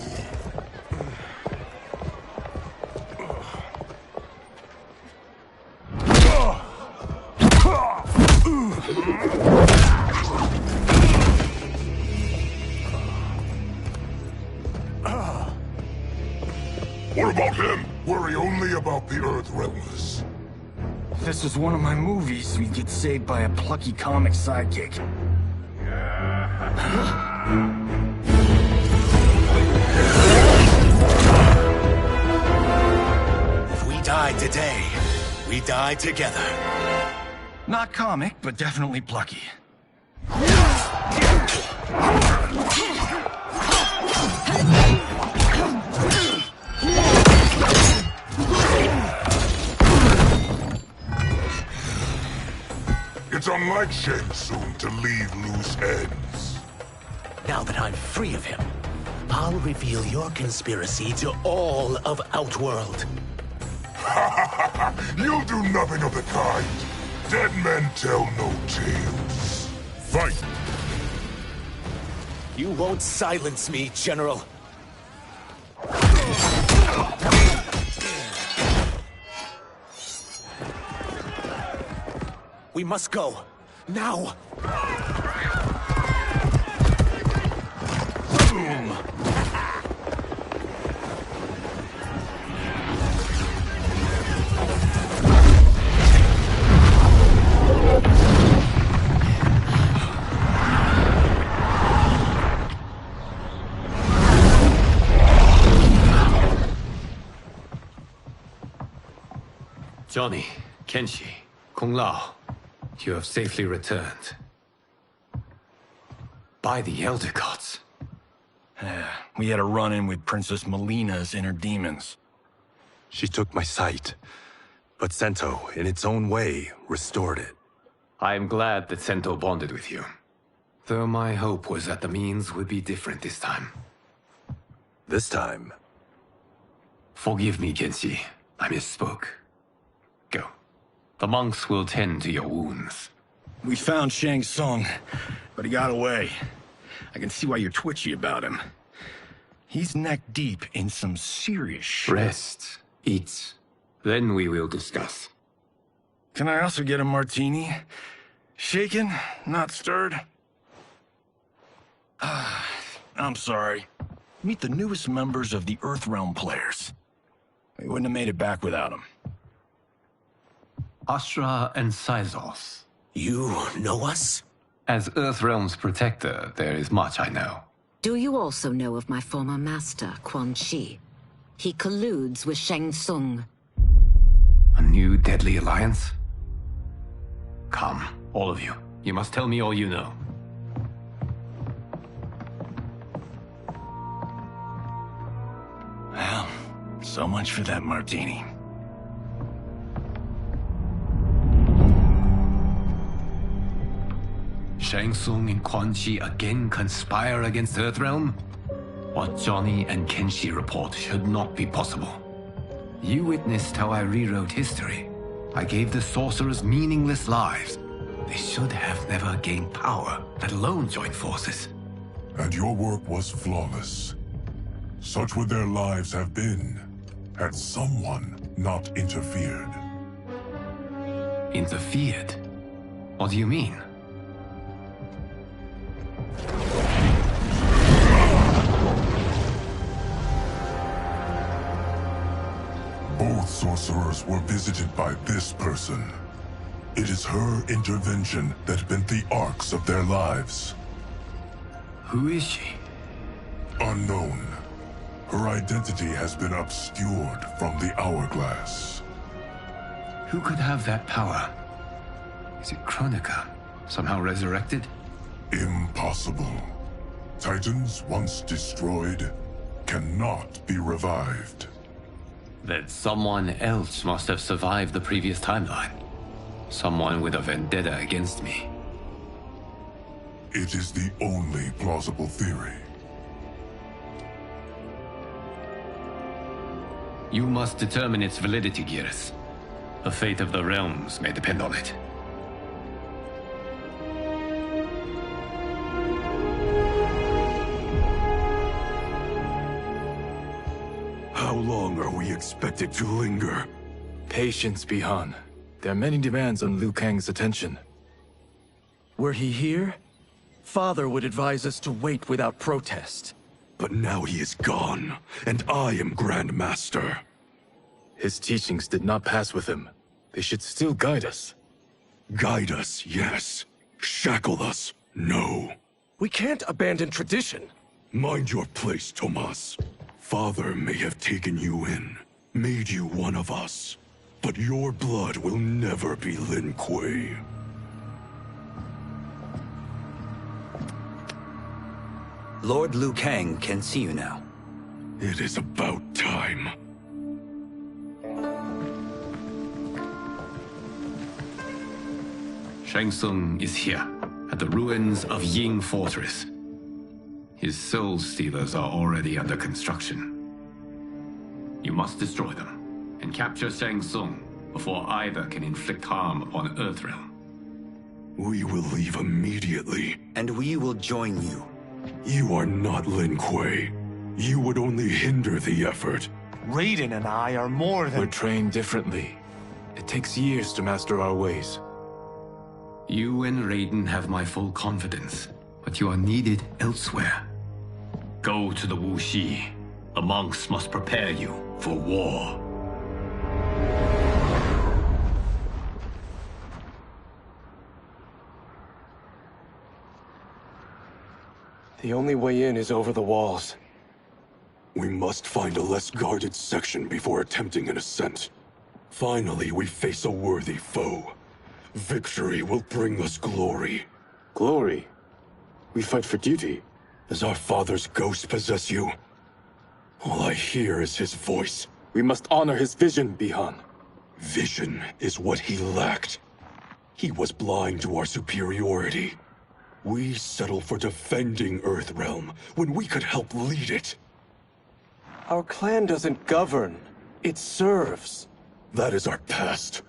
What about him? Worry only about the Earthrealmers. If this was one of my movies, we'd get saved by a plucky comic sidekick. If we die today, we die together. Not comic, but definitely plucky. It's unlike Shang Tsung to leave loose ends. Now that I'm free of him, I'll reveal your conspiracy to all of Outworld. You'll do nothing of the kind. Dead men tell no tales. Fight! You won't silence me, General. We must go. Now! Johnny, Kenshi, Kung Lao, you have safely returned. By the Elder Gods. We had a run-in with Princess Melina's inner demons. She took my sight, but Sento, in its own way, restored it. I am glad that Sento bonded with you. Though my hope was that the means would be different this time. This time? Forgive me, Kenshi. I misspoke. Go. The monks will tend to your wounds. We found Shang Tsung, but he got away. I can see why you're twitchy about him. He's neck-deep in some serious shit. Rest. Eat. Then we will discuss. Can I also get a martini? Shaken, not stirred? I'm sorry. Meet the newest members of the Earthrealm players. We wouldn't have made it back without them. Astra and Syzos. You know us? As Earthrealm's protector, there is much I know. Do you also know of my former master, Quan Chi? He colludes with Shang Tsung. A new deadly alliance? Come, all of you. You must tell me all you know. Well, so much for that martini. Shang Tsung and Quan Chi again conspire against Earthrealm? What Johnny and Kenshi report should not be possible. You witnessed how I rewrote history. I gave the sorcerers meaningless lives. They should have never gained power, let alone joined forces. And your work was flawless. Such would their lives have been, had someone not interfered. Interfered? What do you mean? sorcerers were visited by this person. It is her intervention that bent the arcs of their lives. Who is she? Unknown. Her identity has been obscured from the hourglass. Who could have that power? Is it Kronika? Somehow resurrected? Impossible. Titans once destroyed cannot be revived. Then someone else must have survived the previous timeline. Someone with a vendetta against me. It is the only plausible theory. You must determine its validity, Geras. The fate of the realms may depend on it. How long are we expected to linger? Patience, Bihan. There are many demands on Liu Kang's attention. Were he here, Father would advise us to wait without protest. But now he is gone, and I am Grand Master. His teachings did not pass with him. They should still guide us. Guide us, yes. Shackle us, no. We can't abandon tradition. Mind your place, Tomas. Father may have taken you in, made you one of us. But your blood will never be Lin Kuei. Lord Liu Kang can see you now. It is about time. Shang Tsung is here, at the ruins of Ying Fortress. His soul stealers are already under construction. You must destroy them, and capture Shang Tsung before either can inflict harm upon Earthrealm. We will leave immediately. And we will join you. You are not Lin Kuei. You would only hinder the effort. Raiden and I are more than... We're trained differently. It takes years to master our ways. You and Raiden have my full confidence, but you are needed elsewhere. Go to the Wuxi. The monks must prepare you for war. The only way in is over the walls. We must find a less guarded section before attempting an ascent. Finally, we face a worthy foe. Victory will bring us glory. Glory? We fight for duty. Does our father's ghost possess you? All I hear is his voice. We must honor his vision, Bihan. Vision is what he lacked. He was blind to our superiority. We settle for defending Earthrealm when we could help lead it. Our clan doesn't govern. It serves. That is our past.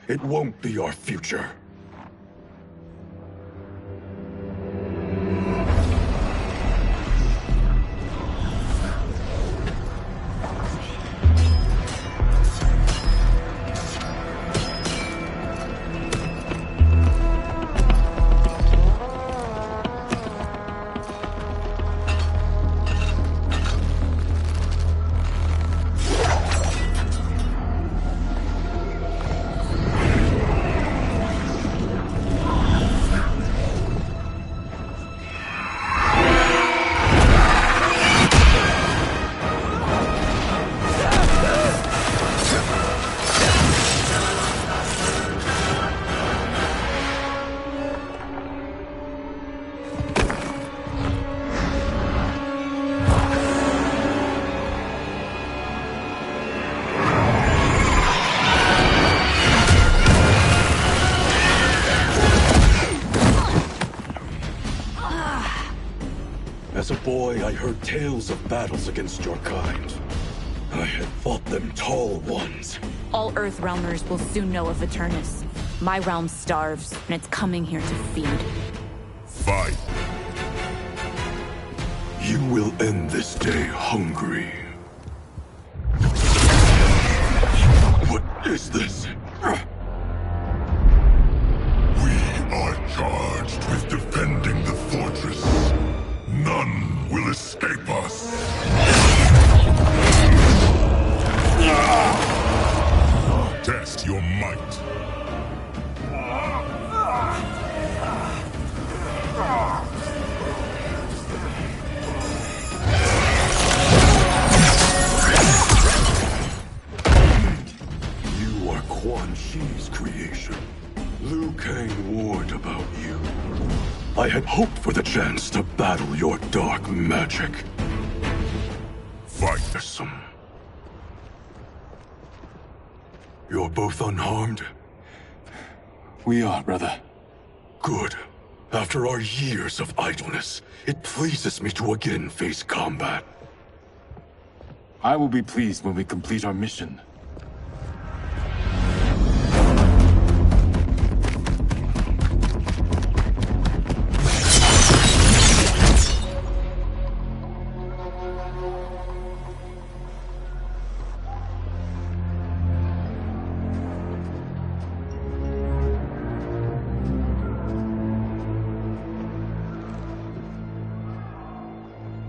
It won't be our future. As a boy, I heard tales of battles against your kind. I had fought them tall ones. All Earthrealmers will soon know of Eternus. My realm starves, and it's coming here to feed. Fight. You will end this day hungry. What is this? We are charged with defending the fortress. None will escape us. your might. You are Quan Chi's creation. Liu Kang warned about you. I had hoped for the chance to battle your dark magic. Fight. You're both unharmed? We are, brother. Good. After our years of idleness, it pleases me to again face combat. I will be pleased when we complete our mission.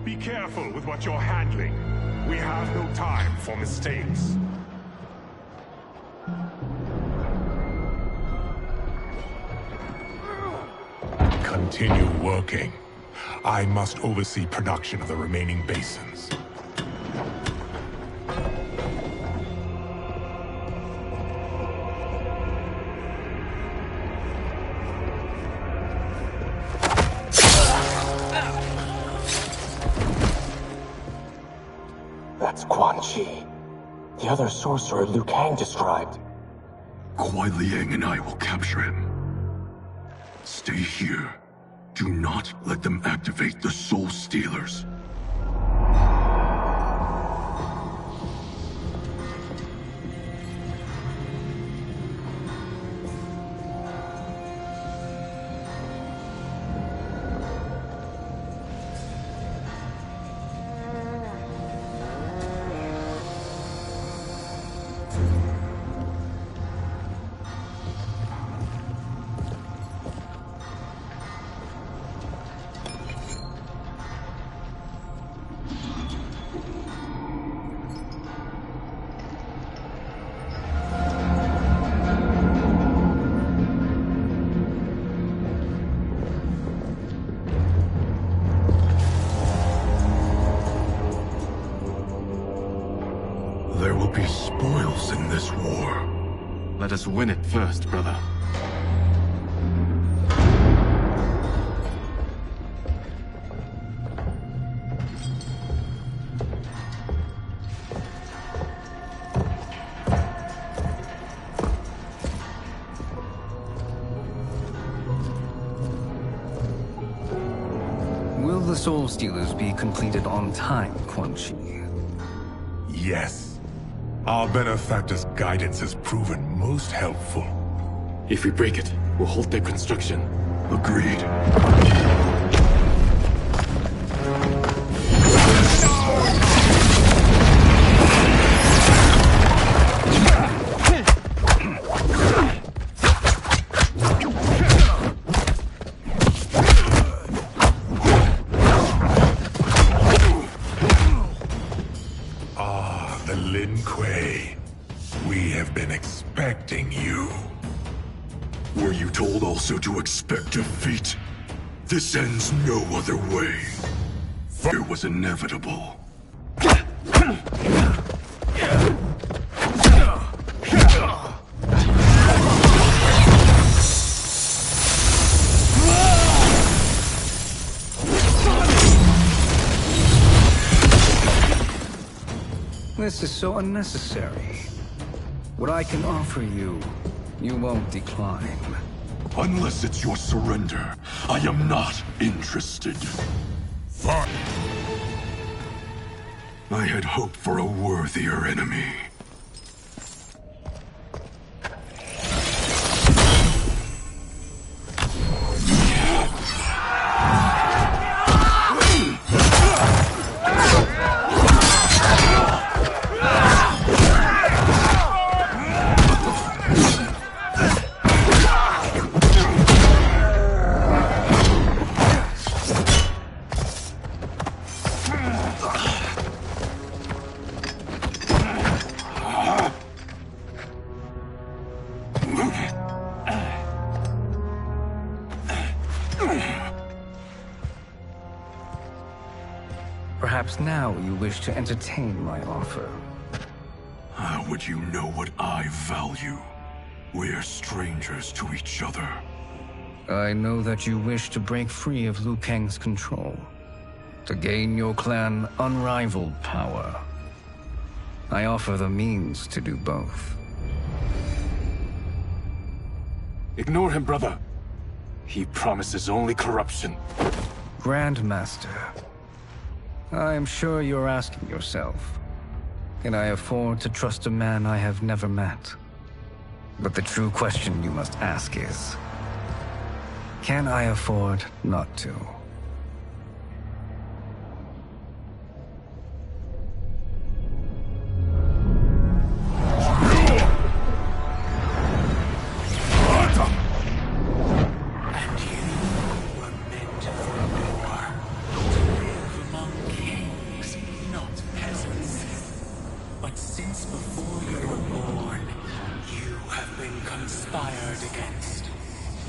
Be careful with what you're handling. We have no time for mistakes. Continue working. I must oversee production of the remaining basins. That's Quan Chi. The other sorcerer Liu Kang described. Kuai Liang and I will capture him. Stay here. Do not let them activate the Soul Stealers. There will be spoils in this war. Let us win it first, brother. Will the Soul Stealers be completed on time, Quan Chi? Yes. Our benefactor's guidance has proven most helpful. If we break it, we'll halt their construction. Agreed. We have been expecting you. Were you told also to expect defeat? This ends no other way. Fire was inevitable. This is so unnecessary. What I can offer you, you won't decline. Unless it's your surrender, I am not interested. Fine. I had hoped for a worthier enemy. Perhaps now you wish to entertain my offer. How would you know what I value? We're strangers to each other. I know that you wish to break free of Liu Kang's control, to gain your clan unrivaled power. I offer the means to do both. Ignore him, brother. He promises only corruption. Grandmaster, I am sure you're asking yourself, can I afford to trust a man I have never met? But the true question you must ask is, can I afford not to?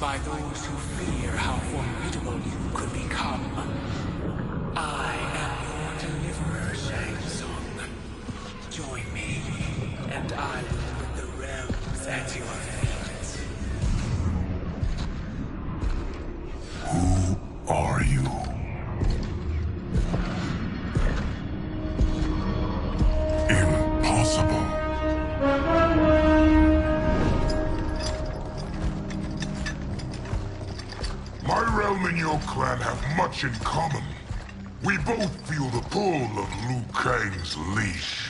By those who fear how formidable you could become. I am your deliverer, Shang Tsung. Join me, and I will put the realms at your feet. Who are you? Impossible. My realm and your clan have much in common. We both feel the pull of Liu Kang's leash.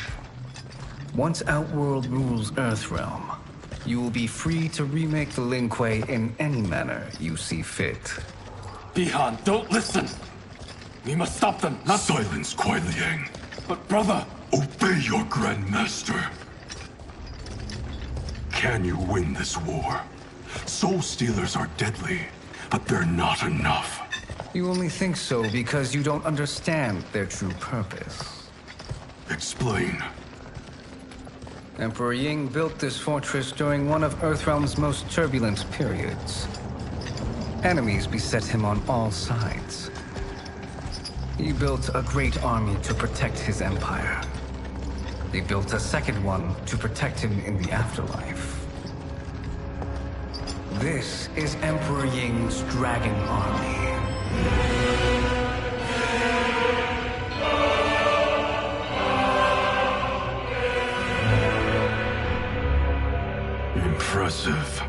Once Outworld rules Earthrealm, you will be free to remake the Lin Kuei in any manner you see fit. Bihan, don't listen! We must stop them, not— Silence, Kuai Liang. But brother— Obey your Grandmaster. Can you win this war? Soul Stealers are deadly, but they're not enough. You only think so because you don't understand their true purpose. Explain. Emperor Ying built this fortress during one of Earthrealm's most turbulent periods. Enemies beset him on all sides. He built a great army to protect his empire. He built a second one to protect him in the afterlife. This is Emperor Ying's Dragon Army. Impressive.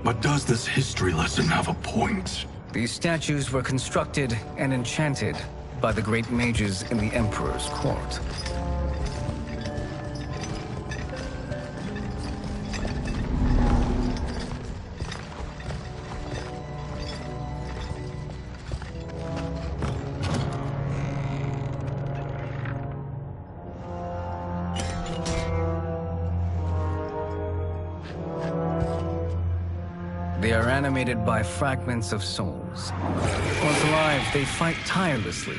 But does this history lesson have a point? These statues were constructed and enchanted by the great mages in the Emperor's court. They are animated by fragments of souls. Once alive, they fight tirelessly,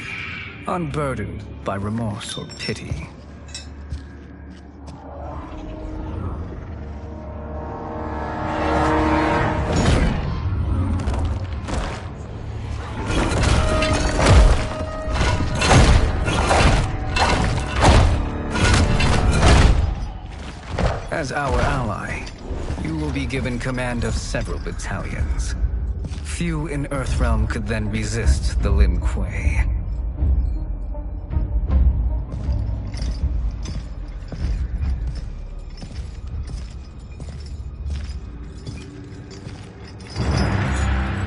unburdened by remorse or pity. As our ally, you will be given command of several battalions. Few in Earthrealm could then resist the Lin Kuei.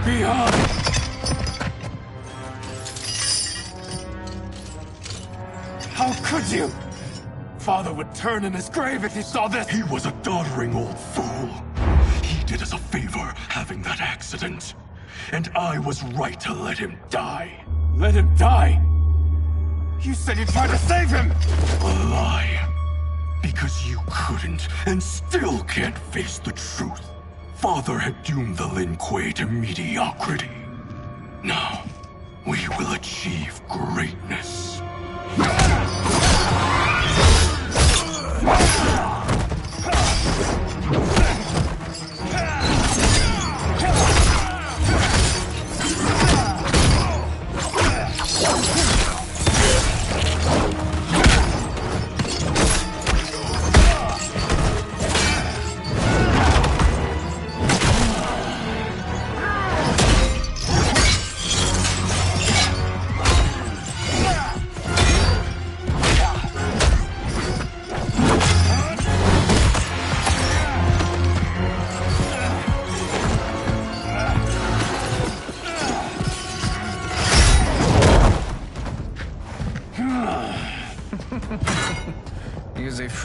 Beyond! How could you? Father would turn in his grave if he saw this! He was a doddering old fool. He did us a favor having that accident. And I was right to let him die. Let him die? You said you tried to save him! A lie. Because you couldn't and still can't face the truth. Father had doomed the Lin Kuei to mediocrity. Now, we will achieve greatness.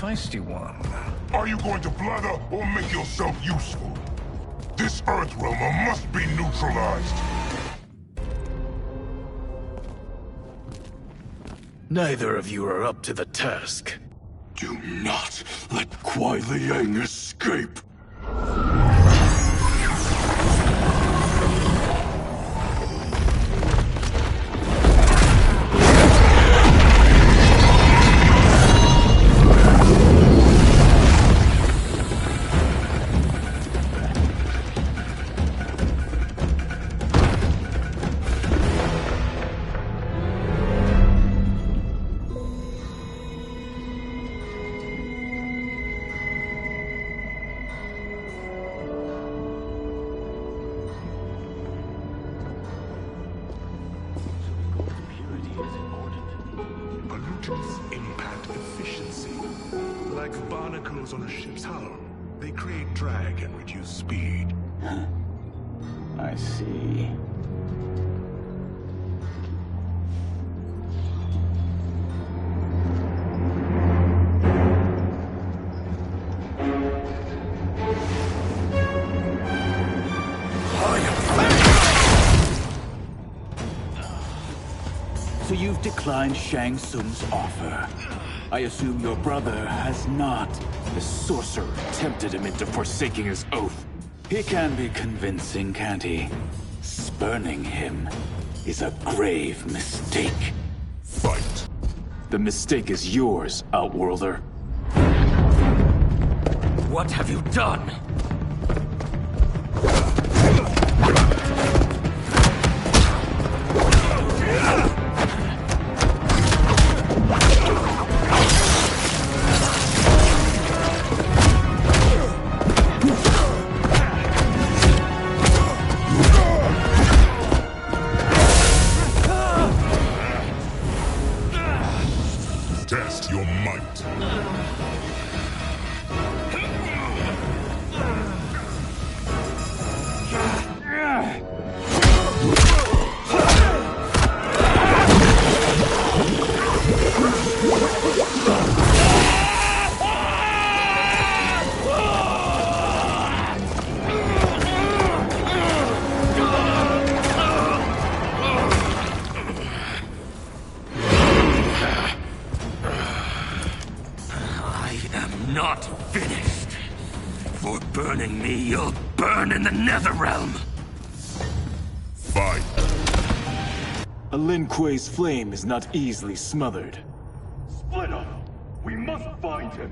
feisty one. Are you going to blather or make yourself useful? This Earthrealmer must be neutralized. Neither of you are up to the task. Do not let Kuai Liang escape! Pollutants impact efficiency. Like barnacles on a ship's hull. They create drag and reduce speed. I see. So you've declined Shang Tsung's offer. I assume your brother has not. The sorcerer tempted him into forsaking his oath. He can be convincing, can't he? Spurning him is a grave mistake. Fight. The mistake is yours, Outworlder. What have you done? Test your might. Not finished. For burning me, you'll burn in the Netherrealm. Fight. A Lin Kuei's flame is not easily smothered. Split up! We must find him!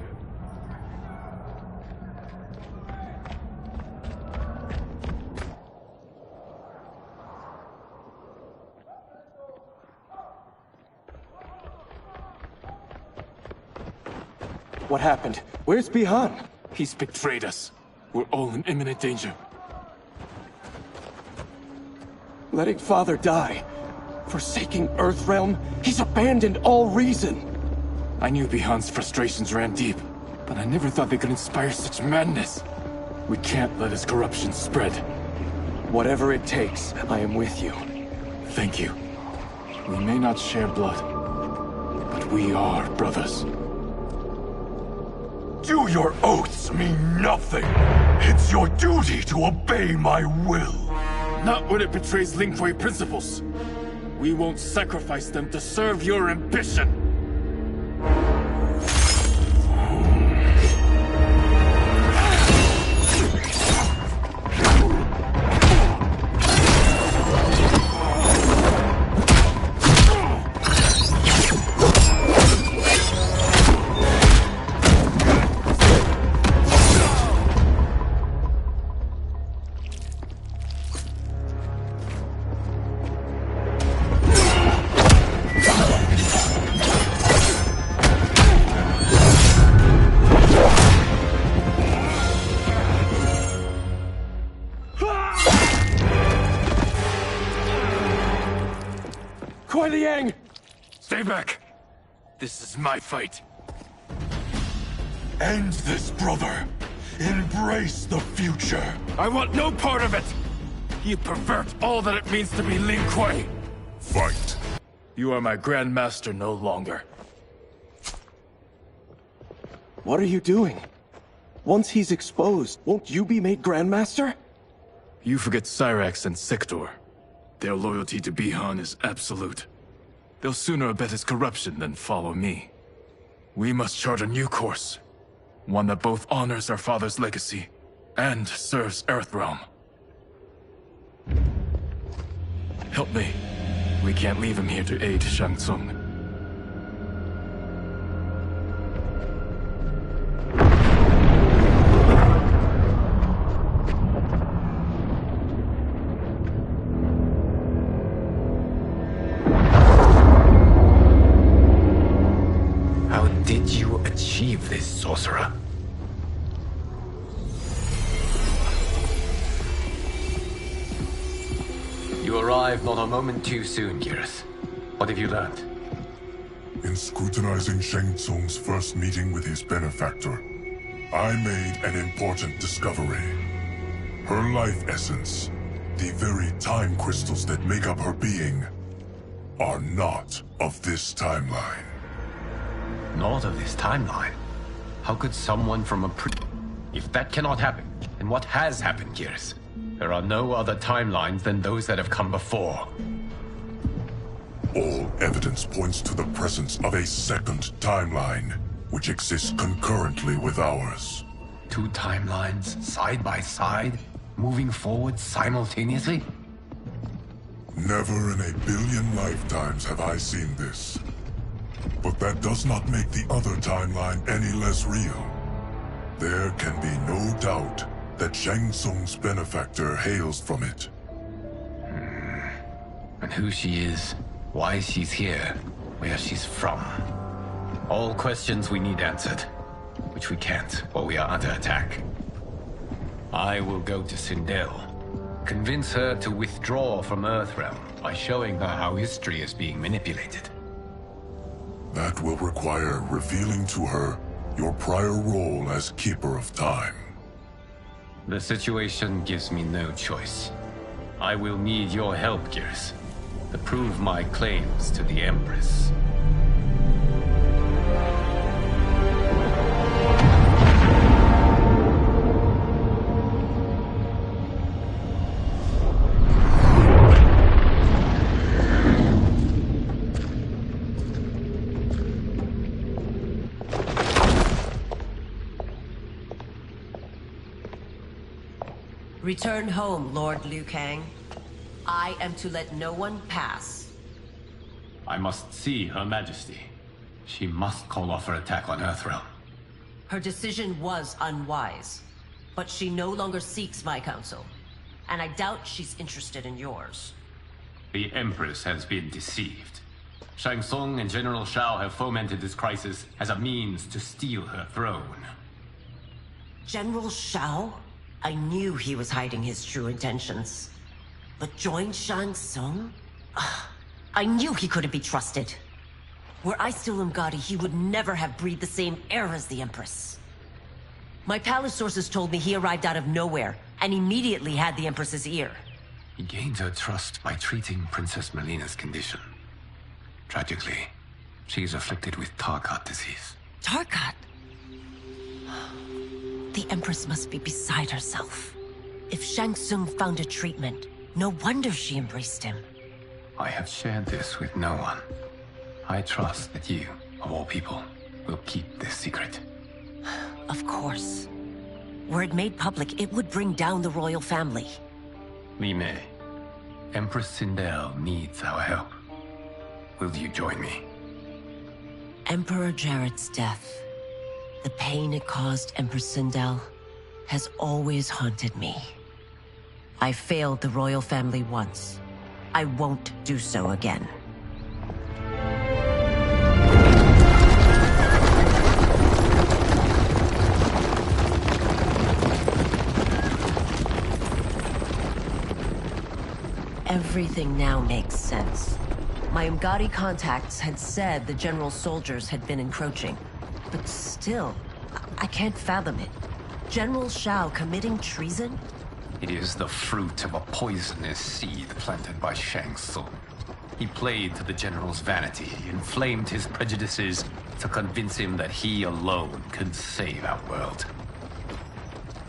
What happened? Where's Bihan? He's betrayed us. We're all in imminent danger. Letting Father die. Forsaking Earthrealm. He's abandoned all reason. I knew Bihan's frustrations ran deep, but I never thought they could inspire such madness. We can't let his corruption spread. Whatever it takes, I am with you. Thank you. We may not share blood, but we are brothers. Do your oaths mean nothing? It's your duty to obey my will. Not when it betrays Lin Kuei principles. We won't sacrifice them to serve your ambition. Kuai Liang! Stay back! This is my fight. End this, brother. Embrace the future. I want no part of it! You pervert all that it means to be Lin Kuei! Fight. You are my Grand Master no longer. What are you doing? Once he's exposed, won't you be made Grandmaster? You forget Cyrax and Sector. Their loyalty to Bihan is absolute. They'll sooner abet his corruption than follow me. We must chart a new course. One that both honors our father's legacy and serves Earthrealm. Help me. We can't leave him here to aid Shang Tsung. How did you achieve this, sorcerer? You arrived not a moment too soon, Geras. What have you learned? In scrutinizing Shang Tsung's first meeting with his benefactor, I made an important discovery. Her life essence, the very time crystals that make up her being, are not of this timeline. Not of this timeline? How could someone from a If that cannot happen, then what has happened, Geras? There are no other timelines than those that have come before. All evidence points to the presence of a second timeline, which exists concurrently with ours. Two timelines, side by side, moving forward simultaneously? Never in a billion lifetimes have I seen this. But that does not make the other timeline any less real. There can be no doubt that Shang Tsung's benefactor hails from it. And who she is, why she's here, where she's from. All questions we need answered, which we can't while we are under attack. I will go to Sindel, convince her to withdraw from Earthrealm by showing her how history is being manipulated. That will require revealing to her your prior role as Keeper of Time. The situation gives me no choice. I will need your help, Geras, to prove my claims to the Empress. Return home, Lord Liu Kang. I am to let no one pass. I must see Her Majesty. She must call off her attack on Earthrealm. Her decision was unwise, but she no longer seeks my counsel, and I doubt she's interested in yours. The Empress has been deceived. Shang Tsung and General Shao have fomented this crisis as a means to steal her throne. General Shao? I knew he was hiding his true intentions. But join Shang Tsung? I knew he couldn't be trusted. Were I still Umgadi, he would never have breathed the same air as the Empress. My palace sources told me he arrived out of nowhere, and immediately had the Empress's ear. He gained her trust by treating Princess Melina's condition. Tragically, she is afflicted with Tarkat disease. Tarkat? The Empress must be beside herself. If Shang Tsung found a treatment, no wonder she embraced him. I have shared this with no one. I trust that you, of all people, will keep this secret. Of course. Were it made public, it would bring down the royal family. Li Mei, Empress Sindel needs our help. Will you join me? Emperor Jarrett's death, the pain it caused Empress Sindel, has always haunted me. I failed the royal family once. I won't do so again. Everything now makes sense. My Umgadi contacts had said the general soldiers had been encroaching. But still, I can't fathom it. General Shao committing treason? It is the fruit of a poisonous seed planted by Shang Tsung. He played to the General's vanity, inflamed his prejudices to convince him that he alone could save our world.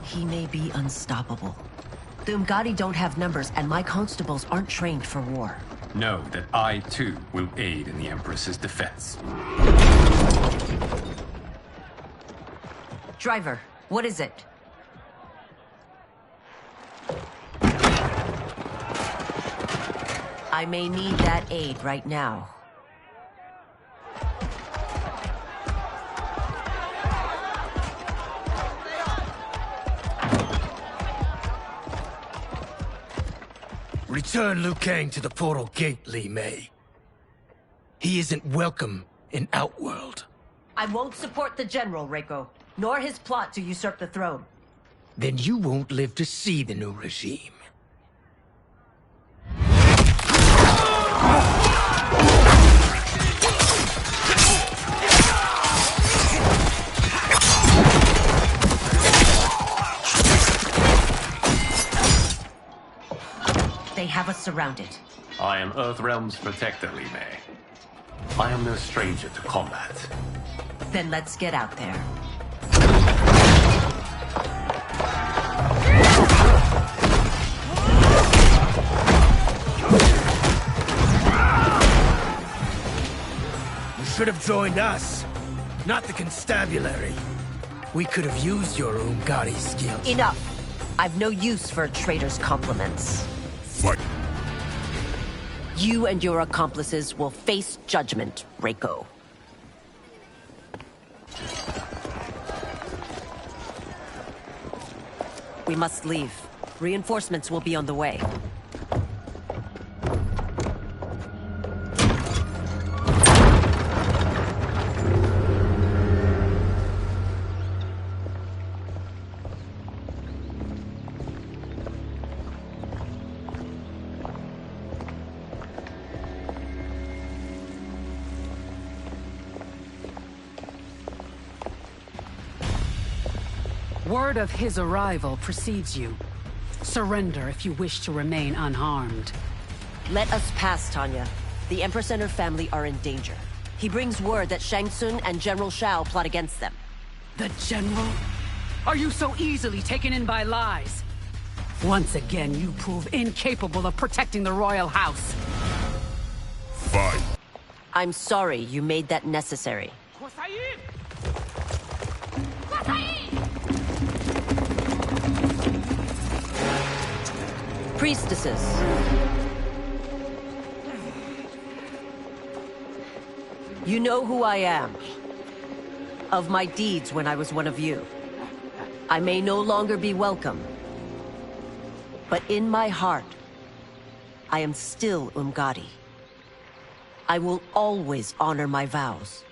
He may be unstoppable. The Umgadi don't have numbers, and my constables aren't trained for war. Know that I, too, will aid in the Empress's defense. Driver, what is it? I may need that aid right now. Return Liu Kang to the portal gate, Li Mei. He isn't welcome in Outworld. I won't support the General, Reiko, nor his plot to usurp the throne. Then you won't live to see the new regime. They have us surrounded. I am Earthrealm's protector, Li Mei. I am no stranger to combat. Then let's get out there. You should have joined us, not the constabulary. We could have used your Umgadi skills. Enough! I've no use for a traitor's compliments. Fight. You and your accomplices will face judgment, Reiko. We must leave. Reinforcements will be on the way. Word of his arrival precedes you. Surrender if you wish to remain unharmed. Let us pass, Tanya. The Empress and her family are in danger. He brings word that Shang Tsung and General Shao plot against them. The General? Are you so easily taken in by lies? Once again, you prove incapable of protecting the royal house. Fight. I'm sorry you made that necessary. Priestesses. You know who I am. Of my deeds when I was one of you. I may no longer be welcome. But in my heart, I am still Umgadi. I will always honor my vows.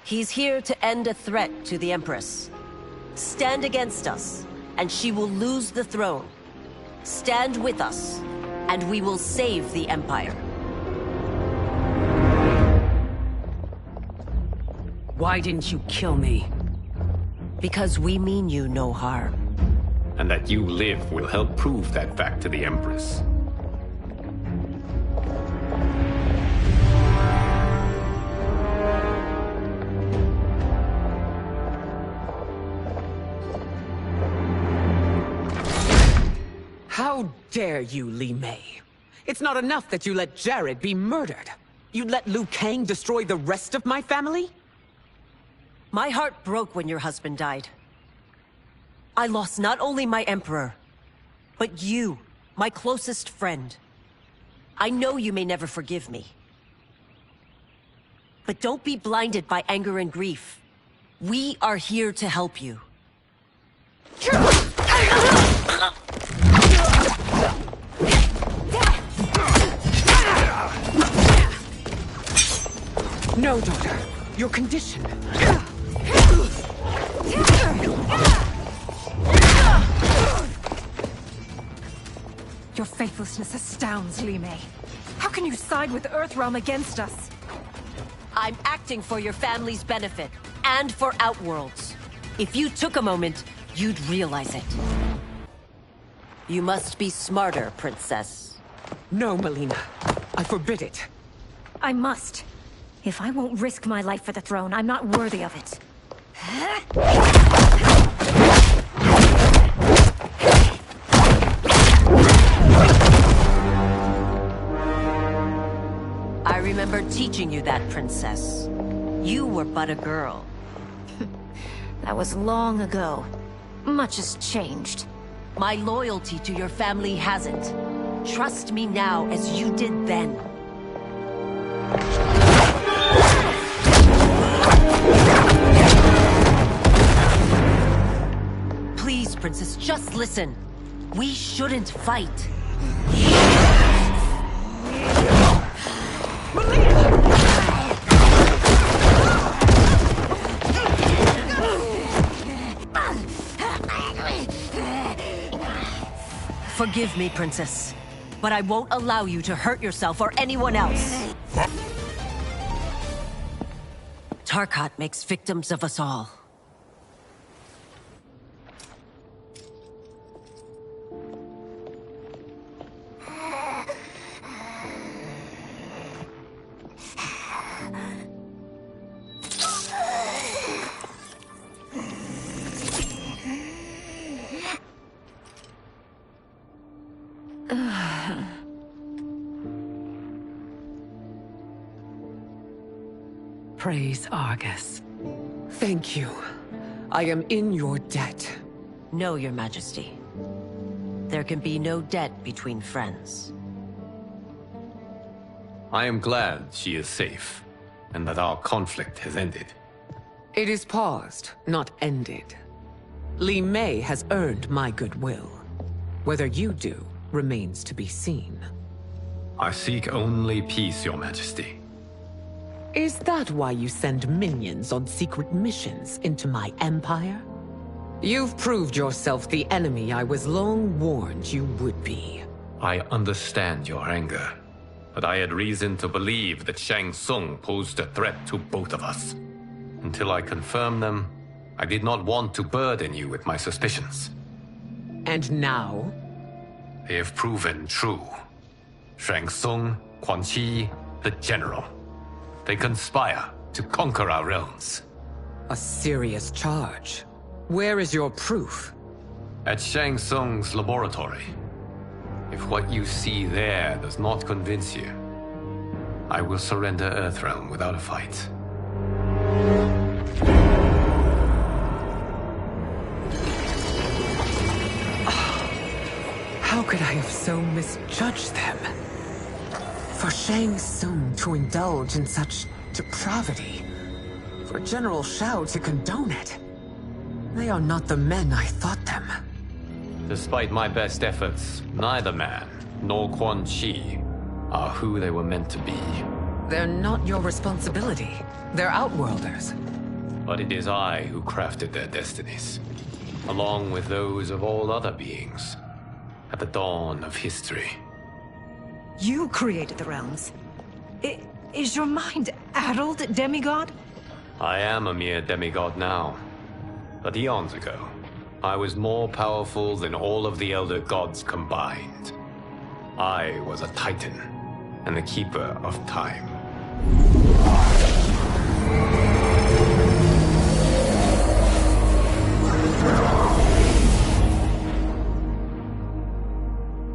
He's here to end a threat to the Empress. Stand against us, and she will lose the throne. Stand with us, and we will save the Empire. Why didn't you kill me? Because we mean you no harm. And that you live will help prove that fact to the Empress. How dare you, Li Mei? It's not enough that you let Jared be murdered. You'd let Liu Kang destroy the rest of my family? My heart broke when your husband died. I lost not only my Emperor, but you, my closest friend. I know you may never forgive me. But don't be blinded by anger and grief. We are here to help you. No, daughter. Your condition. Your faithlessness astounds, Li Mei. How can you side with Earthrealm against us? I'm acting for your family's benefit, and for Outworld's. If you took a moment, you'd realize it. You must be smarter, Princess. No, Melina. I forbid it. I must. If I won't risk my life for the throne, I'm not worthy of it. I remember teaching you that, princess. You were but a girl. That was long ago. Much has changed. My loyalty to your family hasn't. Trust me now as you did then. Please, princess, just listen. We shouldn't fight. Forgive me, princess, but I won't allow you to hurt yourself or anyone else. Tarkat makes victims of us all. Praise Argus. Thank you. I am in your debt. No, Your Majesty. There can be no debt between friends. I am glad she is safe, and that our conflict has ended. It is paused, not ended. Li Mei has earned my goodwill. Whether you do remains to be seen. I seek only peace, Your Majesty. Is that why you send minions on secret missions into my empire? You've proved yourself the enemy I was long warned you would be. I understand your anger, but I had reason to believe that Shang Tsung posed a threat to both of us. Until I confirmed them, I did not want to burden you with my suspicions. And now? They have proven true. Shang Tsung, Quan Chi, the General. They conspire to conquer our realms. A serious charge. Where is your proof? At Shang Tsung's laboratory. If what you see there does not convince you, I will surrender Earthrealm without a fight. How could I have so misjudged them? For Shang Tsung to indulge in such depravity, for General Shao to condone it, they are not the men I thought them. Despite my best efforts, neither man nor Quan Chi are who they were meant to be. They're not your responsibility. They're Outworlders. But it is I who crafted their destinies, along with those of all other beings, at the dawn of history. You created the realms. Is your mind addled, demigod? I am a mere demigod now. But eons ago, I was more powerful than all of the Elder Gods combined. I was a Titan, and the Keeper of Time.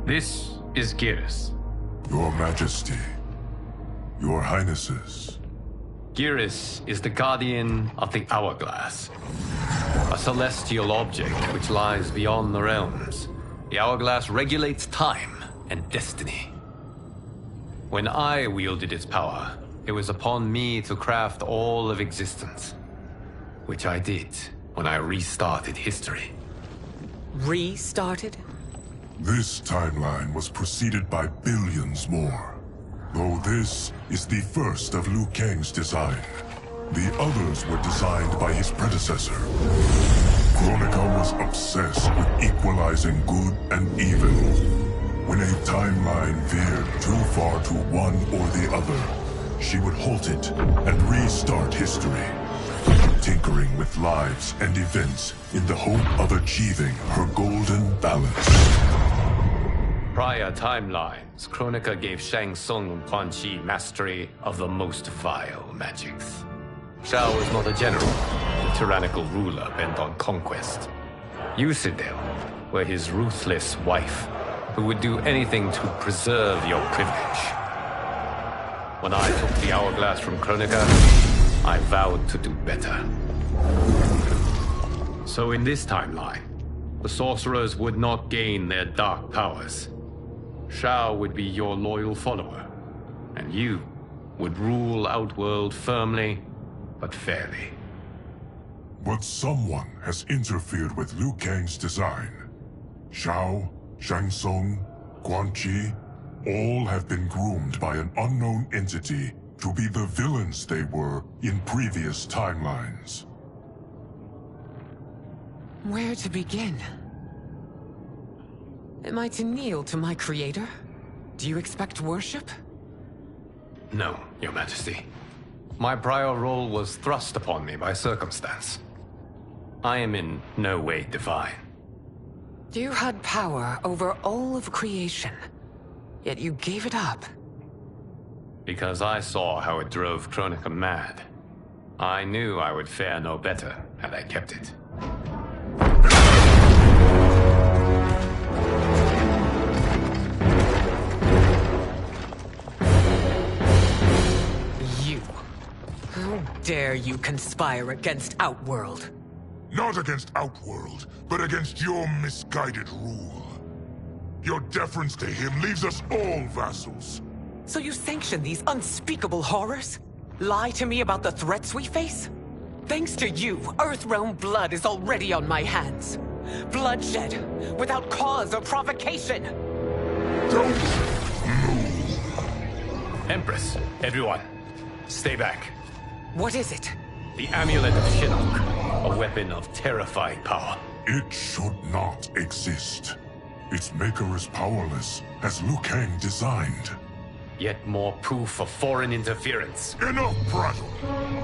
This is Geras. Your Majesty, Your Highnesses. Geras is the guardian of the Hourglass, a celestial object which lies beyond the realms. The Hourglass regulates time and destiny. When I wielded its power, it was upon me to craft all of existence, which I did when I restarted history. Restarted? This timeline was preceded by billions more. Though this is the first of Liu Kang's design. The others were designed by his predecessor. Kronika was obsessed with equalizing good and evil. When a timeline veered too far to one or the other, she would halt it and restart history, tinkering with lives and events in the hope of achieving her golden balance. prior timelines, Kronika gave Shang Tsung and Quan Chi mastery of the most vile magics. Shao was not a general, a tyrannical ruler bent on conquest. You, Sindel, were his ruthless wife, who would do anything to preserve your privilege. When I took the hourglass from Kronika, I vowed to do better. So in this timeline, the sorcerers would not gain their dark powers. Shao would be your loyal follower, and you would rule Outworld firmly, but fairly. But someone has interfered with Liu Kang's design. Shao, Shang Tsung, Quan Chi, all have been groomed by an unknown entity to be the villains they were in previous timelines. Where to begin? Am I to kneel to my creator? Do you expect worship? No, Your Majesty. My prior role was thrust upon me by circumstance. I am in no way divine. You had power over all of creation, yet you gave it up. Because I saw how it drove Kronika mad. I knew I would fare no better had I kept it. You. How dare you conspire against Outworld? Not against Outworld, but against your misguided rule. Your deference to him leaves us all vassals. So you sanction these unspeakable horrors? Lie to me about the threats we face? Thanks to you, Earthrealm blood is already on my hands. Bloodshed, without cause or provocation. Don't move. Empress, everyone, stay back. What is it? The Amulet of Shinnok, a weapon of terrifying power. It should not exist. Its maker is powerless, as Liu Kang designed. Yet more proof of foreign interference. Enough prattle.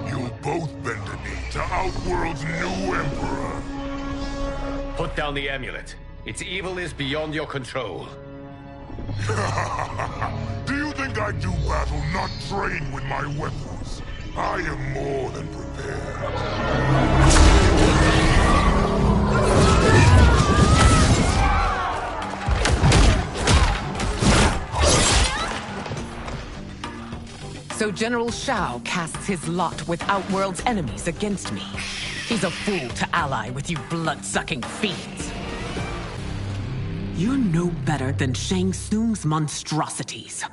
You'll both bend a knee to Outworld's new emperor. Put down the amulet. Its evil is beyond your control. Do you think I do battle not trained with my weapons? I am more than prepared. So General Shao casts his lot with Outworld's enemies against me. He's a fool to ally with you blood-sucking fiends. You're no better than Shang Tsung's monstrosities.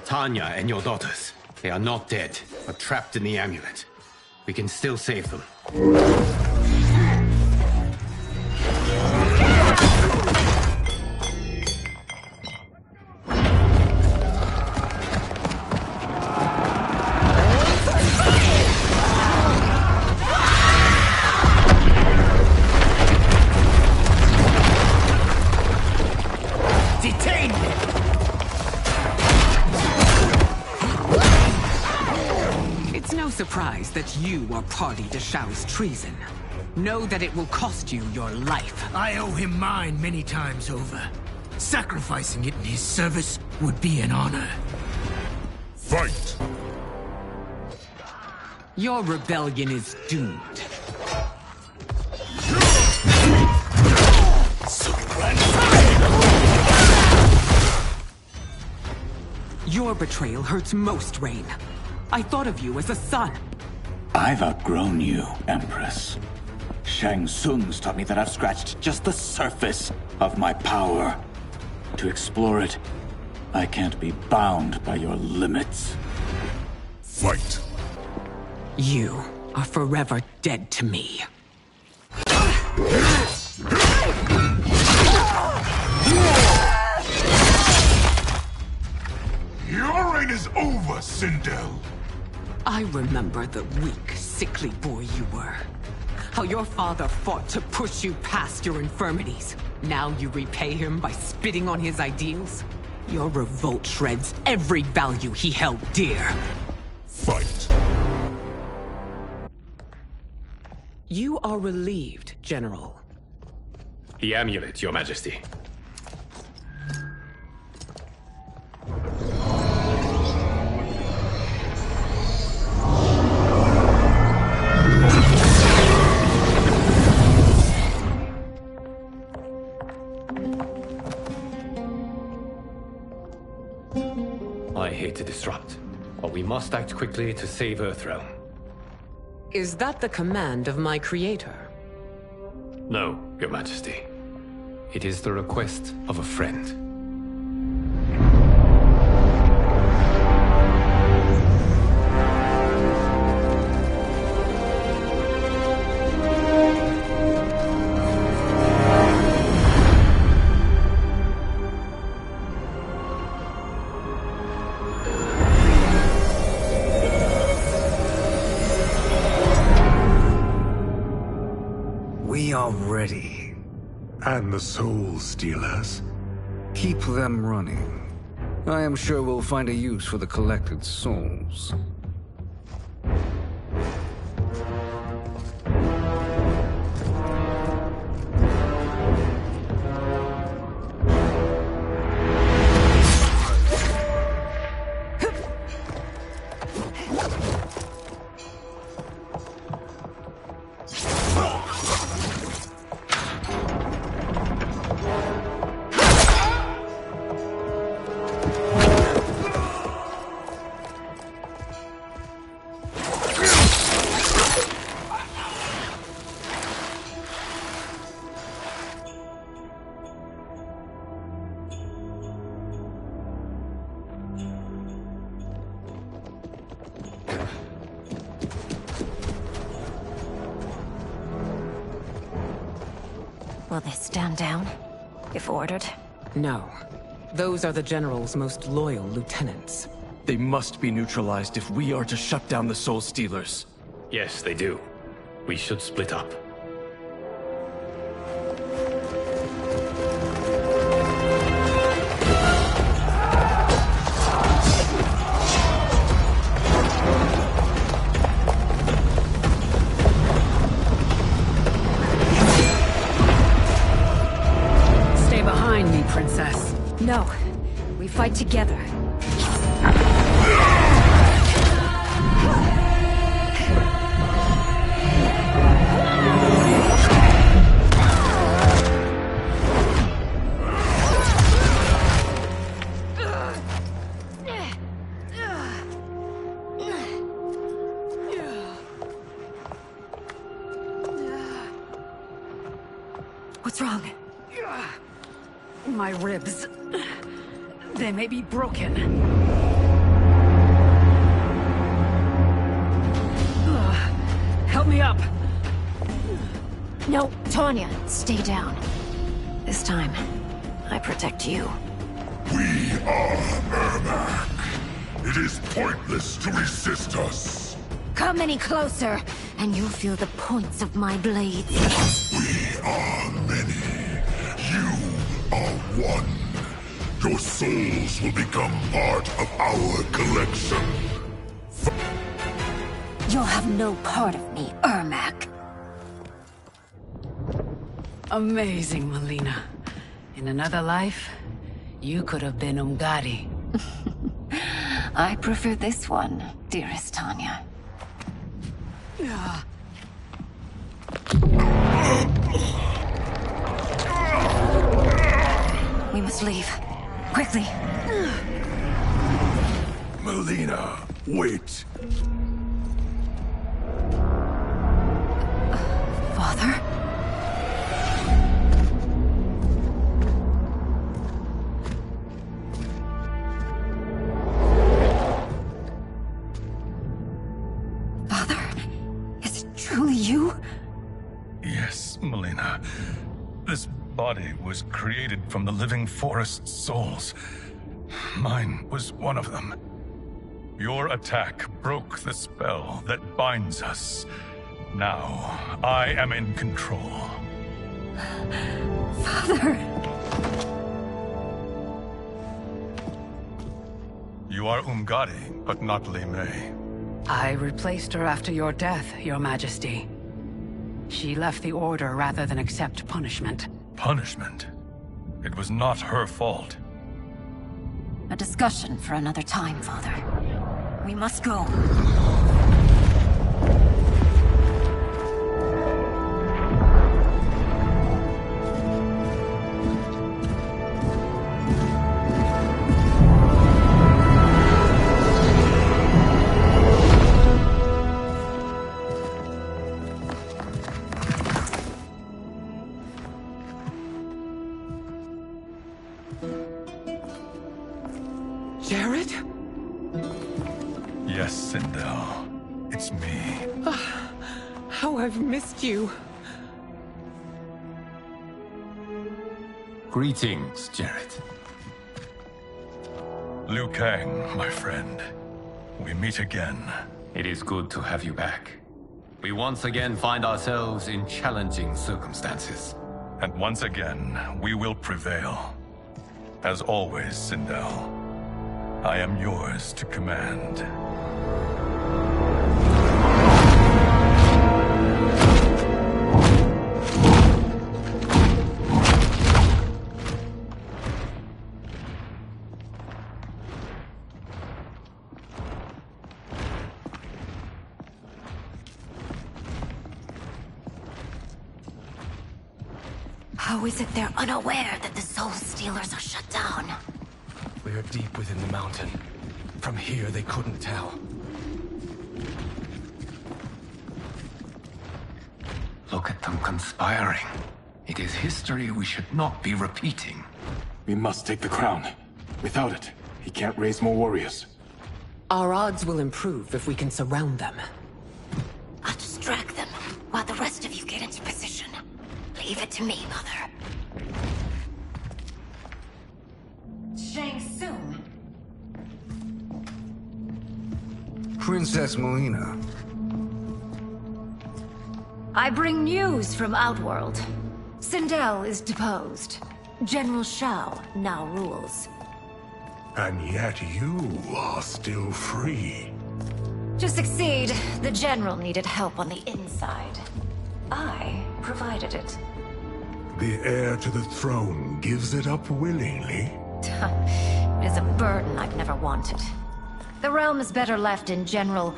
Tanya and your daughters, they are not dead, but trapped in the amulet. We can still save them. Detain him! It's no surprise that you are party to Shao's treason. Know that it will cost you your life. I owe him mine many times over. Sacrificing it in his service would be an honor. Fight! Your rebellion is doomed. Your betrayal hurts most, Rain. I thought of you as a son. I've outgrown you, Empress. Shang Tsung's taught me that I've scratched just the surface of my power. To explore it, I can't be bound by your limits. Fight! You are forever dead to me. Your reign is over, Sindel! I remember the weak, sickly boy you were. How your father fought to push you past your infirmities. Now you repay him by spitting on his ideals? Your revolt shreds every value he held dear. Fight! You are relieved, General. The amulet, Your Majesty. I hate to disrupt, but we must act quickly to save Earthrealm. Is that the command of my creator? No, Your Majesty. It is the request of a friend. We are ready. And the Soul Stealers? Keep them running. I am sure we'll find a use for the collected souls. Will they stand down, if ordered? No. Those are the General's most loyal lieutenants. They must be neutralized if we are to shut down the Soul Stealers. Yes, they do. We should split up. Stay behind me, Princess. No. We fight together. What's wrong? My ribs. They may be broken. Help me up. No, Tanya, stay down. This time, I protect you. We are Ermac. It is pointless to resist us. Come any closer, and you'll feel the points of my blades. We are many. You are one. Your souls will become part of our collection. You'll have no part of me, Ermac. Amazing, Melina. In another life, you could have been Umgadi. I prefer this one, dearest Tanya. We must leave. Quickly. Melina, wait. Father? Father? Is it truly you? Yes, Melina. This body was created from the living forest's souls. Mine was one of them. Your attack broke the spell that binds us. Now, I am in control. Father! You are Umgadi, but not Li Mei. I replaced her after your death, Your Majesty. She left the Order rather than accept punishment. Punishment? It was not her fault. A discussion for another time, Father. We must go. Jared? Yes, Sindel. It's me. How I've missed you. Greetings, Jared. Liu Kang, my friend. We meet again. It is good to have you back. We once again find ourselves in challenging circumstances. And once again, we will prevail. As always, Sindel, I am yours to command. How is it they're unaware that the Soul Stealers are shut down? We are deep within the mountain. From here, they couldn't tell. Look at them conspiring. It is history we should not be repeating. We must take the crown. Without it, he can't raise more warriors. Our odds will improve if we can surround them. I'll distract them while the rest of you get into position. Leave it to me, Mother. Shang Tsung. Princess Melina. I bring news from Outworld. Sindel is deposed. General Shao now rules. And yet you are still free. To succeed, the General needed help on the inside. I provided it. The heir to the throne gives it up willingly. It is a burden I've never wanted. The realm is better left in General...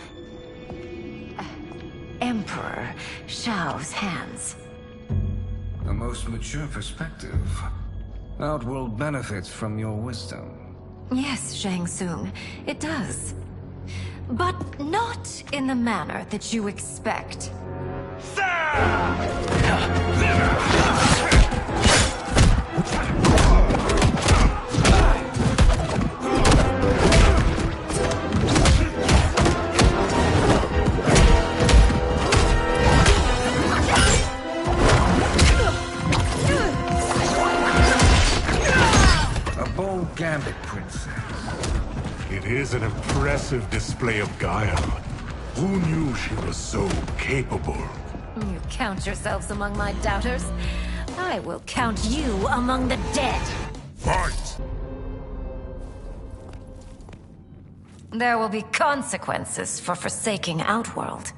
Emperor Shao's hands. A most mature perspective. Outworld benefits from your wisdom. Yes, Shang Tsung, it does. But not in the manner that you expect. A bold gambit, Princess. It is an impressive display of guile. Who knew she was so capable? You count yourselves among my doubters. I will count you among the dead. Fight! There will be consequences for forsaking Outworld.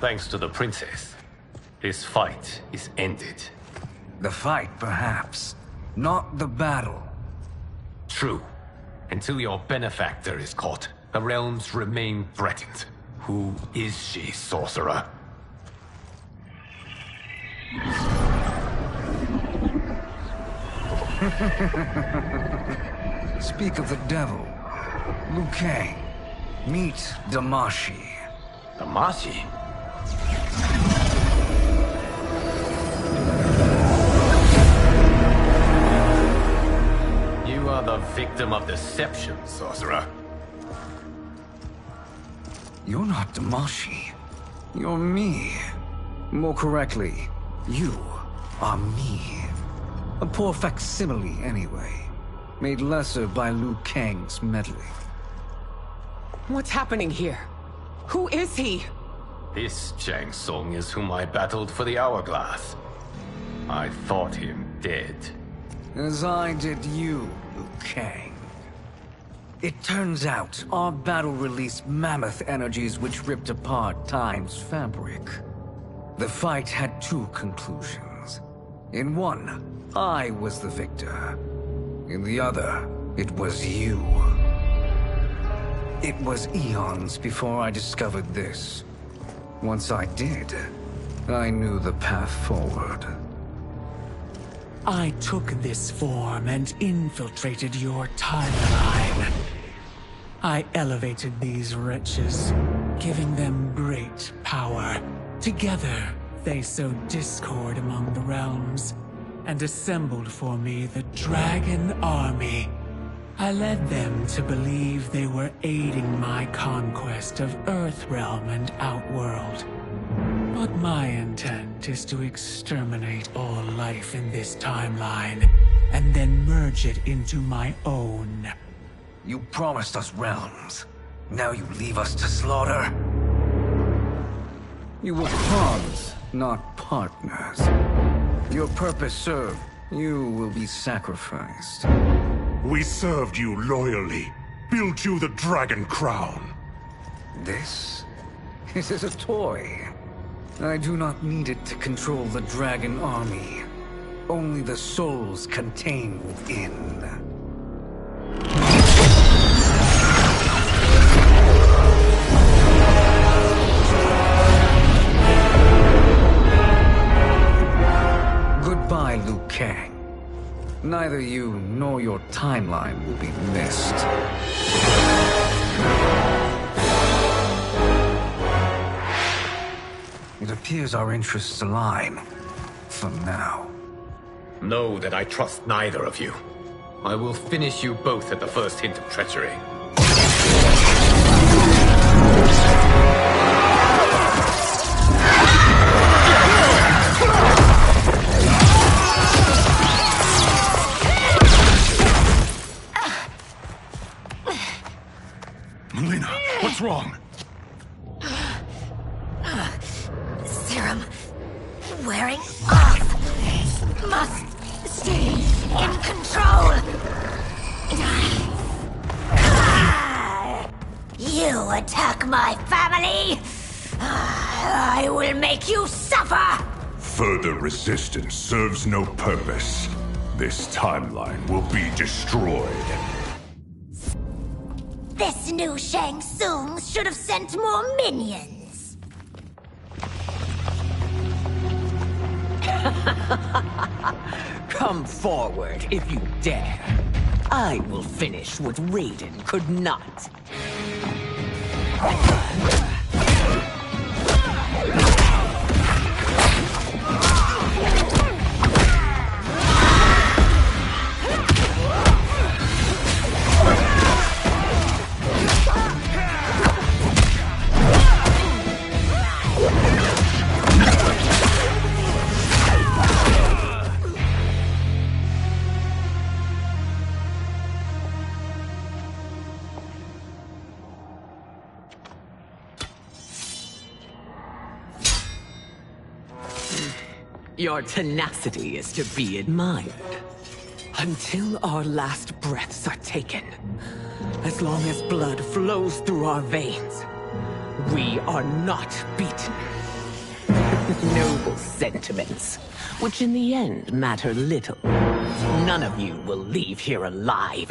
Thanks to the princess, this fight is ended. The fight, perhaps. Not the battle. True. Until your benefactor is caught, the realms remain threatened. Who is she, sorcerer? Speak of the devil. Liu Kang. Meet Damashi. Damashi? You are the victim of deception, sorcerer. You're not Damashi. You're me. More correctly, you are me. A poor facsimile, anyway. Made lesser by Liu Kang's meddling. What's happening here? Who is he? This Shang Tsung is whom I battled for the Hourglass. I thought him dead. As I did you, Liu Kang. It turns out our battle released mammoth energies which ripped apart time's fabric. The fight had two conclusions. In one, I was the victor. In the other, it was you. It was eons before I discovered this. Once I did, I knew the path forward. I took this form and infiltrated your timeline. I elevated these wretches, giving them great power. Together, they sowed discord among the realms, and assembled for me the Dragon Army. I led them to believe they were aiding my conquest of Earthrealm and Outworld. But my intent is to exterminate all life in this timeline, and then merge it into my own. You promised us realms. Now you leave us to slaughter? You were pawns, not partners. Your purpose served. You will be sacrificed. We served you loyally, built you the Dragon Crown. This is a toy. I do not need it to control the Dragon Army. Only the souls contained within. Goodbye, Liu Kang. Neither you nor your timeline will be missed. It appears our interests align. For now. Know that I trust neither of you. I will finish you both at the first hint of treachery. Melina, what's wrong? Serum wearing off. Must stay in control. You attack my family. I will make you suffer. Further resistance serves no purpose. This timeline will be destroyed. This new Shang Tsung should have sent more minions. Come forward if you dare. I will finish what Raiden could not. Your tenacity is to be admired. Until our last breaths are taken, as long as blood flows through our veins, we are not beaten. Noble sentiments, which in the end matter little. None of you will leave here alive.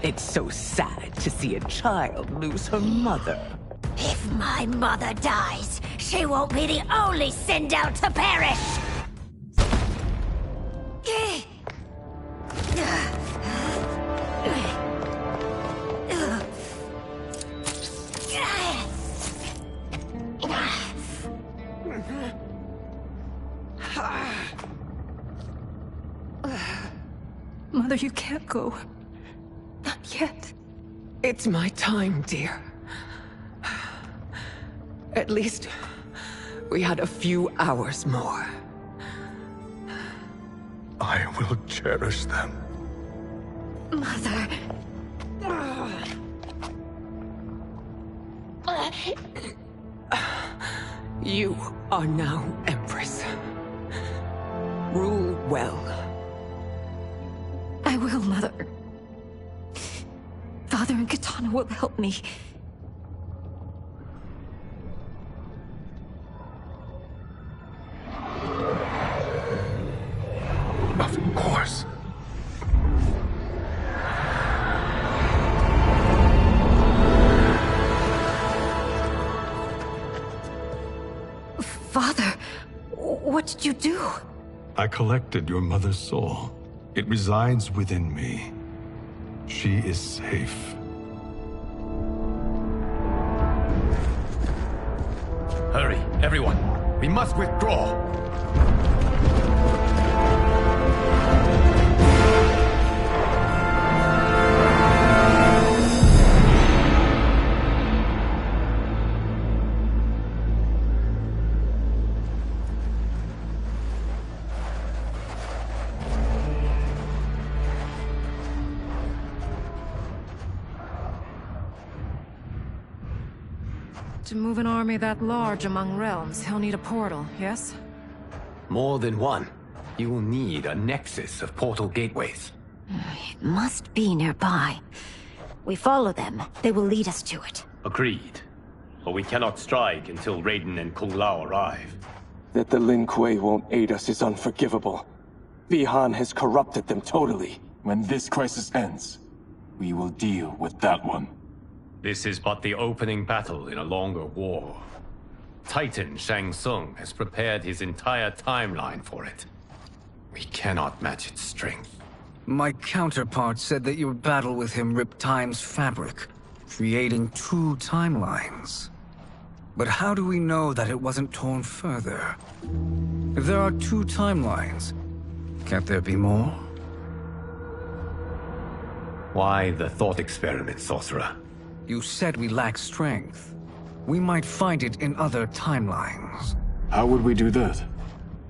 It's so sad to see a child lose her mother. If my mother dies, she won't be the only Sindel to perish! Mother, you can't go. Not yet. It's my time, dear. At least, we had a few hours more. I will cherish them. Mother. You are now Empress. Rule well. I will, Mother. Father and Katana will help me. Of course. Father, what did you do? I collected your mother's soul. It resides within me. She is safe. Hurry, everyone. We must withdraw. To move an army that large among realms, he'll need a portal, yes? More than one. You will need a nexus of portal gateways. It must be nearby. We follow them. They will lead us to it. Agreed. But we cannot strike until Raiden and Kung Lao arrive. That the Lin Kuei won't aid us is unforgivable. Bihan has corrupted them totally. When this crisis ends, we will deal with that one. This is but the opening battle in a longer war. Titan Shang Tsung has prepared his entire timeline for it. We cannot match its strength. My counterpart said that your battle with him ripped time's fabric, creating two timelines. But how do we know that it wasn't torn further? If there are two timelines, can't there be more? Why the thought experiment, Sorcerer? You said we lack strength. We might find it in other timelines. How would we do that?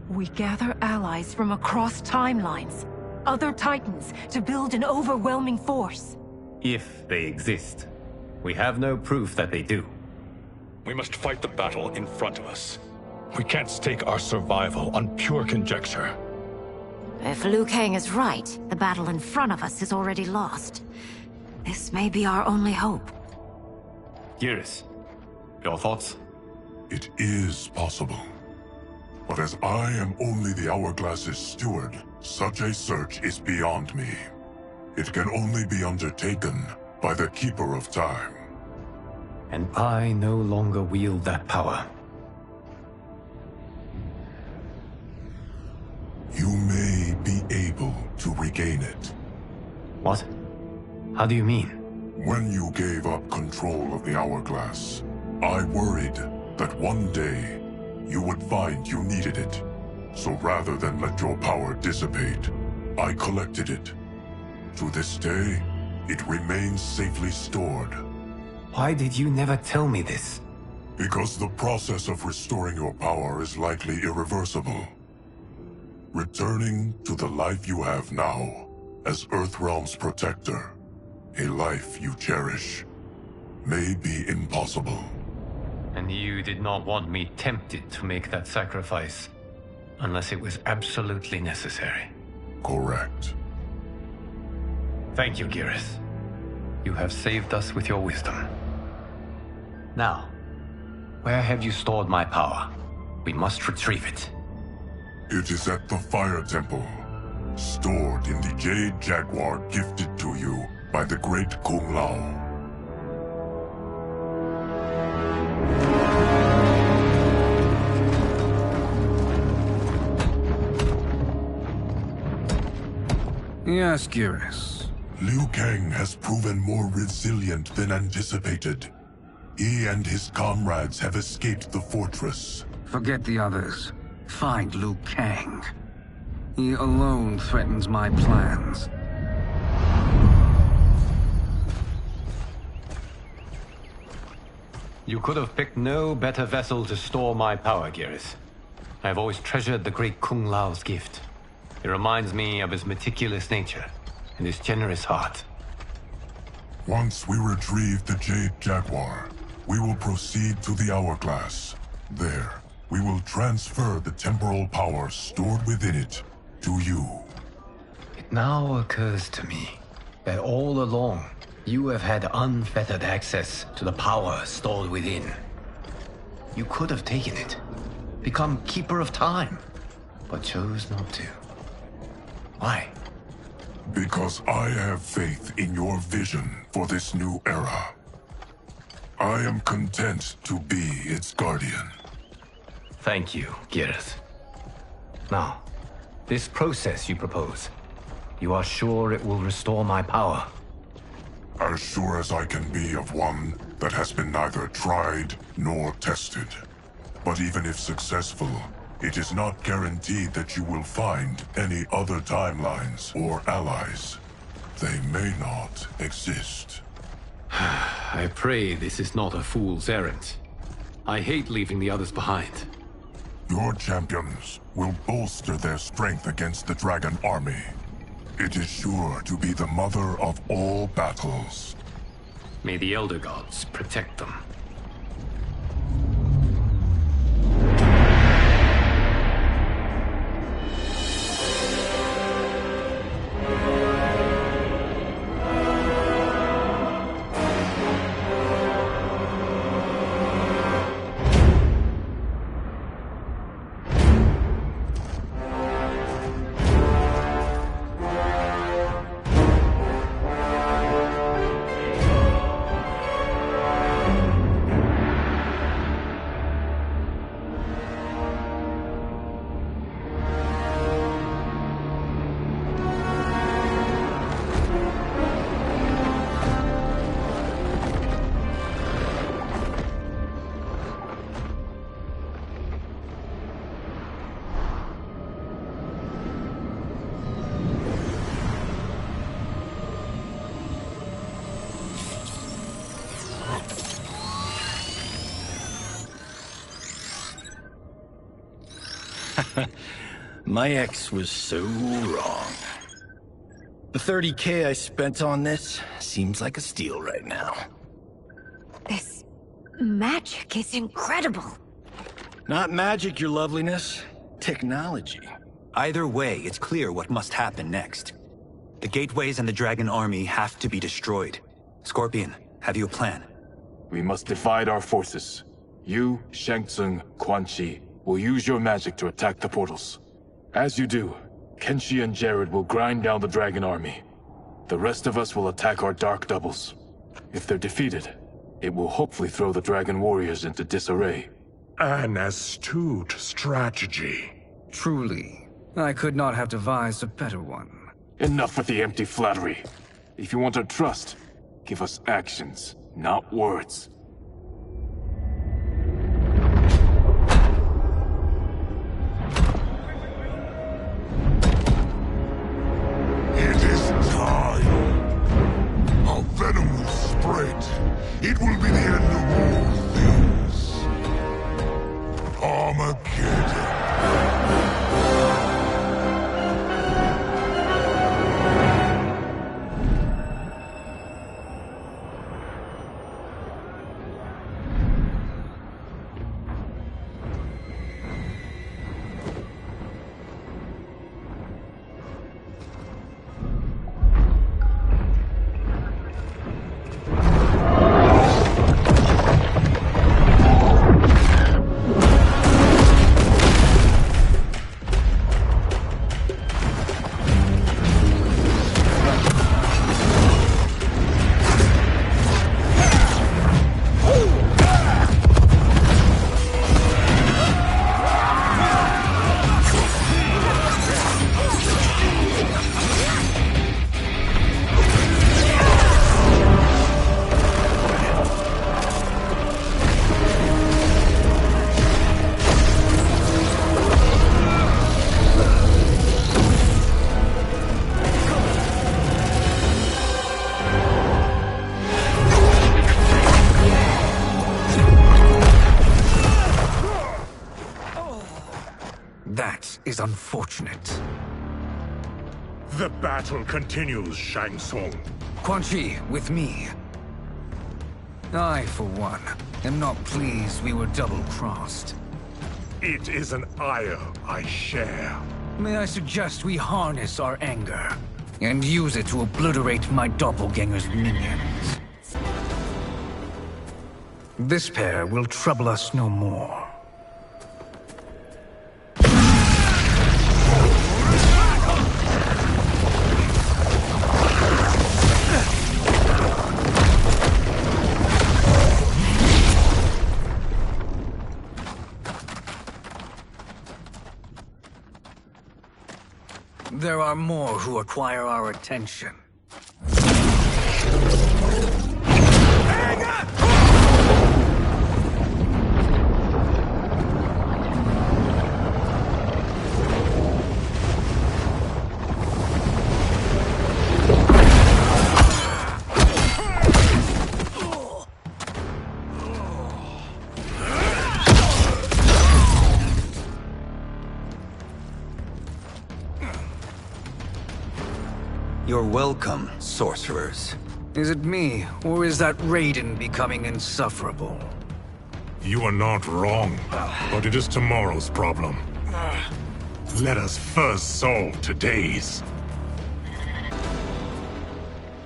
We gather allies from across timelines, other titans, to build an overwhelming force. If they exist. We have no proof that they do. We must fight the battle in front of us. We can't stake our survival on pure conjecture. If Liu Kang is right, the battle in front of us is already lost. This may be our only hope. Geras, your thoughts? It is possible. But as I am only the Hourglass's steward, such a search is beyond me. It can only be undertaken by the Keeper of Time. And I no longer wield that power. You may be able to regain it. What? How do you mean? When you gave up control of the Hourglass, I worried that one day you would find you needed it. So rather than let your power dissipate, I collected it. To this day, it remains safely stored. Why did you never tell me this? Because the process of restoring your power is likely irreversible. Returning to the life you have now, as Earthrealm's protector, a life you cherish, may be impossible. And you did not want me tempted to make that sacrifice, unless it was absolutely necessary. Correct. Thank you, Geras. You have saved us with your wisdom. Now, where have you stored my power? We must retrieve it. It is at the Fire Temple, stored in the Jade Jaguar gifted to you by the great Kung Lao. Yes, Geras. Liu Kang has proven more resilient than anticipated. He and his comrades have escaped the fortress. Forget the others. Find Liu Kang. He alone threatens my plans. You could have picked no better vessel to store my power, Geras. I have always treasured the great Kung Lao's gift. It reminds me of his meticulous nature and his generous heart. Once we retrieve the Jade Jaguar, we will proceed to the Hourglass. There, we will transfer the temporal power stored within it to you. It now occurs to me that all along, you have had unfettered access to the power stored within. You could have taken it, become Keeper of Time, but chose not to. Why? Because I have faith in your vision for this new era. I am content to be its guardian. Thank you, Geras. Now, this process you propose, you are sure it will restore my power? As sure as I can be of one that has been neither tried nor tested. But even if successful, it is not guaranteed that you will find any other timelines or allies. They may not exist. I pray this is not a fool's errand. I hate leaving the others behind. Your champions will bolster their strength against the Dragon Army. It is sure to be the mother of all battles. May the Elder Gods protect them. My ex was so wrong. The 30K I spent on this seems like a steal right now. This magic is incredible. Not magic, your loveliness. Technology. Either way, it's clear what must happen next. The gateways and the Dragon Army have to be destroyed. Scorpion, have you a plan? We must divide our forces. You, Shang Tsung, Quan Chi will use your magic to attack the portals. As you do, Kenshi and Jared will grind down the Dragon Army. The rest of us will attack our Dark Doubles. If they're defeated, it will hopefully throw the Dragon Warriors into disarray. An astute strategy. Truly, I could not have devised a better one. Enough with the empty flattery. If you want our trust, give us actions, not words. Venom will spread. It will be the end of all things. Armageddon. is unfortunate. The battle continues, Shang Tsung. Quan Chi, with me. I, for one, am not pleased we were double-crossed. It is an ire I share. May I suggest we harness our anger and use it to obliterate my doppelganger's minions? This pair will trouble us no more. There are more who acquire our attention. You're welcome, sorcerers. Is it me, or is that Raiden becoming insufferable? You are not wrong, but it is tomorrow's problem. Let us first solve today's.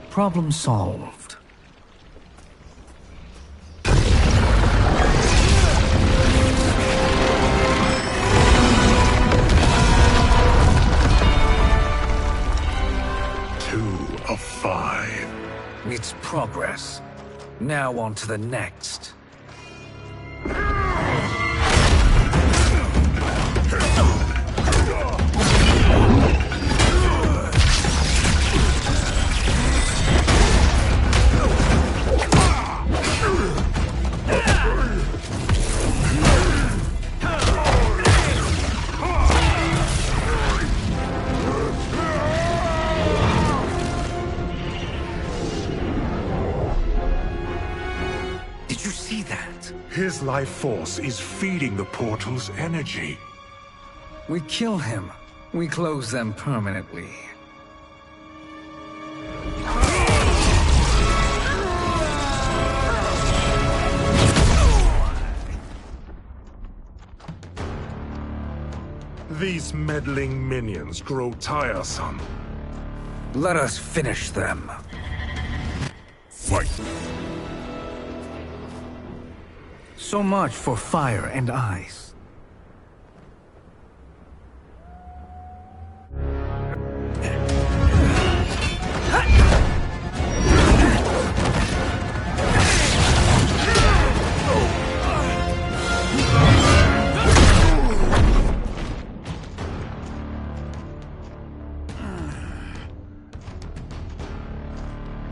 Problem solved. Of 5. It's progress. Now on to the next. His life force is feeding the portal's energy. We kill him. We close them permanently. These meddling minions grow tiresome. Let us finish them. Fight! So much for fire and ice.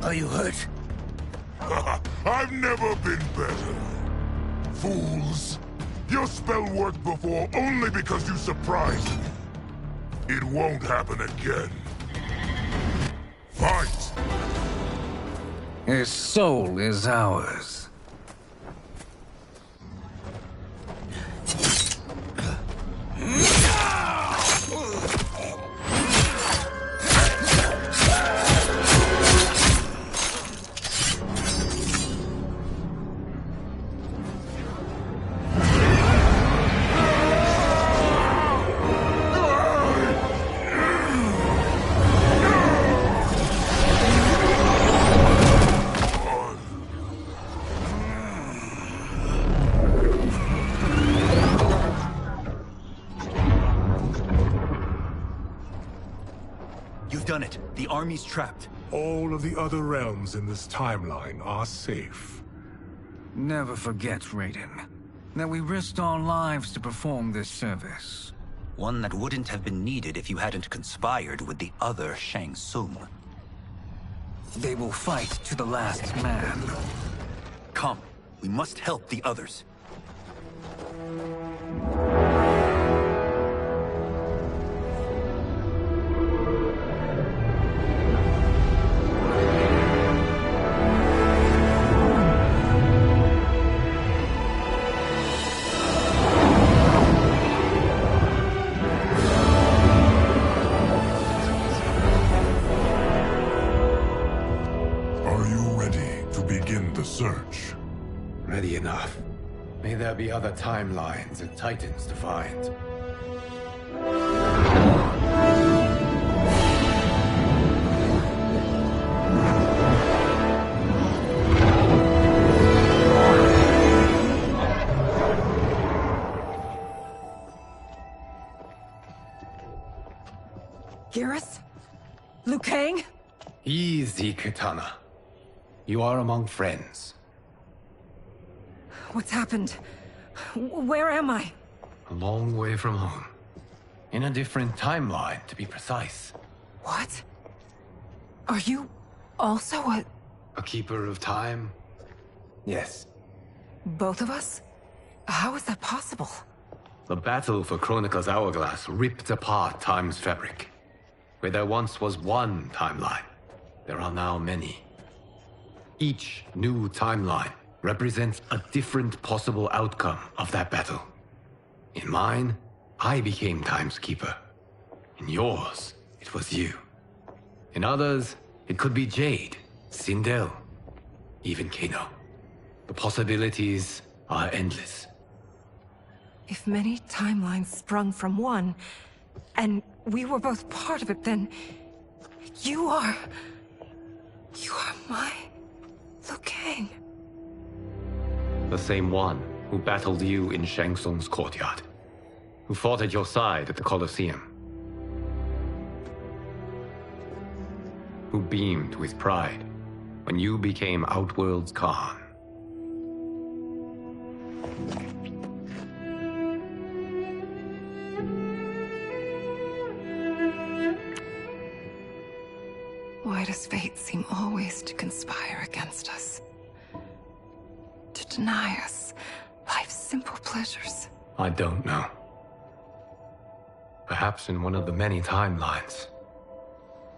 Are you hurt? I've never been better. Fools! Your spell worked before only because you surprised me. It won't happen again. Fight! His soul is ours. Done it. The army's trapped. All of the other realms in this timeline are safe. Never forget, Raiden, that we risked our lives to perform this service. One that wouldn't have been needed if you hadn't conspired with the other Shang Tsung. They will fight to the last man. Come, we must help the others. begin the search. Ready enough. May there be other timelines and titans to find. Garrus? Liu Kang? Easy, Katana. You are among friends. What's happened? Where am I? A long way from home. In a different timeline, to be precise. What? Are you also a keeper of time? Yes. both of us? How is that possible? The battle for Chronica's hourglass ripped apart time's fabric. Where there once was one timeline, there are now many. Each new timeline represents a different possible outcome of that battle. In mine, I became Time's Keeper. In yours, it was you. In others, it could be Jade, Sindel, even Kano. The possibilities are endless. If many timelines sprung from one, and we were both part of it, then you are my Liu Kang. The same one who battled you in Shang Tsung's courtyard. Who fought at your side at the Colosseum. Who beamed with pride when you became Outworld's Khan. Why does fate seem always to conspire against us? To deny us life's simple pleasures? I don't know. Perhaps in one of the many timelines,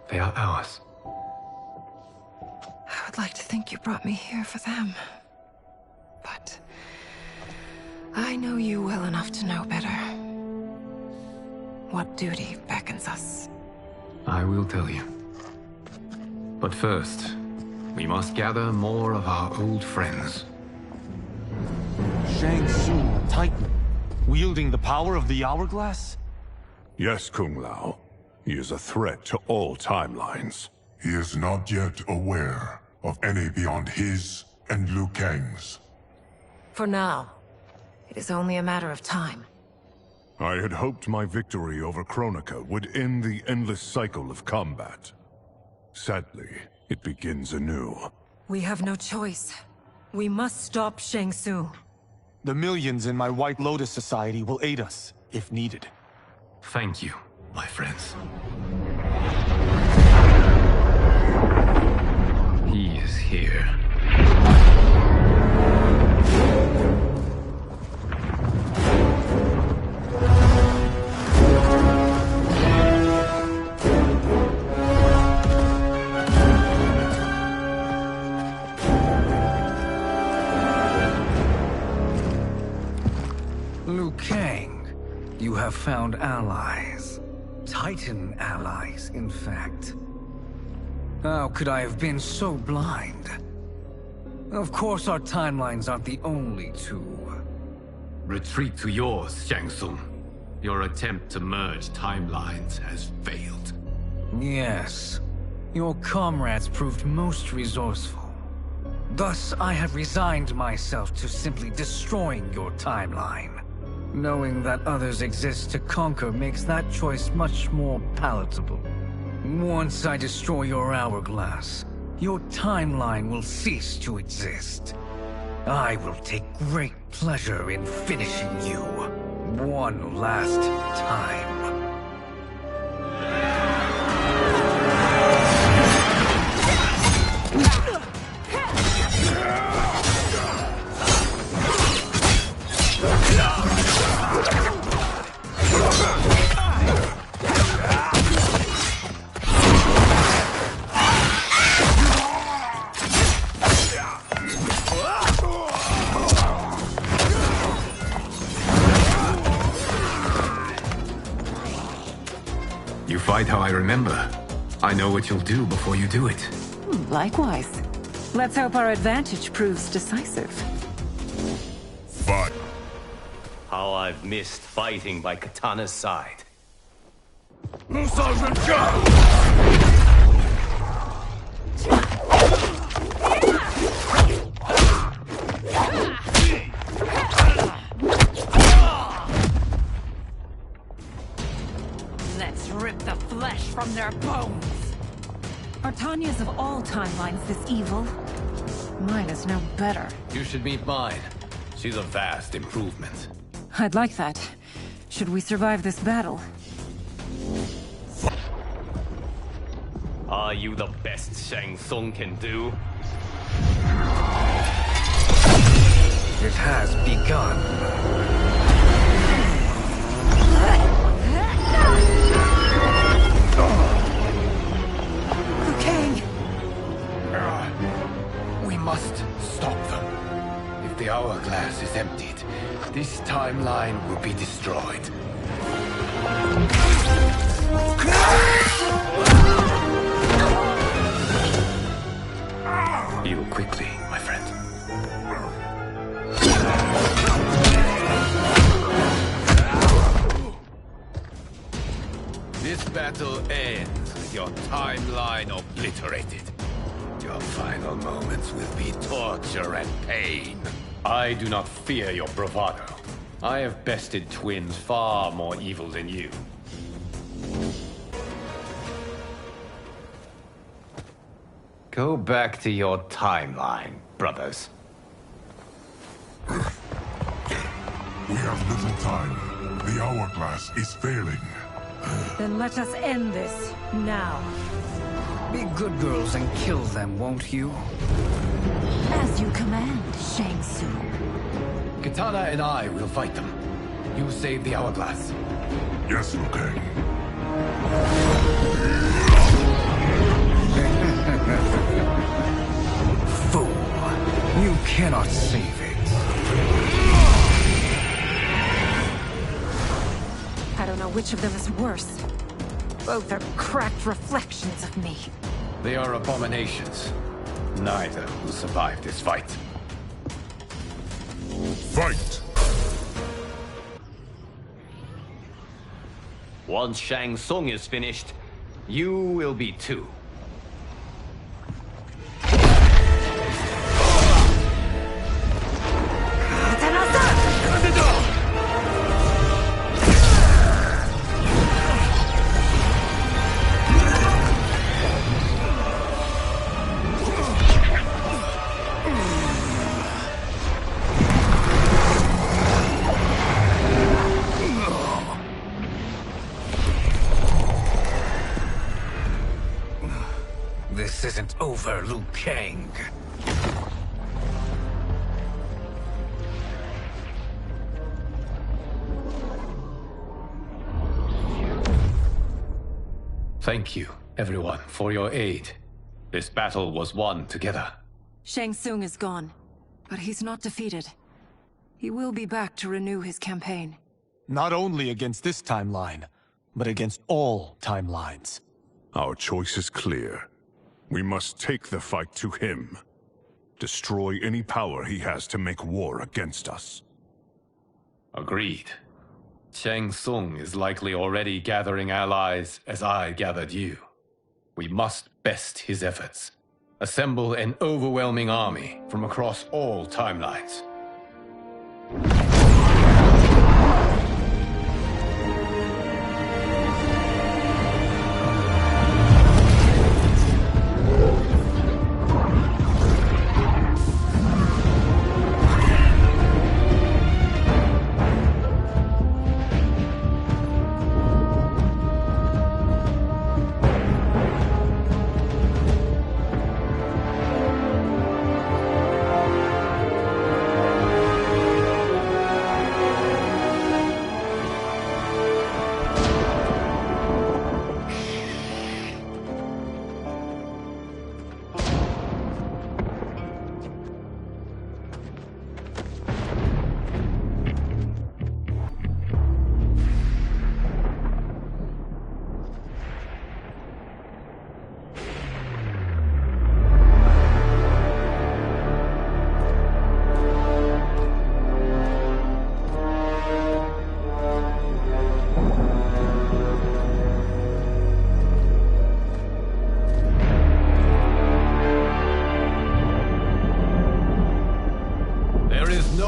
they are ours. I would like to think you brought me here for them. But I know you well enough to know better. What duty beckons us? I will tell you. But first, we must gather more of our old friends. Shang Tsung, Titan, wielding the power of the hourglass? Yes, Kung Lao. He is a threat to all timelines. He is not yet aware of any beyond his and Liu Kang's. For now, it is only a matter of time. I had hoped my victory over Chronica would end the endless cycle of combat. Sadly, it begins anew. We have no choice. We must stop Shang Tsung. The millions in my White Lotus Society will aid us, if needed. Thank you, my friends. He is here. Liu Kang. You have found allies. Titan allies, in fact. How could I have been so blind? Of course our timelines aren't the only two. Retreat to yours, Shang Tsung. Your attempt to merge timelines has failed. Yes. Your comrades proved most resourceful. Thus, I have resigned myself to simply destroying your timeline. Knowing that others exist to conquer makes that choice much more palatable. Once I destroy your hourglass, your timeline will cease to exist. I will take great pleasure in finishing you one last time. You fight how I remember. I know what you'll do before you do it. Likewise. Let's hope our advantage proves decisive. Fight. How I've missed fighting by Katana's side. Let's rip the flesh from their bones. Are Tanya's of all timelines this evil? Mine is no better. You should meet mine. She's a vast improvement. I'd like that. Should we survive this battle? Are you the best Shang Tsung can do? It has begun. We must stop them. If the hourglass is emptied, this timeline will be destroyed. Heal quickly, my friend. This battle ends with your timeline obliterated. Your final moments will be torture and pain. I do not fear your bravado. I have bested twins far more evil than you. Go back to your timeline, brothers. We have little time. The hourglass is failing. Then let us end this, now. Be good girls and kill them, won't you? As you command, Shang Tsung. Katana and I will fight them. You save the hourglass. Yes, Liu Kang. Fool! You cannot save it. I don't know which of them is worse. Both are cracked reflections of me. They are abominations. Neither will survive this fight. Fight! Once Shang Tsung is finished, you will be too. This isn't over, Liu Kang. Thank you, everyone, for your aid. This battle was won together. Shang Tsung is gone, but he's not defeated. He will be back to renew his campaign. Not only against this timeline, but against all timelines. Our choice is clear. We must take the fight to him. Destroy any power he has to make war against us. Agreed. Shang Tsung is likely already gathering allies as I gathered you. We must best his efforts. Assemble an overwhelming army from across all timelines.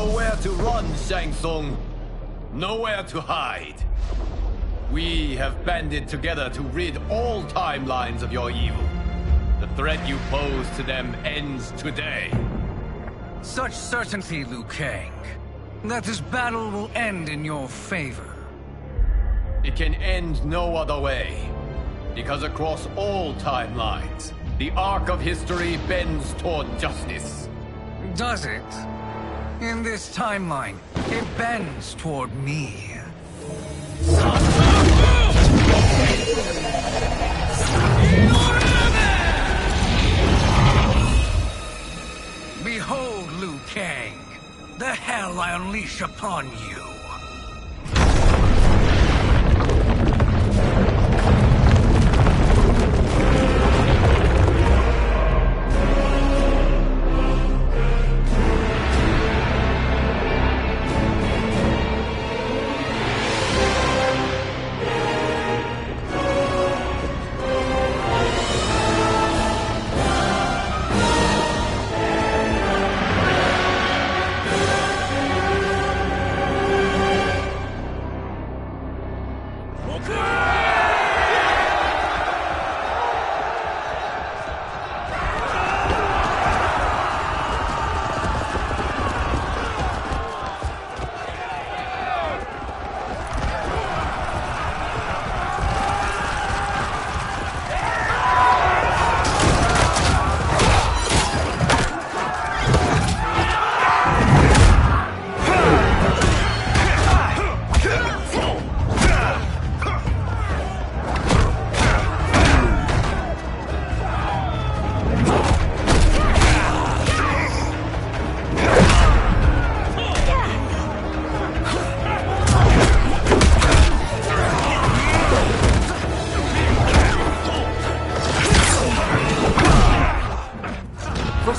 nowhere to run, Shang Tsung. Nowhere to hide. We have banded together to rid all timelines of your evil. The threat you pose to them ends today. Such certainty, Liu Kang, that this battle will end in your favor. It can end no other way. Because across all timelines, the arc of history bends toward justice. Does it? In this timeline, it bends toward me. Behold, Liu Kang, the hell I unleash upon you.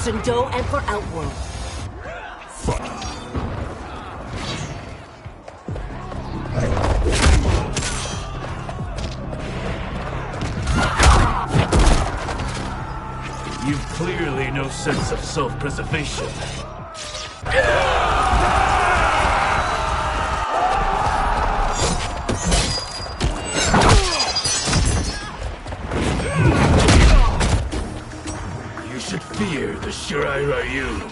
Sindel and for Outworld. Fuck. You've clearly no sense of self-preservation. Fear the Shirai Ryu.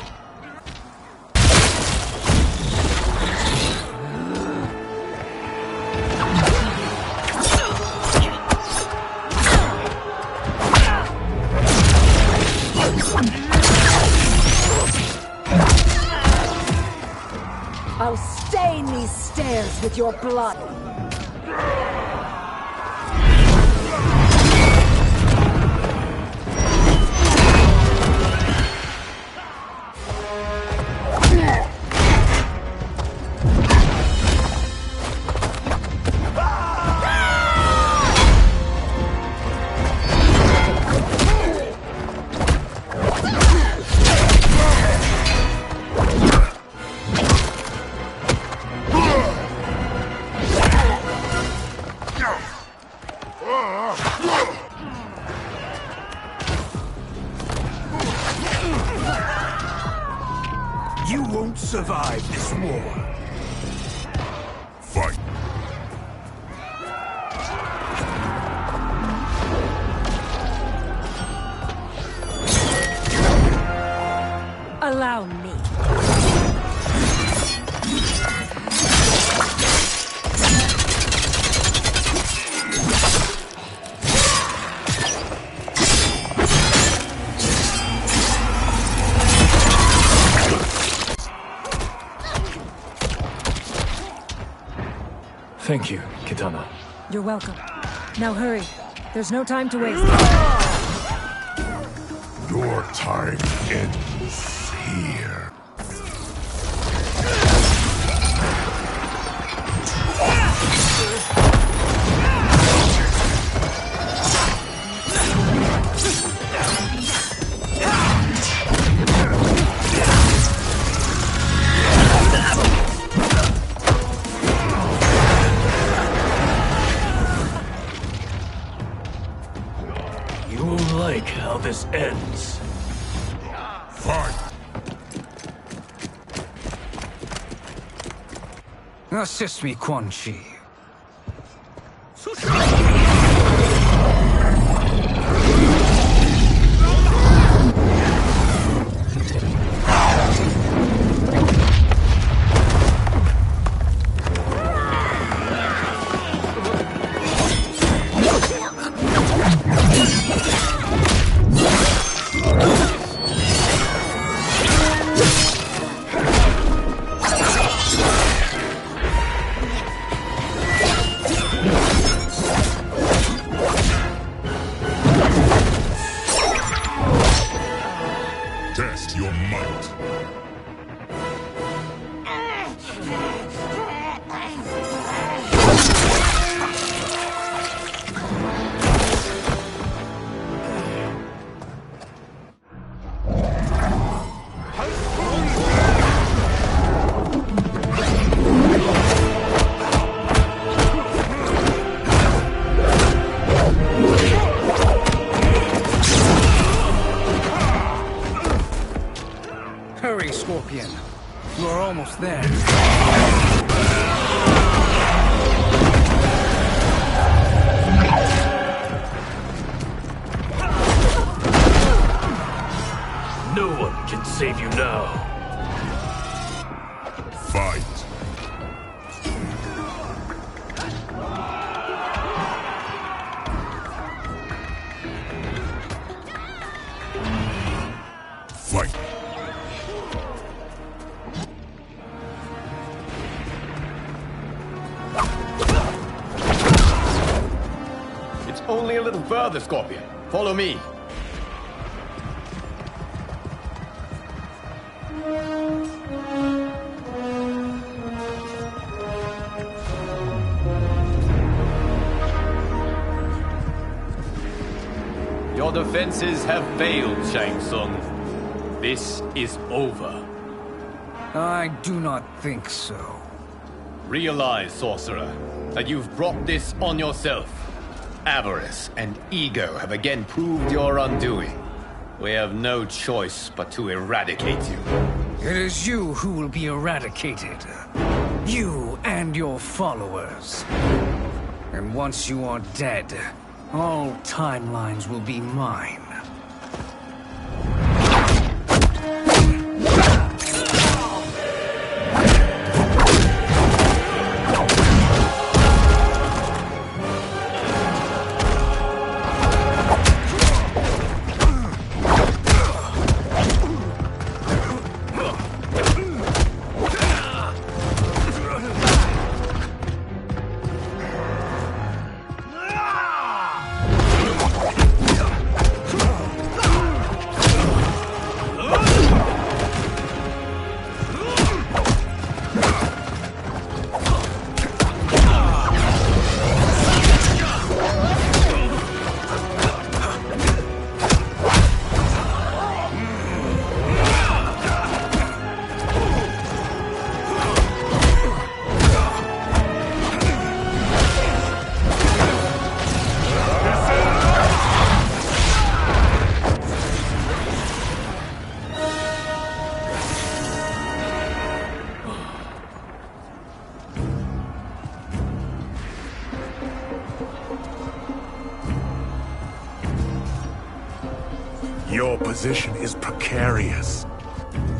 I'll stain these stairs with your blood. You won't survive this war. Fight. Allow me. Thank you, Kitana. You're welcome. Now hurry. There's no time to waste. Your time ends here. You won't like how this ends. Fight. Assist me, Quan Chi. Test your might. Hurry, Scorpion. You are almost there. No one can save you now. Fight. Fight. It's only a little further, Scorpion. Follow me. Your defenses have failed, Shang Tsung. This is over. I do not think so. Realize, sorcerer, that you've brought this on yourself. Avarice and ego have again proved your undoing. We have no choice but to eradicate you. It is you who will be eradicated. You and your followers. And once you are dead, all timelines will be mine. Your position is precarious.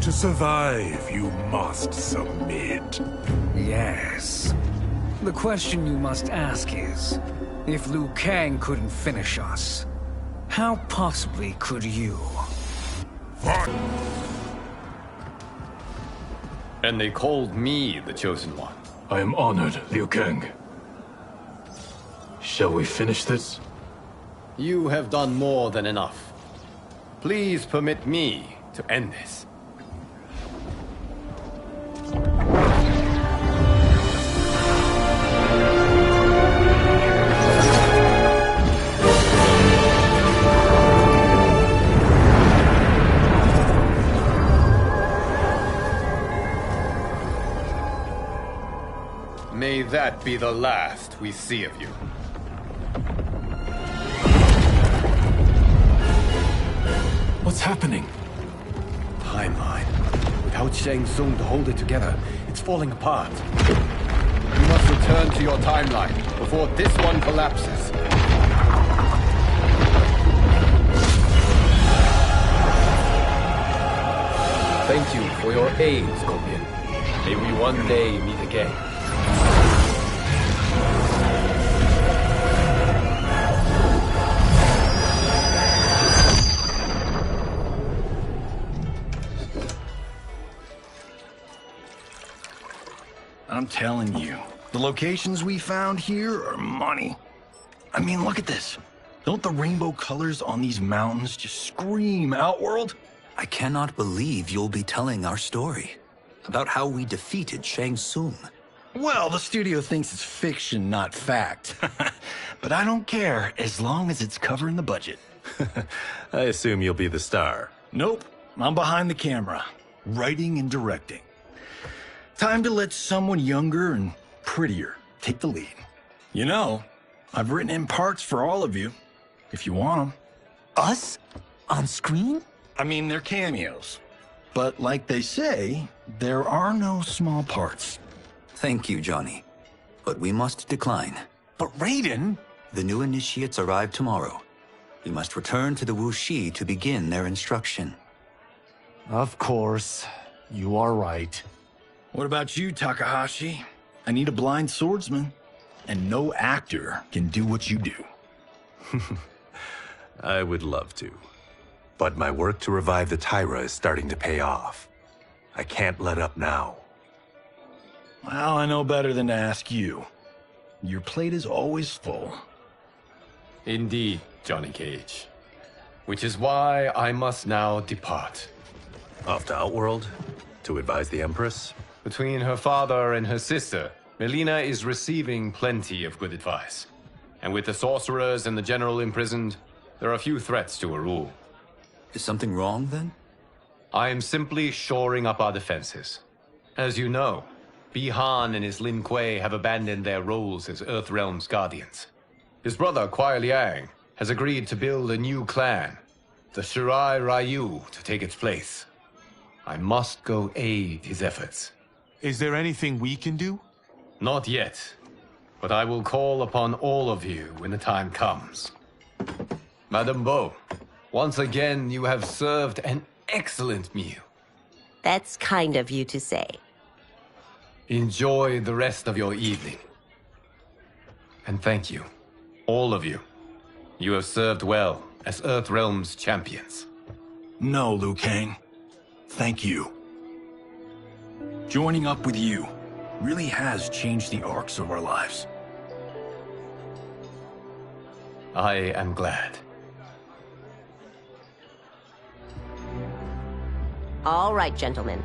To survive, you must submit. Yes. The question you must ask is, if Liu Kang couldn't finish us, how possibly could you? And they called me the Chosen One. I am honored, Liu Kang. Shall we finish this? You have done more than enough. Please permit me to end this. May that be the last we see of you. What's happening? Timeline. Without Shang Tsung to hold it together, it's falling apart. You must return to your timeline before this one collapses. Thank you for your aid, Scorpion. May we one day meet again. I'm telling you, the locations we found here are money. I mean, look at this. Don't the rainbow colors on these mountains just scream Outworld? I cannot believe you'll be telling our story about how we defeated Shang Tsung. Well, the studio thinks it's fiction, not fact. But I don't care, as long as it's covering the budget. I assume you'll be the star. Nope, I'm behind the camera, writing and directing. Time to let someone younger and prettier take the lead. You know, I've written in parts for all of you, if you want them. Us? On screen? I mean, they're cameos. But like they say, there are no small parts. Thank you, Johnny. But we must decline. But Raiden? The new initiates arrive tomorrow. We must return to the Wuxi to begin their instruction. Of course. You are right. What about you, Takahashi? I need a blind swordsman. And no actor can do what you do. I would love to. But my work to revive the Tyra is starting to pay off. I can't let up now. Well, I know better than to ask you. Your plate is always full. Indeed, Johnny Cage. Which is why I must now depart. Off to Outworld? To advise the Empress? Between her father and her sister, Melina is receiving plenty of good advice. And with the sorcerers and the general imprisoned, there are few threats to her rule. Is something wrong, then? I am simply shoring up our defenses. As you know, Bi-Han and his Lin Kuei have abandoned their roles as Earthrealm's guardians. His brother, Kuai Liang, has agreed to build a new clan, the Shirai Ryu, to take its place. I must go aid his efforts. Is there anything we can do? Not yet, but I will call upon all of you when the time comes. Madame Bo, once again you have served an excellent meal. That's kind of you to say. Enjoy the rest of your evening. And thank you, all of you. You have served well as Earthrealm's champions. No, Liu Kang. Thank you. Joining up with you really has changed the arcs of our lives. I am glad. All right, gentlemen.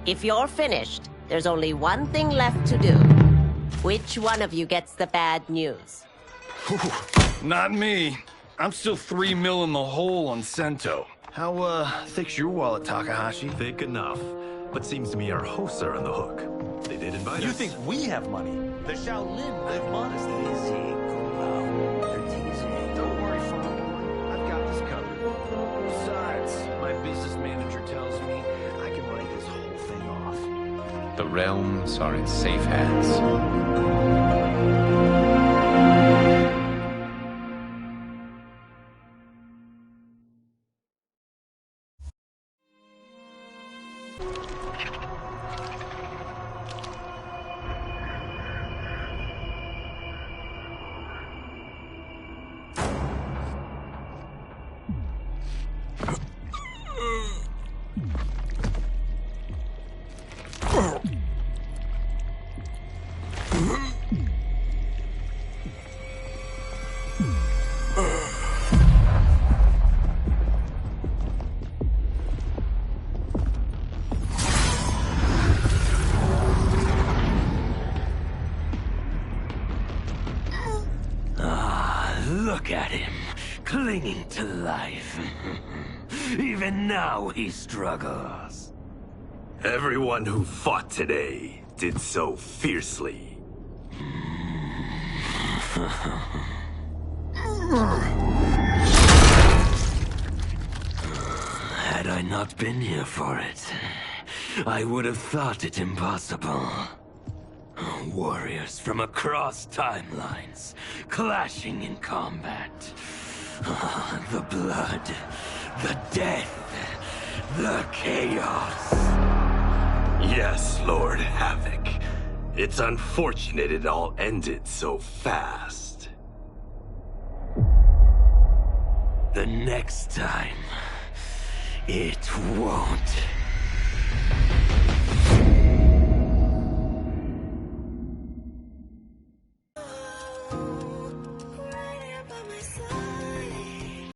If you're finished, there's only one thing left to do. Which one of you gets the bad news? Not me. I'm still 3 mil in the hole on Sento. How, thick's your wallet, Takahashi? Thick enough. But seems to me our hosts are on the hook. They did invite us. You think we have money? The Shaolin live modestly. They're teasing. Don't worry, Farm. I've got this covered. Besides, my business manager tells me I can write this whole thing off. The realms are in safe hands. Look at him, clinging to life. Even now he struggles. Everyone who fought today did so fiercely. Had I not been here for it, I would have thought it impossible. Warriors from across timelines, clashing in combat. The blood, the death, the chaos. Yes, Lord Havoc. It's unfortunate it all ended so fast. The next time, it won't.